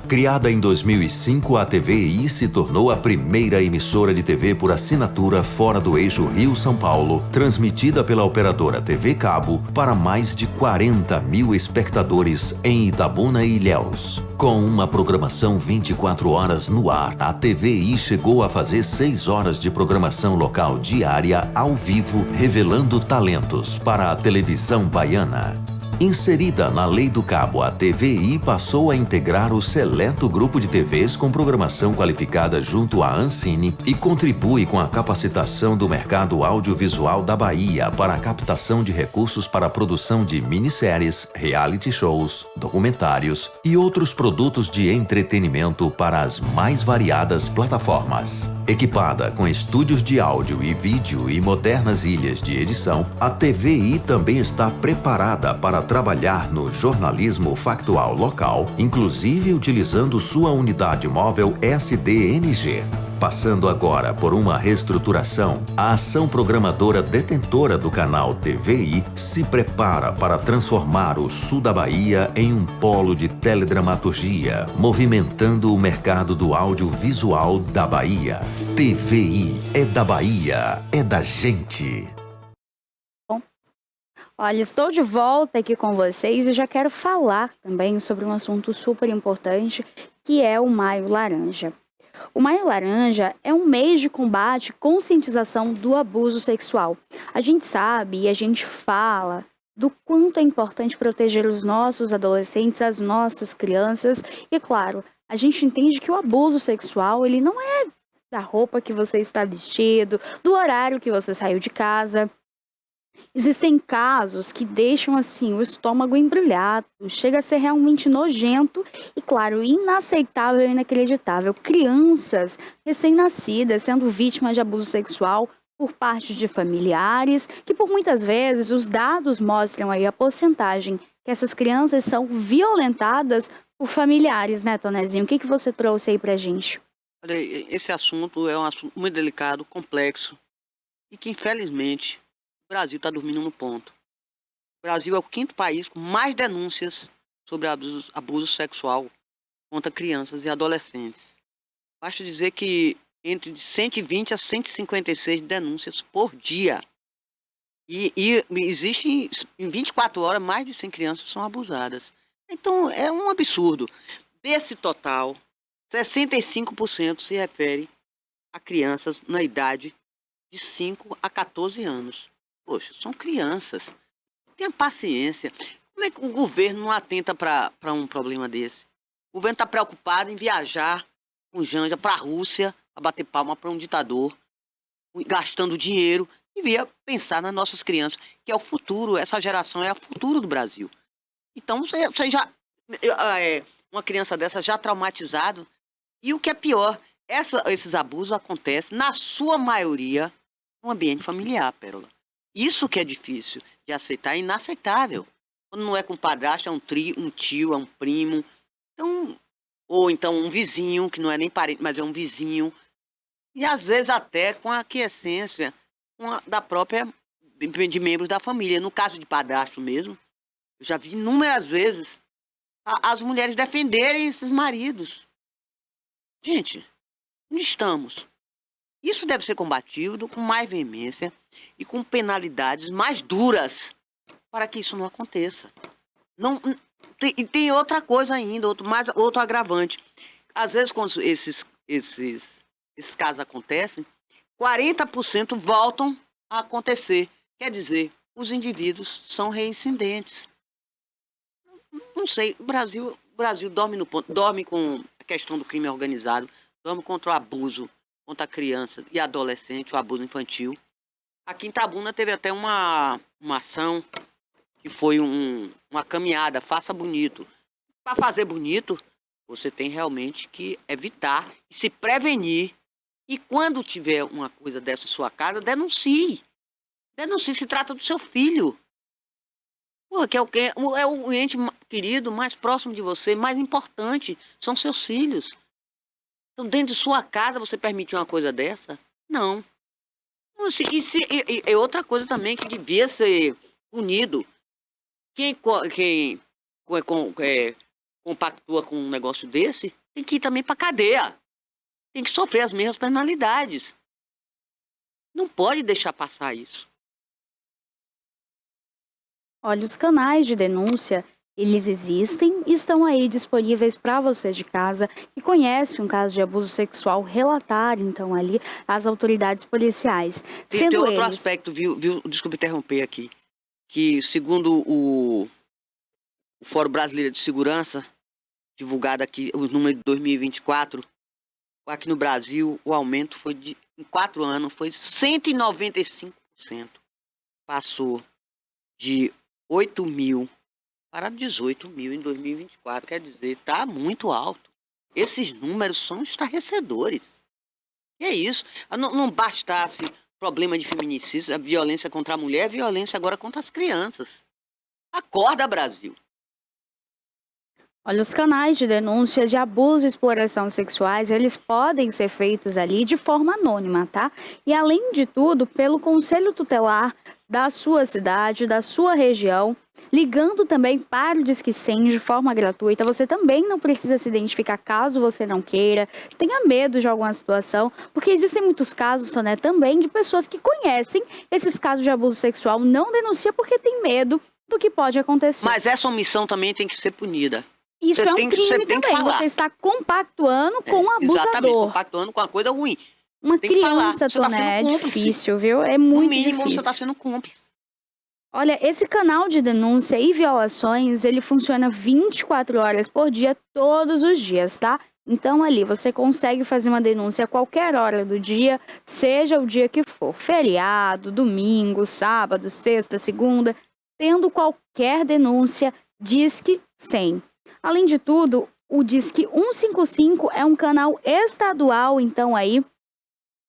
Criada em 2005, a TVI se tornou a primeira emissora de TV por assinatura fora do eixo Rio-São Paulo, transmitida pela operadora TV Cabo para mais de 40 mil espectadores em Itabuna e Ilhéus. Com uma programação 24 horas no ar, a TVI chegou a fazer 6 horas de programação local diária ao vivo, revelando talentos para a televisão baiana. Inserida na Lei do Cabo, a TVI passou a integrar o seleto grupo de TVs com programação qualificada junto à Ancine e contribui com a capacitação do mercado audiovisual da Bahia para a captação de recursos para a produção de minisséries, reality shows, documentários e outros produtos de entretenimento para as mais variadas plataformas. Equipada com estúdios de áudio e vídeo e modernas ilhas de edição, a TVI também está preparada para trabalhar no jornalismo factual local, inclusive utilizando sua unidade móvel SDNG. Passando agora por uma reestruturação, a ação programadora detentora do canal TVI se prepara para transformar o sul da Bahia em um polo de teledramaturgia, movimentando o mercado do audiovisual da Bahia. TVI é da Bahia, é da gente. Olha, estou de volta aqui com vocês e já quero falar também sobre um assunto super importante, que é o Maio Laranja. O Maio Laranja é um mês de combate e conscientização do abuso sexual. A gente sabe e a gente fala do quanto é importante proteger os nossos adolescentes, as nossas crianças. E, claro, a gente entende que o abuso sexual, ele não é da roupa que você está vestido, do horário que você saiu de casa. Existem casos que deixam assim o estômago embrulhado, chega a ser realmente nojento e, claro, inaceitável e inacreditável. Crianças recém-nascidas sendo vítimas de abuso sexual por parte de familiares, que por muitas vezes os dados mostram aí a porcentagem que essas crianças são violentadas por familiares, né, Tonezinho? O que você trouxe aí pra gente? Olha, esse assunto é um assunto muito delicado, complexo, e que infelizmente o Brasil está dormindo no ponto. O Brasil é o 5º país com mais denúncias sobre abuso sexual contra crianças e adolescentes. Basta dizer que entre 120 a 156 denúncias por dia. E existem, em 24 horas, mais de 100 crianças são abusadas. Então, é um absurdo. Desse total, 65% se refere a crianças na idade de 5 a 14 anos. Poxa, são crianças. Tenha paciência. Como é que o governo não atenta para um problema desse? O governo está preocupado em viajar com Janja para a Rússia, a bater palma para um ditador, gastando dinheiro, devia pensar nas nossas crianças, que é o futuro, essa geração é o futuro do Brasil. Então, você já uma criança dessa já traumatizada, e o que é pior, esses abusos acontecem, na sua maioria, no ambiente familiar, Pérola. Isso que é difícil de aceitar, é inaceitável. Quando não é com padrasto, é um tio, é um primo, então, ou então um vizinho, que não é nem parente, mas é um vizinho, e às vezes até com a aquiescência da própria, de membros da família. No caso de padrasto mesmo, eu já vi inúmeras vezes as mulheres defenderem esses maridos. Gente, onde estamos? Isso deve ser combatido com mais veemência e com penalidades mais duras para que isso não aconteça. Não, e tem outra coisa ainda, outro agravante. Às vezes, quando esses casos acontecem, 40% voltam a acontecer. Quer dizer, os indivíduos são reincidentes. Não sei, o Brasil dorme no ponto, dorme com a questão do crime organizado, dorme contra o abuso contra a criança e adolescente, o abuso infantil. Aqui em Itabuna teve até uma ação que foi uma caminhada, faça bonito. Para fazer bonito, você tem realmente que evitar e se prevenir. E quando tiver uma coisa dessa em sua casa, denuncie. Denuncie, se trata do seu filho. Pô, que é o ente querido mais próximo de você, mais importante, são seus filhos. Então, dentro de sua casa, você permitir uma coisa dessa? Não. E outra coisa também que devia ser punido. Quem compactua com um negócio desse, tem que ir também para cadeia. Tem que sofrer as mesmas penalidades. Não pode deixar passar isso. Olha, os canais de denúncia, eles existem e estão aí disponíveis para você de casa que conhece um caso de abuso sexual, relatar então ali às autoridades policiais. Tem outro aspecto, viu? Desculpe interromper aqui, que segundo o Fórum Brasileiro de Segurança, divulgado aqui, os números de 2024, aqui no Brasil, o aumento foi em 4 anos, foi 195%. Passou de 8 mil para 18 mil em 2024. Quer dizer, está muito alto. Esses números são estarrecedores. E é isso. Não bastasse problema de feminicídio, a violência contra a mulher, a violência agora contra as crianças. Acorda, Brasil. Olha, os canais de denúncia de abuso e exploração sexuais, eles podem ser feitos ali de forma anônima, tá? E além de tudo, pelo conselho tutelar da sua cidade, da sua região, ligando também para o Disque 100 de forma gratuita. Você também não precisa se identificar caso você não queira, tenha medo de alguma situação, porque existem muitos casos, né, também de pessoas que conhecem esses casos de abuso sexual, não denuncia porque tem medo do que pode acontecer. Mas essa omissão também tem que ser punida. Isso é um crime também. Você está compactuando com um abusador. Exatamente, compactuando com uma coisa ruim. Uma criança, Toné, é difícil, viu? É muito difícil. No mínimo, você está sendo cúmplice. Olha, esse canal de denúncia e violações, ele funciona 24 horas por dia, todos os dias, tá? Então ali você consegue fazer uma denúncia a qualquer hora do dia, seja o dia que for, feriado, domingo, sábado, sexta, segunda, tendo qualquer denúncia, Disque 100. Além de tudo, o Disque 155 é um canal estadual, então aí,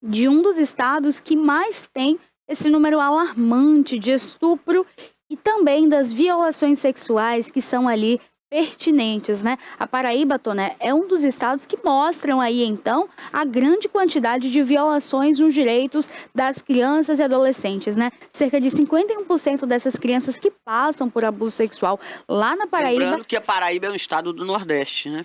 de um dos estados que mais tem esse número alarmante de estupro e também das violações sexuais que são ali pertinentes, né? A Paraíba, Toné, é um dos estados que mostram aí, então, a grande quantidade de violações nos direitos das crianças e adolescentes, né? Cerca de 51% dessas crianças que passam por abuso sexual lá na Paraíba... Lembrando que a Paraíba é um estado do Nordeste, né?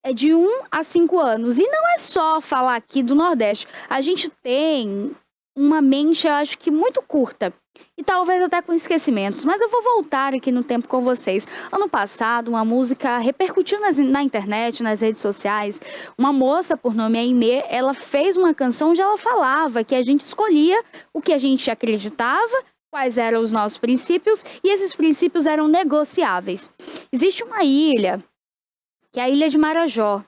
É de 1 a 5 anos. E não é só falar aqui do Nordeste. A gente tem uma mente, eu acho que muito curta. E talvez até com esquecimentos. Mas eu vou voltar aqui no tempo com vocês. Ano passado, uma música repercutiu na internet, nas redes sociais. Uma moça, por nome Aimee, ela fez uma canção onde ela falava que a gente escolhia o que a gente acreditava, quais eram os nossos princípios, e esses princípios eram negociáveis. Existe uma ilha, que é a Ilha de Marajó.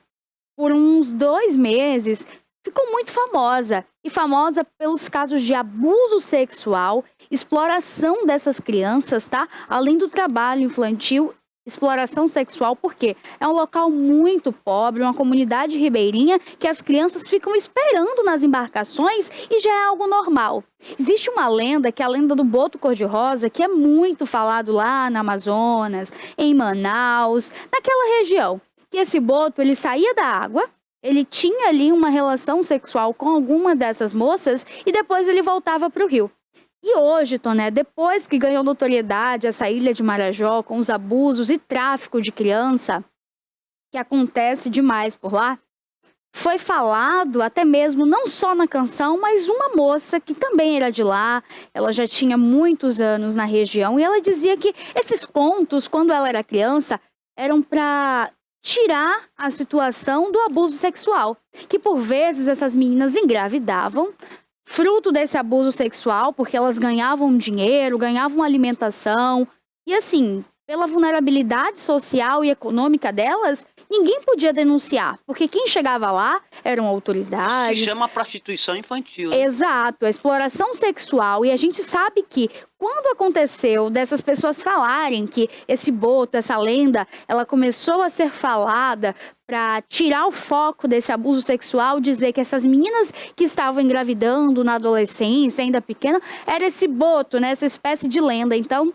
Por uns 2 meses, ficou muito famosa. E famosa pelos casos de abuso sexual, exploração dessas crianças, tá? Além do trabalho infantil, exploração sexual, porque é um local muito pobre, uma comunidade ribeirinha, que as crianças ficam esperando nas embarcações e já é algo normal. Existe uma lenda, que é a lenda do boto cor-de-rosa, que é muito falado lá na Amazonas, em Manaus, naquela região. Que esse boto, ele saía da água, ele tinha ali uma relação sexual com alguma dessas moças e depois ele voltava para o rio. E hoje, Toné, depois que ganhou notoriedade essa Ilha de Marajó com os abusos e tráfico de criança, que acontece demais por lá, foi falado até mesmo, não só na canção, mas uma moça que também era de lá, ela já tinha muitos anos na região, e ela dizia que esses contos, quando ela era criança, eram para tirar a situação do abuso sexual, que por vezes essas meninas engravidavam, fruto desse abuso sexual, porque elas ganhavam dinheiro, ganhavam alimentação, e assim, pela vulnerabilidade social e econômica delas, ninguém podia denunciar, porque quem chegava lá eram autoridades. Se chama prostituição infantil. Né? Exato, a exploração sexual. E a gente sabe que quando aconteceu dessas pessoas falarem que esse boto, essa lenda, ela começou a ser falada para tirar o foco desse abuso sexual, dizer que essas meninas que estavam engravidando na adolescência, ainda pequena, era esse boto, né, essa espécie de lenda. Então,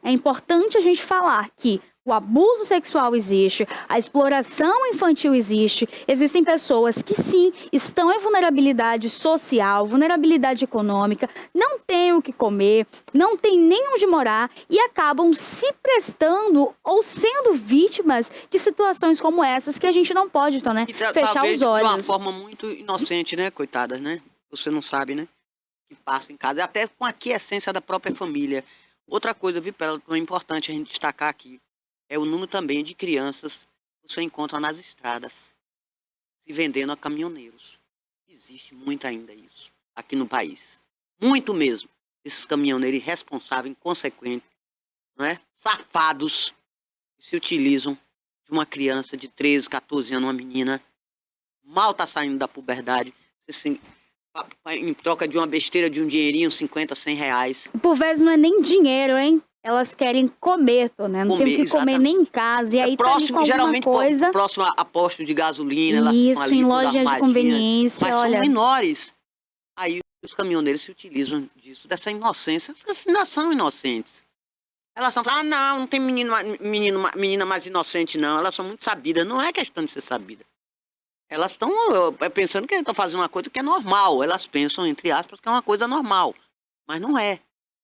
é importante a gente falar que o abuso sexual existe, a exploração infantil existe, existem pessoas que sim, estão em vulnerabilidade social, vulnerabilidade econômica, não têm o que comer, não têm nem onde morar e acabam se prestando ou sendo vítimas de situações como essas que a gente não pode, então, né, fechar os olhos. De uma forma muito inocente, né, coitadas, né? Você não sabe, né? Que passa em casa, até com a aquiescência da própria família. Outra coisa, viu, Pérola, é importante a gente destacar aqui, é o número também de crianças que você encontra nas estradas, se vendendo a caminhoneiros. Existe muito ainda isso aqui no país. Muito mesmo. Esses caminhoneiros irresponsáveis, inconsequentes, não é? Safados, que se utilizam de uma criança de 13, 14 anos, uma menina, mal está saindo da puberdade, assim, em troca de uma besteira, de um dinheirinho, 50, 100 reais. Por vezes não é nem dinheiro, hein? Elas querem comer, né? Não tem o que comer nem em casa. E aí próximo, tá geralmente coisa... próximo a posto de gasolina. Elas isso, ali, em lojas de conveniência, mas olha... são menores. Aí os caminhoneiros se utilizam disso, dessa inocência. Elas ainda são inocentes. Elas estão falando, não tem menina mais inocente, não. Elas são muito sabidas. Não é questão de ser sabida. Elas estão pensando que estão fazendo uma coisa que é normal. Elas pensam, entre aspas, que é uma coisa normal. Mas não é.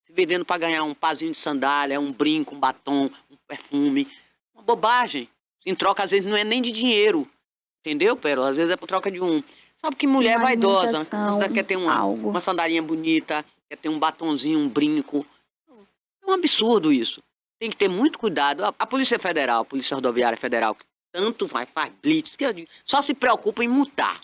Se vendendo para ganhar um pazinho de sandália, um brinco, um batom, um perfume. Uma bobagem. Em troca, às vezes, não é nem de dinheiro. Entendeu, Pérola? Às vezes é por troca de um... Sabe que mulher uma vaidosa. Você quer ter uma sandalinha bonita, quer ter um batonzinho, um brinco. É um absurdo isso. Tem que ter muito cuidado. A Polícia Federal, a Polícia Rodoviária Federal, que tanto faz blitz, que eu digo, só se preocupa em multar.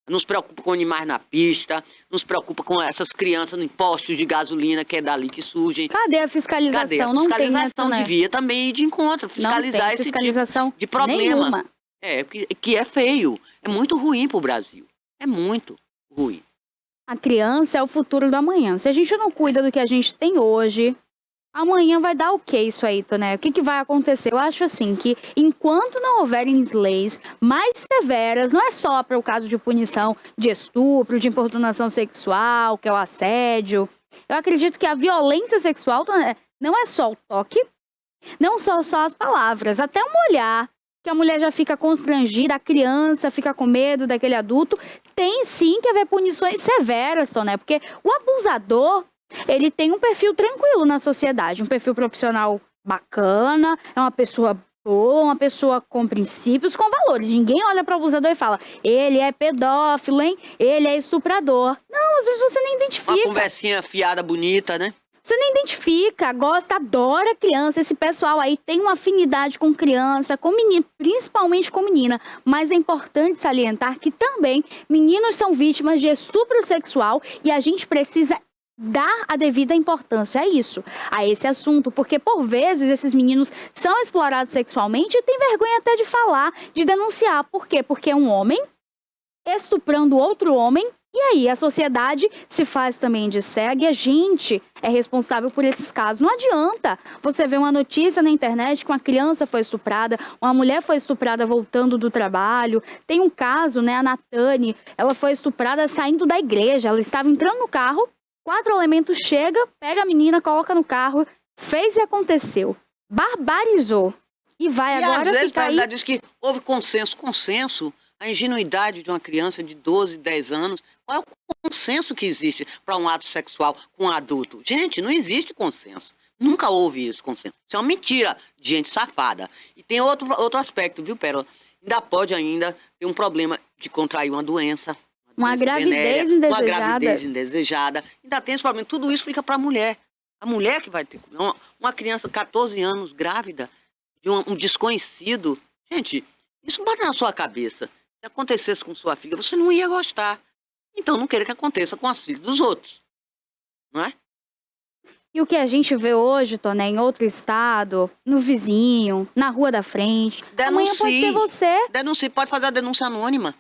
Não se preocupa com animais na pista, não se preocupa com essas crianças em postos de gasolina, que é dali que surgem. Cadê a fiscalização? Cadê? A fiscalização devia também ir de encontro, fiscalizar esse tipo de problema. Nenhuma. Que é feio. É muito ruim pro Brasil. É muito ruim. A criança é o futuro do amanhã. Se a gente não cuida do que a gente tem hoje, amanhã vai dar o que isso aí, Toné? O que vai acontecer? Eu acho assim que enquanto não houverem leis mais severas, não é só para o caso de punição de estupro, de importunação sexual, que é o assédio. Eu acredito que a violência sexual, Toné, não é só o toque, não são só as palavras, até um olhar que a mulher já fica constrangida, a criança fica com medo daquele adulto. Tem sim que haver punições severas, Toné, porque o abusador, ele tem um perfil tranquilo na sociedade, um perfil profissional bacana, é uma pessoa boa, uma pessoa com princípios, com valores. Ninguém olha para o abusador e fala, ele é pedófilo, hein? Ele é estuprador. Não, às vezes você nem identifica. Uma conversinha fiada, bonita, né? Você nem identifica, gosta, adora criança. Esse pessoal aí tem uma afinidade com criança, com menino, principalmente com menina. Mas é importante salientar que também meninos são vítimas de estupro sexual e a gente precisa dar a devida importância a isso, a esse assunto, porque por vezes esses meninos são explorados sexualmente e tem vergonha até de falar, de denunciar. Por quê? Porque é um homem estuprando outro homem. E aí, a sociedade se faz também de cega e a gente é responsável por esses casos. Não adianta você ver uma notícia na internet que uma criança foi estuprada, uma mulher foi estuprada voltando do trabalho. Tem um caso, né, a Natane, ela foi estuprada saindo da igreja, ela estava entrando no carro, 4 elementos chegam, pega a menina, coloca no carro, fez e aconteceu. Barbarizou. E vai E agora às vezes, ficar a aí... verdade diz que houve consenso, a ingenuidade de uma criança de 12, 10 anos. Qual é o consenso que existe para um ato sexual com um adulto? Gente, não existe consenso. Nunca houve isso, consenso. Isso é uma mentira de gente safada. E tem outro aspecto, viu, Pérola? Ainda pode ter um problema de contrair uma doença. Uma gravidez venérea, indesejada. Uma gravidez indesejada. Ainda tem esse problema. Tudo isso fica para a mulher. A mulher que vai ter... Uma criança de 14 anos grávida, de um desconhecido. Gente, isso bate na sua cabeça. Se acontecesse com sua filha, você não ia gostar. Então não queira que aconteça com as filhas dos outros. Não é? E o que a gente vê hoje, Toné, em outro estado, no vizinho, na rua da frente, amanhã pode ser você. Denuncie, pode fazer a denúncia anônima.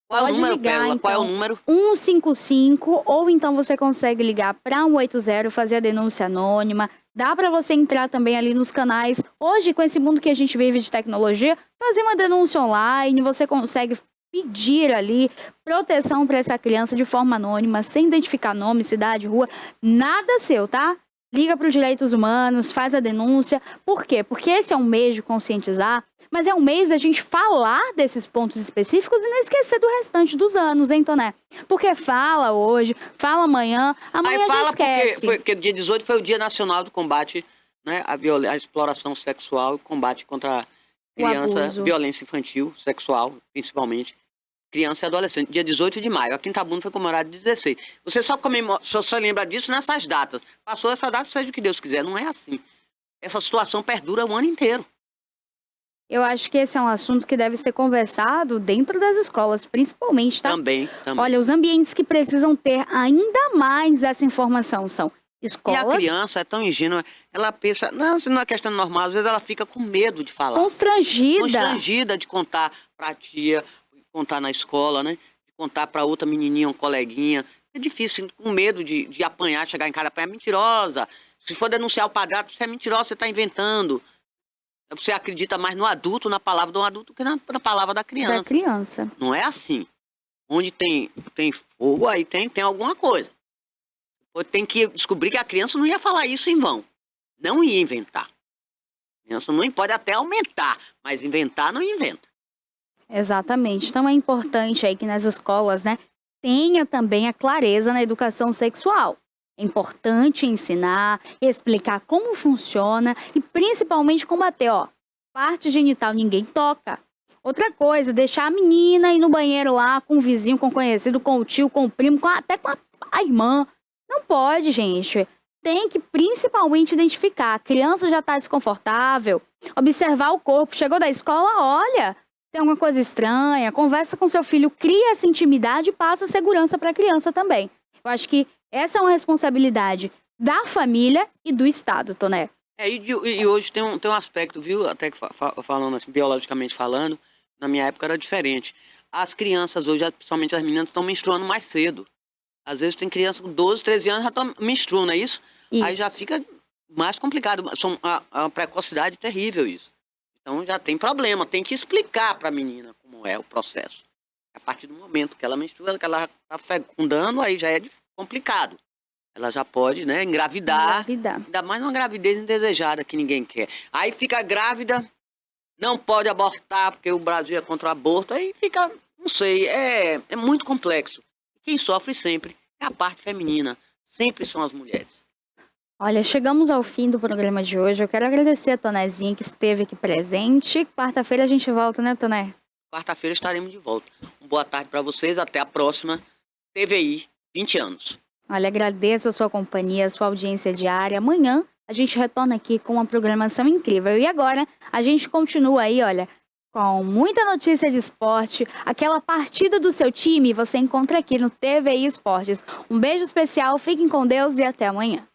Qual Pode é o número, ligar, Pérola? então, Qual é o número? 155, ou então você consegue ligar para 180, fazer a denúncia anônima. Dá para você entrar também ali nos canais. Hoje, com esse mundo que a gente vive de tecnologia, fazer uma denúncia online, você consegue pedir ali proteção para essa criança de forma anônima, sem identificar nome, cidade, rua, nada seu, tá? Liga para os direitos humanos, faz a denúncia. Por quê? Porque esse é um mês de conscientizar, mas é um mês da gente falar desses pontos específicos e não esquecer do restante dos anos, hein, Toné? Porque fala hoje, fala amanhã Aí já esquece. porque dia 18 foi o Dia Nacional do Combate, né, à exploração sexual e combate contra a criança, violência infantil, sexual, principalmente. Criança e adolescente, dia 18 de maio. Aqui em Itabuna foi comemorado dia 16. Você só lembra disso nessas datas. Passou essa data, seja o que Deus quiser. Não é assim. Essa situação perdura o ano inteiro. Eu acho que esse é um assunto que deve ser conversado dentro das escolas, principalmente, tá? Também. Olha, os ambientes que precisam ter ainda mais essa informação são escolas... E a criança é tão ingênua, ela pensa, não é questão normal, às vezes ela fica com medo de falar. Constrangida De contar para a tia, contar na escola, né? De contar para outra menininha, um coleguinha. É difícil, com medo de apanhar, chegar em casa e apanhar. É mentirosa. Se for denunciar o padrasto, você é mentirosa, você está inventando. Você acredita mais no adulto, na palavra do adulto, que na palavra da criança. Não é assim. Onde tem fogo, aí tem alguma coisa. Tem que descobrir que a criança não ia falar isso em vão. Não ia inventar. A criança não pode até aumentar, mas inventar não inventa. Exatamente. Então é importante aí que nas escolas, né, tenha também a clareza na educação sexual. É importante ensinar, explicar como funciona e principalmente combater, parte genital ninguém toca. Outra coisa, deixar a menina ir no banheiro lá com o vizinho, com o conhecido, com o tio, com o primo, até com a irmã. Não pode, gente. Tem que principalmente identificar. A criança já está desconfortável, observar o corpo. Chegou da escola, olha, tem alguma coisa estranha, conversa com seu filho, cria essa intimidade e passa segurança para a criança também. Eu acho que essa é uma responsabilidade da família e do Estado, Toné. E hoje tem um aspecto, viu, até que falando assim, biologicamente falando, Na minha época era diferente. As crianças hoje, principalmente as meninas, estão menstruando mais cedo. Às vezes tem criança com 12, 13 anos já estão menstruando, não é isso? Aí já fica mais complicado. A precocidade terrível isso. Então já tem problema, tem que explicar para a menina como é o processo. A partir do momento que ela menstrua, que ela está fecundando, aí já é complicado. Ela já pode, né, engravidar. Ainda mais uma gravidez indesejada que ninguém quer. Aí fica grávida, não pode abortar porque o Brasil é contra o aborto. Aí fica, não sei, é muito complexo. Quem sofre sempre é a parte feminina. Sempre são as mulheres. Olha, chegamos ao fim do programa de hoje. Eu quero agradecer a Tonézinha que esteve aqui presente. Quarta-feira a gente volta, né, Toné? Quarta-feira estaremos de volta. Boa tarde para vocês. Até a próxima. TVI, 20 anos. Olha, agradeço a sua companhia, a sua audiência diária. Amanhã a gente retorna aqui com uma programação incrível. E agora a gente continua aí, olha, com muita notícia de esporte. Aquela partida do seu time você encontra aqui no TVI Esportes. Um beijo especial, fiquem com Deus e até amanhã.